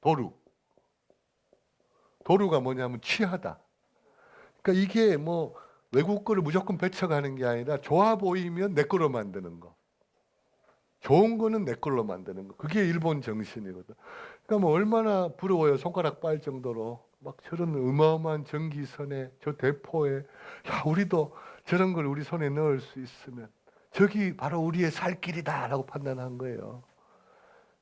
도루. 도루가 뭐냐면 취하다. 그러니까 이게 뭐 외국 거를 무조건 배척하는 게 아니라 좋아 보이면 내 거로 만드는 거. 좋은 거는 내 걸로 만드는 거. 그게 일본 정신이거든. 그러니까 뭐 얼마나 부러워요. 손가락 빨 정도로. 막 저런 어마어마한 전기선에, 저 대포에, 야, 우리도 저런 걸 우리 손에 넣을 수 있으면 저기 바로 우리의 살 길이다라고 판단한 거예요.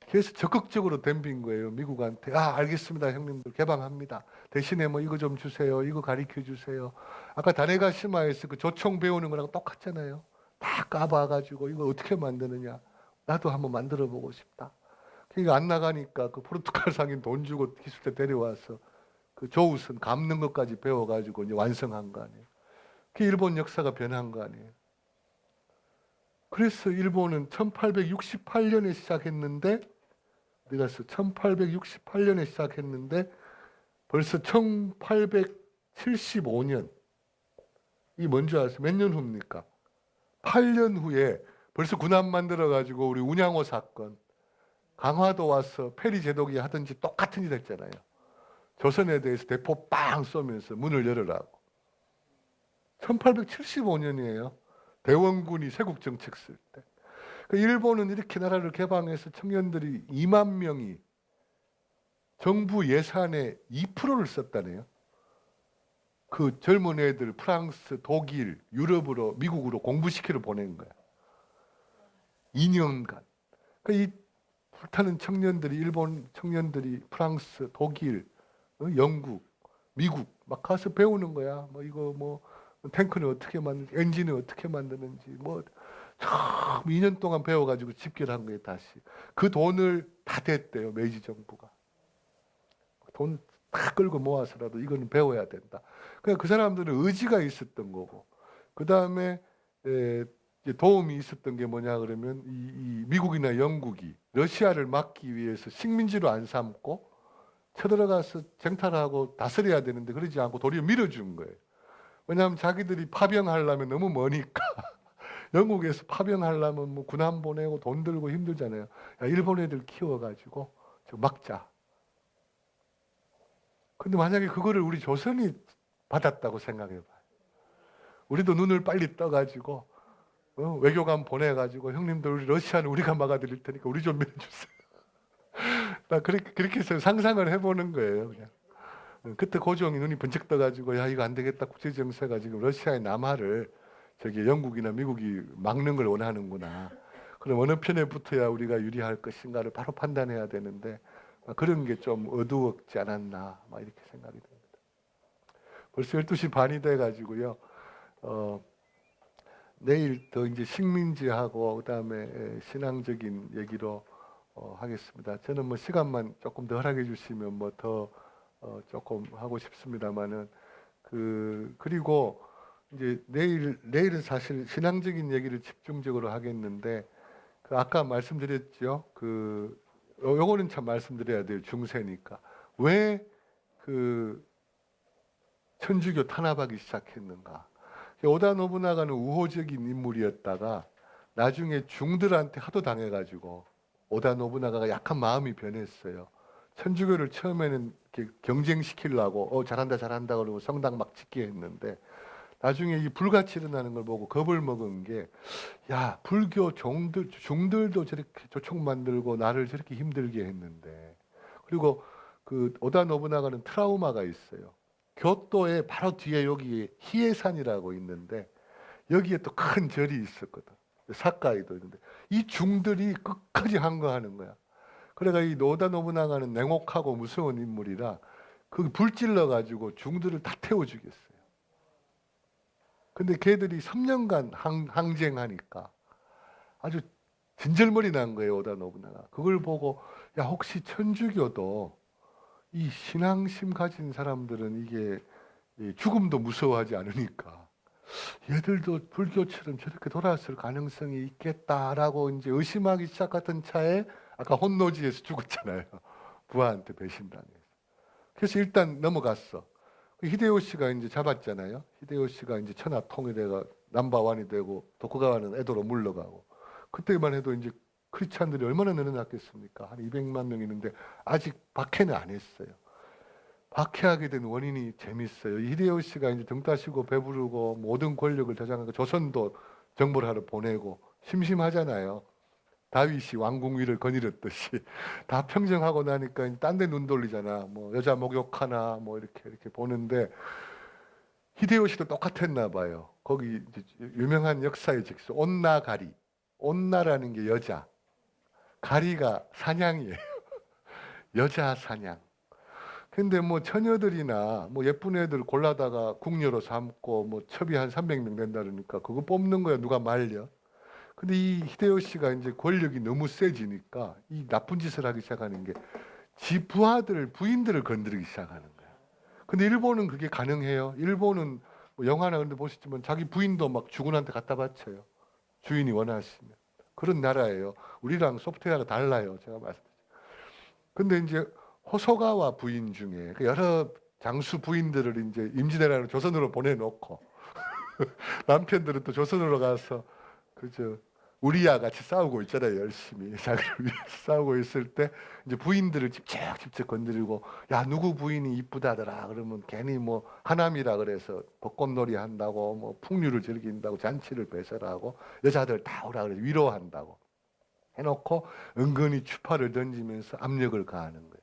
그래서 적극적으로 덤빈 거예요. 미국한테. 아, 알겠습니다. 형님들 개방합니다. 대신에 뭐 이거 좀 주세요. 이거 가르쳐 주세요. 아까 다네가시마에서 그 조총 배우는 거랑 똑같잖아요. 다 까봐가지고 이거 어떻게 만드느냐. 나도 한번 만들어 보고 싶다. 그러니까 안 나가니까 그 포르투갈 상인 돈 주고 기술자 데려와서 그 조우선 감는 것까지 배워가지고 이제 완성한 거 아니에요. 그 일본 역사가 변한 거 아니에요. 그래서 일본은 1868년에 시작했는데, 어디 갔어? 1868년에 시작했는데 벌써 1875년, 이 뭔지 아세요? 몇 년 후입니까? 8년 후에 벌써 군함 만들어 가지고 우리 운양호 사건, 강화도 와서 페리 제독이 하든지 똑같은 일 했잖아요. 조선에 대해서 대포 빵 쏘면서 문을 열으라고. 1875년이에요. 대원군이 세국 정책 쓸 때. 일본은 이렇게 나라를 개방해서 청년들이 2만 명이 정부 예산의 2%를 썼다네요. 그 젊은 애들 프랑스, 독일, 유럽으로, 미국으로 공부시키러 보낸 거야. 2년간. 이 불타는 청년들이, 일본 청년들이 프랑스, 독일, 영국, 미국 막 가서 배우는 거야. 뭐 이거 뭐 탱크는 어떻게 만드는지, 엔진은 어떻게 만드는지, 뭐 참 2년 동안 배워가지고 집결한 거예요, 다시. 그 돈을 다 댔대요, 메이지 정부가. 돈 다 끌고 모아서라도 이거는 배워야 된다. 그 사람들은 의지가 있었던 거고, 그 다음에 도움이 있었던 게 뭐냐 그러면 이 미국이나 영국이 러시아를 막기 위해서 식민지로 안 삼고 쳐들어가서 쟁탈하고 다스려야 되는데 그러지 않고 도리어 밀어준 거예요. 왜냐하면 자기들이 파병하려면 너무 머니까. 영국에서 파병하려면 뭐 군함 보내고 돈 들고 힘들잖아요. 야, 일본 애들 키워가지고 저 막자. 근데 만약에 그거를 우리 조선이 받았다고 생각해봐요. 우리도 눈을 빨리 떠가지고 외교관 보내가지고 형님들 우리 러시아는 우리가 막아드릴 테니까 우리 좀 밀어주세요. 나 그렇게 해서 상상을 해보는 거예요. 그냥. 그때 고종이 눈이 번쩍 떠가지고 야 이거 안 되겠다. 국제정세가 지금 러시아의 남하를 저기 영국이나 미국이 막는 걸 원하는구나. 그럼 어느 편에 붙어야 우리가 유리할 것인가를 바로 판단해야 되는데 그런 게 좀 어두웠지 않았나 막 이렇게 생각이 듭니다. 벌써 12시 반이 돼가지고요. 어, 내일 더 이제 식민지하고 그다음에 신앙적인 얘기로 하겠습니다. 저는 뭐 시간만 조금 더 허락해 주시면 뭐 더 조금 하고 싶습니다만은 그리고 이제 내일은 사실 신앙적인 얘기를 집중적으로 하겠는데 아까 말씀드렸죠. 요거는 참 말씀드려야 돼요. 중세니까 왜 그 천주교 탄압하기 시작했는가? 오다 노부나가는 우호적인 인물이었다가 나중에 중들한테 하도 당해가지고 오다 노부나가가 약한 마음이 변했어요. 천주교를 처음에는 이렇게 경쟁시키려고 잘한다 잘한다 그러고 성당 막 짓게 했는데 나중에 이 불같이 일어나는 걸 보고 겁을 먹은 게 야 불교 중들도 저렇게 조총 만들고 나를 저렇게 힘들게 했는데 그리고 그 오다 노부나가는 트라우마가 있어요. 교토의 바로 뒤에 여기 히에산이라고 있는데 여기에 또 큰 절이 있었거든. 사카이도 있는데 이 중들이 끝까지 항거하는 거야. 그래가 이 노다 노부나가는 냉혹하고 무서운 인물이라 그 불질러 가지고 중들을 다 태워 죽였어요. 근데 걔들이 3년간 항쟁하니까 아주 진절머리 난 거예요, 오다 노부나가. 그걸 보고 야 혹시 천주교도 이 신앙심 가진 사람들은 이게 죽음도 무서워하지 않으니까 얘들도 불교처럼 저렇게 돌아왔을 가능성이 있겠다라고 이제 의심하기 시작했던 차에 아까 혼노지에서 죽었잖아요. 부하한테 배신당해서. 그래서 일단 넘어갔어. 히데요시가 이제 잡았잖아요. 히데요시가 이제 천하 통일해가 남바완이 되고 도쿠가와는 에도로 물러가고 그때만 해도 이제 크리스찬들이 얼마나 늘어났겠습니까? 한 200만 명 있는데 아직 박해는 안 했어요. 박해하게 된 원인이 재밌어요. 히데요시가 이제 등 따시고 배부르고 모든 권력을 저장하고 조선도 정벌 하러 보내고 심심하잖아요. 다윗이 왕궁 위를 거느렸듯이 다 평정하고 나니까 딴 데 눈 돌리잖아. 뭐 여자 목욕하나 뭐 이렇게 보는데 히데요시도 똑같았나 봐요. 거기 이제 유명한 역사의 직서 온나가리. 온나라는 게 여자, 가리가 사냥이에요. 여자 사냥. 근데 뭐 처녀들이나 뭐 예쁜 애들 골라다가 궁녀로 삼고 뭐 첩이 한 300명 된다 그러니까 그거 뽑는 거야. 누가 말려. 근데 이 히데요시가 이제 권력이 너무 세지니까 이 나쁜 짓을 하기 시작하는 게 지 부인들을 건드리기 시작하는 거야. 근데 일본은 그게 가능해요. 일본은 뭐 영화나 그런 데 보시지만 자기 부인도 막 주군한테 갖다 바쳐요. 주인이 원하시면. 그런 나라예요. 우리랑 소프트웨어가 달라요. 제가 말씀드렸죠. 근데 이제 호소가와 부인 중에 그 여러 장수 부인들을 이제 임진왜란으로 조선으로 보내놓고 남편들은 또 조선으로 가서 그저 우리야 같이 싸우고 있잖아요. 열심히 자기를 위해서 싸우고 있을 때 이제 부인들을 직접 건드리고 야 누구 부인이 이쁘다더라 그러면 괜히 뭐 하남이라 그래서 벚꽃놀이 한다고 뭐 풍류를 즐긴다고 잔치를 배설하고 여자들 다 오라 그래 위로한다고 해놓고 은근히 추파를 던지면서 압력을 가하는 거예요.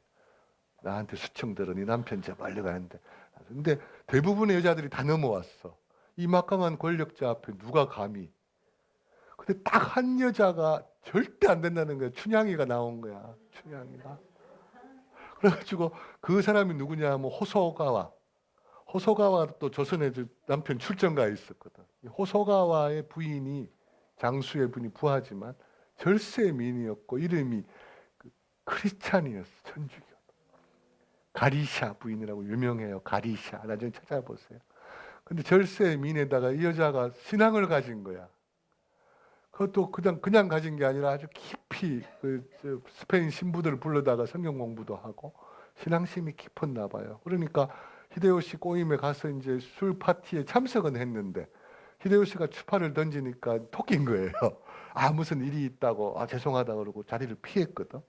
나한테 수청들어 네 남편 저 빨리 가는데 근데 대부분의 여자들이 다 넘어왔어. 이 막강한 권력자 앞에 누가 감히. 근데 딱 한 여자가 절대 안 된다는 거야. 춘향이가 나온 거야. 춘향이가. 그래가지고 그 사람이 누구냐 하면 호소가와. 호소가와 또 조선에 남편 출정가 있었거든. 호소가와의 부인이 장수의 분이 부하지만 절세미인이었고 이름이 크리스찬이었어. 천주교. 가리샤 부인이라고 유명해요. 가리샤. 나중에 찾아보세요. 근데 절세미인에다가 이 여자가 신앙을 가진 거야. 그것도 그냥 가진 게 아니라 아주 깊이 스페인 신부들을 불러다가 성경 공부도 하고 신앙심이 깊었나 봐요. 그러니까 히데요시 꼬임에 가서 이제 술 파티에 참석은 했는데 히데요시가 추파를 던지니까 토낀 거예요. 아 무슨 일이 있다고 죄송하다 그러고 자리를 피했거든.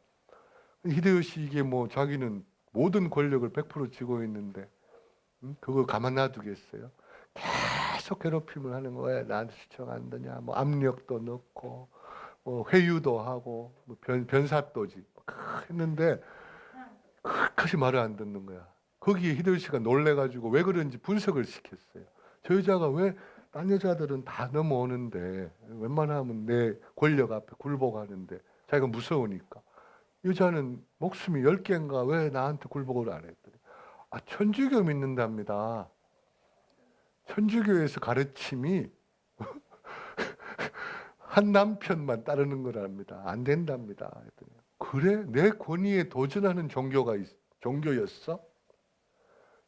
히데요시 이게 뭐 자기는 모든 권력을 100% 쥐고 있는데 그거 가만 놔두겠어요? 계속 괴롭힘을 하는 거예요. 나한테 수청 안 되냐, 뭐 압력도 넣고, 뭐 회유도 하고, 뭐 변사또지 했는데 끝까지 말을 안 듣는 거야. 거기에 히데요시가 놀래가지고 왜 그런지 분석을 시켰어요. 저 여자가 왜 딴 여자들은 다 넘어오는데 웬만하면 내 권력 앞에 굴복하는데 자기가 무서우니까 여자는 목숨이 10개인가 왜 나한테 굴복을 안 했더니 천주교 믿는답니다. 천주교에서 가르침이 한 남편만 따르는 거랍니다. 안 된답니다. 그래? 내 권위에 도전하는 종교였어?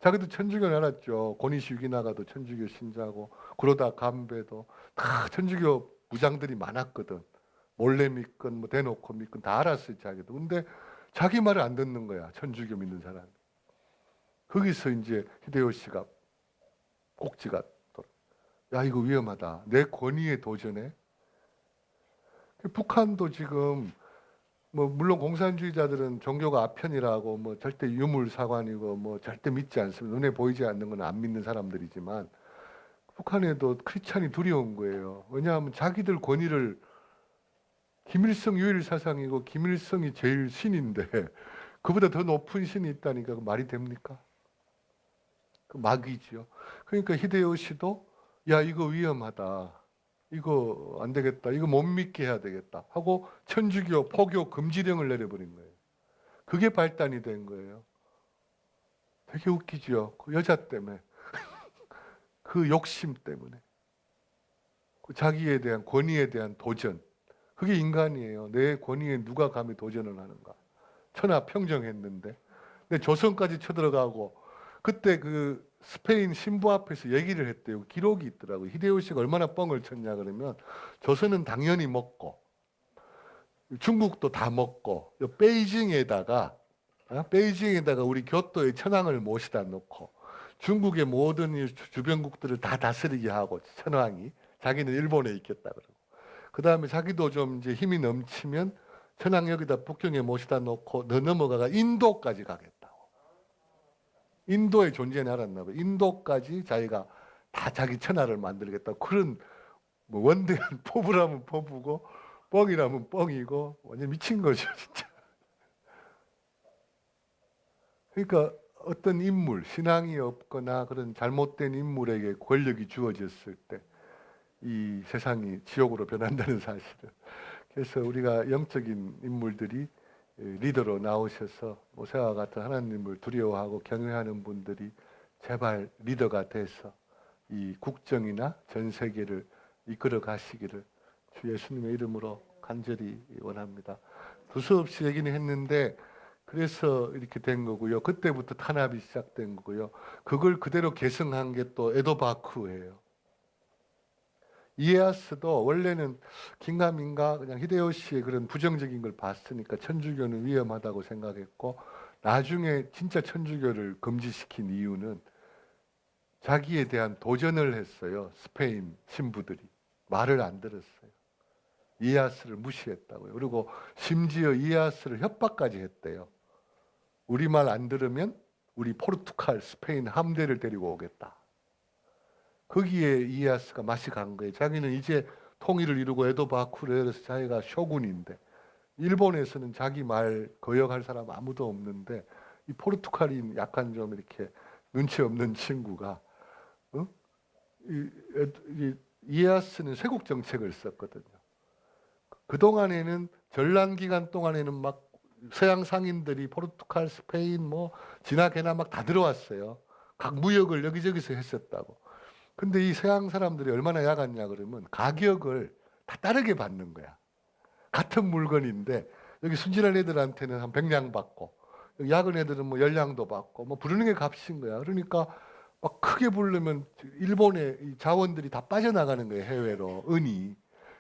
자기도 천주교는 알았죠. 권위시위 나가도 천주교 신자고 그러다 감배도 다 천주교 부장들이 많았거든. 몰래 믿건 뭐 대놓고 믿건 다 알았어요. 자기도. 근데 자기 말을 안 듣는 거야. 천주교 믿는 사람이. 거기서 이제 히데요시가 꼭지가 돌아. 야, 이거 위험하다. 내 권위에 도전해. 북한도 지금 뭐 물론 공산주의자들은 종교가 아편이라고 뭐 절대 유물사관이고 뭐 절대 믿지 않습니다. 눈에 보이지 않는 건 안 믿는 사람들이지만 북한에도 크리스찬이 두려운 거예요. 왜냐하면 자기들 권위를 김일성 유일 사상이고 김일성이 제일 신인데 그보다 더 높은 신이 있다니까 그 말이 됩니까? 그 막이지요. 그러니까 히데요시도 야, 이거 위험하다. 이거 안 되겠다. 이거 못 믿게 해야 되겠다. 하고 천주교 포교 금지령을 내려버린 거예요. 그게 발단이 된 거예요. 되게 웃기죠. 그 여자 때문에. 그 욕심 때문에. 그 자기에 대한 권위에 대한 도전. 그게 인간이에요. 내 권위에 누가 감히 도전을 하는가. 천하평정했는데. 근데 조선까지 쳐들어가고 그때 그 스페인 신부 앞에서 얘기를 했대요. 기록이 있더라고요. 히데요시가 얼마나 뻥을 쳤냐 그러면 조선은 당연히 먹고 중국도 다 먹고 베이징에다가 우리 교토의 천황을 모시다 놓고 중국의 모든 주변국들을 다 다스리게 하고 천황이 자기는 일본에 있겠다 그러고 그 다음에 자기도 좀 이제 힘이 넘치면 천황 여기다 북경에 모시다 놓고 더 넘어가가 인도까지 가겠다고. 인도의 존재는 알았나 봐요. 인도까지 자기가 다 자기 천하를 만들겠다. 그런 뭐 원대한 포부라면 포부고 뻥이라면 뻥이고 완전 미친 거죠, 진짜. 그러니까 어떤 인물, 신앙이 없거나 그런 잘못된 인물에게 권력이 주어졌을 때 이 세상이 지옥으로 변한다는 사실을. 그래서 우리가 영적인 인물들이 리더로 나오셔서 모세와 같은 하나님을 두려워하고 경외하는 분들이 제발 리더가 돼서 이 국정이나 전 세계를 이끌어 가시기를 주 예수님의 이름으로 간절히 원합니다. 두서없이 얘기는 했는데 그래서 이렇게 된 거고요. 그때부터 탄압이 시작된 거고요. 그걸 그대로 계승한 게 또 에도바쿠예요. 이에야스도 원래는 긴가민가 그냥 히데요시의 그런 부정적인 걸 봤으니까 천주교는 위험하다고 생각했고 나중에 진짜 천주교를 금지시킨 이유는 자기에 대한 도전을 했어요. 스페인 신부들이 말을 안 들었어요. 이에야스를 무시했다고요. 그리고 심지어 이에야스를 협박까지 했대요. 우리 말 안 들으면 우리 포르투갈, 스페인 함대를 데리고 오겠다. 거기에 이에야스가 맛이 간 거예요. 자기는 이제 통일을 이루고 에도바쿠를 해서 자기가 쇼군인데 일본에서는 자기 말 거역할 사람 아무도 없는데 이 포르투갈인 약간 좀 이렇게 눈치 없는 친구가 이에야스는 쇄국 정책을 썼거든요. 그동안에는 전란 기간 동안에는 막 서양 상인들이 포르투갈, 스페인 뭐 지나게나 막 다 들어왔어요. 각 무역을 여기저기서 했었다고. 근데 이 서양 사람들이 얼마나 야갔냐 그러면 가격을 다 다르게 받는 거야. 같은 물건인데 여기 순진한 애들한테는 한 100량 받고 여기 작은 애들은 뭐 10량도 받고 뭐 부르는 게 값인 거야. 그러니까 막 크게 부르면 일본의 이 자원들이 다 빠져나가는 거예요. 해외로 은이.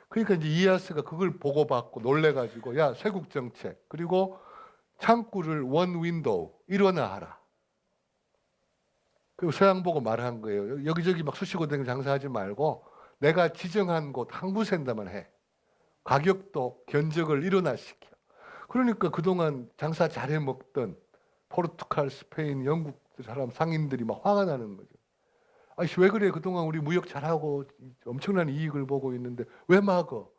그러니까 이제 이에야스가 그걸 보고받고 놀래가지고 야 쇄국 정책 그리고 창구를 원 윈도우 일원화하라. 그 서양 보고 말한 거예요. 여기저기 막 수시고 댕 장사하지 말고 내가 지정한 곳 한 군데만 해. 가격도 견적을 일원화시켜. 그러니까 그동안 장사 잘해 먹던 포르투갈, 스페인, 영국 사람 상인들이 막 화가 나는 거죠. 아이씨 왜 그래? 그동안 우리 무역 잘하고 엄청난 이익을 보고 있는데 왜 막어?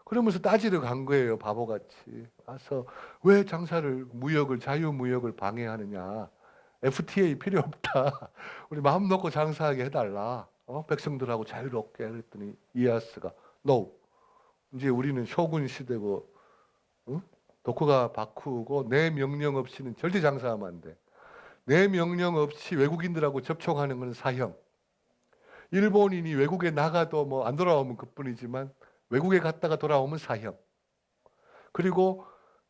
그러면서 따지러 간 거예요. 바보같이. 와서 왜 장사를 무역을 자유무역을 방해하느냐. FTA 필요 없다. 우리 마음 놓고 장사하게 해달라. 백성들하고 자유롭게 그랬더니 이에야스가 No. 이제 우리는 쇼군 시대고 도쿠가 바꾸고 내 명령 없이는 절대 장사하면 안 돼. 내 명령 없이 외국인들하고 접촉하는 건 사형. 일본인이 외국에 나가도 뭐 안 돌아오면 그뿐이지만 외국에 갔다가 돌아오면 사형. 그리고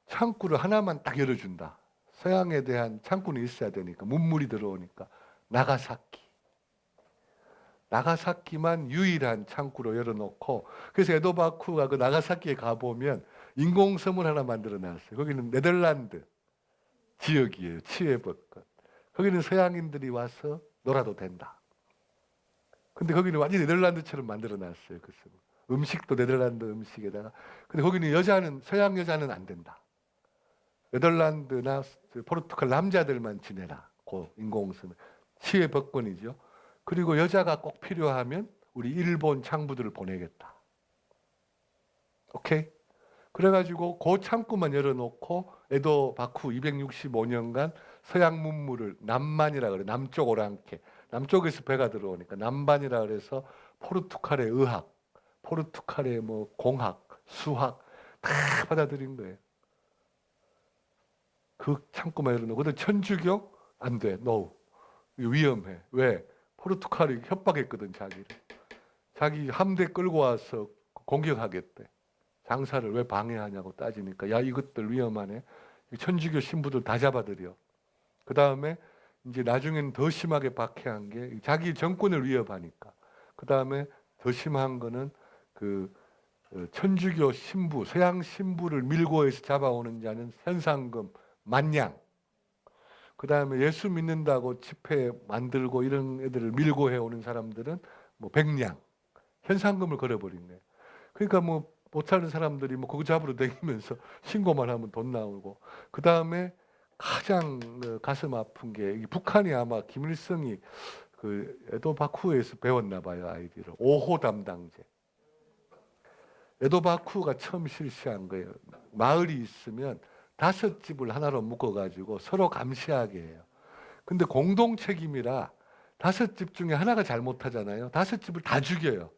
창구를 하나만 딱 열어준다. 서양에 대한 창구는 있어야 되니까 문물이 들어오니까 나가사키. 나가사키만 유일한 창구로 열어놓고 그래서 에도바쿠가 그 나가사키에 가보면 인공섬을 하나 만들어놨어요. 거기는 네덜란드 지역이에요. 치외법권. 거기는 서양인들이 와서 놀아도 된다. 근데 거기는 완전히 네덜란드처럼 만들어놨어요. 그 음식도 네덜란드 음식에다가. 근데 거기는 여자는 서양 여자는 안 된다. 네덜란드나 포르투갈 남자들만 지내라. 그 인공섬 치외법권이죠. 그리고 여자가 꼭 필요하면 우리 일본 창부들을 보내겠다. 오케이? 그래가지고 그 창구만 열어놓고 에도 바쿠 265년간 서양 문물을 남만이라 그래. 남쪽 오랑캐. 남쪽에서 배가 들어오니까 남반이라 그래서 포르투갈의 의학, 포르투갈의 뭐 공학, 수학 다 받아들인 거예요. 그 창구만 열어놓고. 근데 천주교 안 돼. No. 위험해. 왜? 포르투갈이 협박했거든, 자기를. 자기 함대 끌고 와서 공격하겠대. 장사를 왜 방해하냐고 따지니까 야 이것들 위험하네. 천주교 신부들 다 잡아들여. 그 다음에 이제 나중에는 더 심하게 박해한 게 자기 정권을 위협하니까. 그 다음에 더 심한 거는 그 천주교 신부, 서양 신부를 밀고 해서 잡아오는 자는 현상금 만냥. 그 다음에 예수 믿는다고 집회 만들고 이런 애들을 밀고 해오는 사람들은 뭐 백냥. 현상금을 걸어버린 거예요. 그러니까 뭐 못 사는 사람들이 뭐 그거 잡으러 다니면서 신고만 하면 돈 나오고. 그 다음에 가장 가슴 아픈 게 북한이 아마 김일성이 그 에도바쿠에서 배웠나 봐요. 아이디를 5호 담당제. 에도바쿠가 처음 실시한 거예요. 마을이 있으면 5집을 하나로 묶어가지고 서로 감시하게 해요. 근데 공동 책임이라 5집 중에 하나가 잘못하잖아요. 5집을 다 죽여요.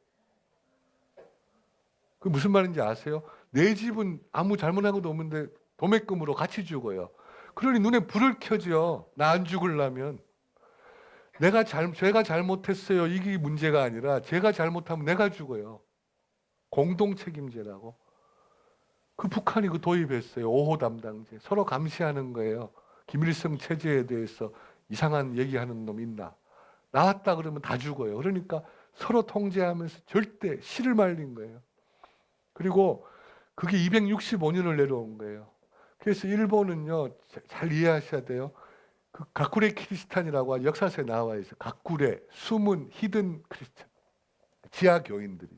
그 무슨 말인지 아세요? 내 집은 아무 잘못한 것도 없는데 도매금으로 같이 죽어요. 그러니 눈에 불을 켜죠. 나 안 죽으려면. 제가 잘못했어요. 이게 문제가 아니라 제가 잘못하면 내가 죽어요. 공동 책임제라고. 그 북한이 그 도입했어요. 5호 담당제. 서로 감시하는 거예요. 김일성 체제에 대해서 이상한 얘기하는 놈 있나. 나왔다 그러면 다 죽어요. 그러니까 서로 통제하면서 절대 씨를 말린 거예요. 그리고 그게 265년을 내려온 거예요. 그래서 일본은요, 잘 이해하셔야 돼요. 그 가쿠레 키리스탄이라고 역사서에 나와 있어요. 가쿠레, 숨은 히든 크리스찬, 지하 교인들이죠.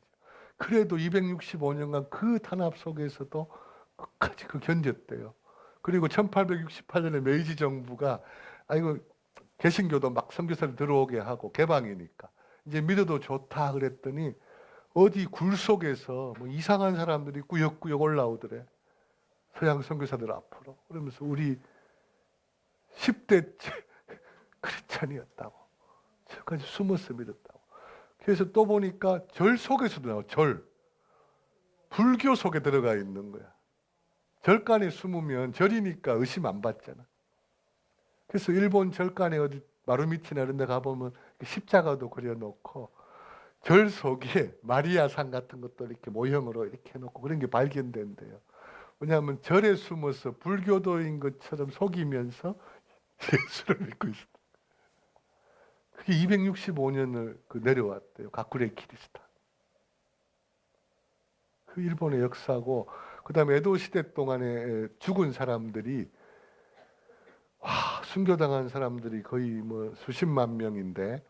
그래도 265년간 그 탄압 속에서도 끝까지 그 견뎠대요. 그리고 1868년에 메이지 정부가 아이고 개신교도 막 선교사를 들어오게 하고 개방이니까 이제 믿어도 좋다 그랬더니 어디 굴 속에서 뭐 이상한 사람들이 꾸역꾸역 올라오더래. 서양 선교사들 앞으로. 그러면서 우리 10대 크리스찬이었다고. 저까지 숨어서 믿었다고. 그래서 또 보니까 절 속에서도 나와. 절. 불교 속에 들어가 있는 거야. 절간에 숨으면 절이니까 의심 안 받잖아. 그래서 일본 절간에 어디 마루미치나 이런 데 가보면 십자가도 그려놓고 절 속에 마리아 상 같은 것도 이렇게 모형으로 이렇게 해놓고 그런 게 발견된대요. 왜냐하면 절에 숨어서 불교도인 것처럼 속이면서 예수를 믿고 있어요. 그게 265년을 내려왔대요. 가쿠레 키리스탄. 그 일본의 역사고, 그 다음에 에도 시대 동안에 죽은 사람들이 순교당한 사람들이 거의 뭐 수십만 명인데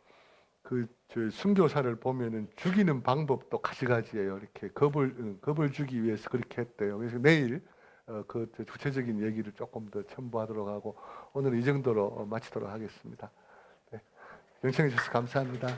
저 순교사를 보면은 죽이는 방법도 가지가지예요. 이렇게 겁을 주기 위해서 그렇게 했대요. 그래서 내일 그 구체적인 얘기를 조금 더 첨부하도록 하고 오늘 이 정도로 마치도록 하겠습니다. 네. 영청해 주셔서 감사합니다.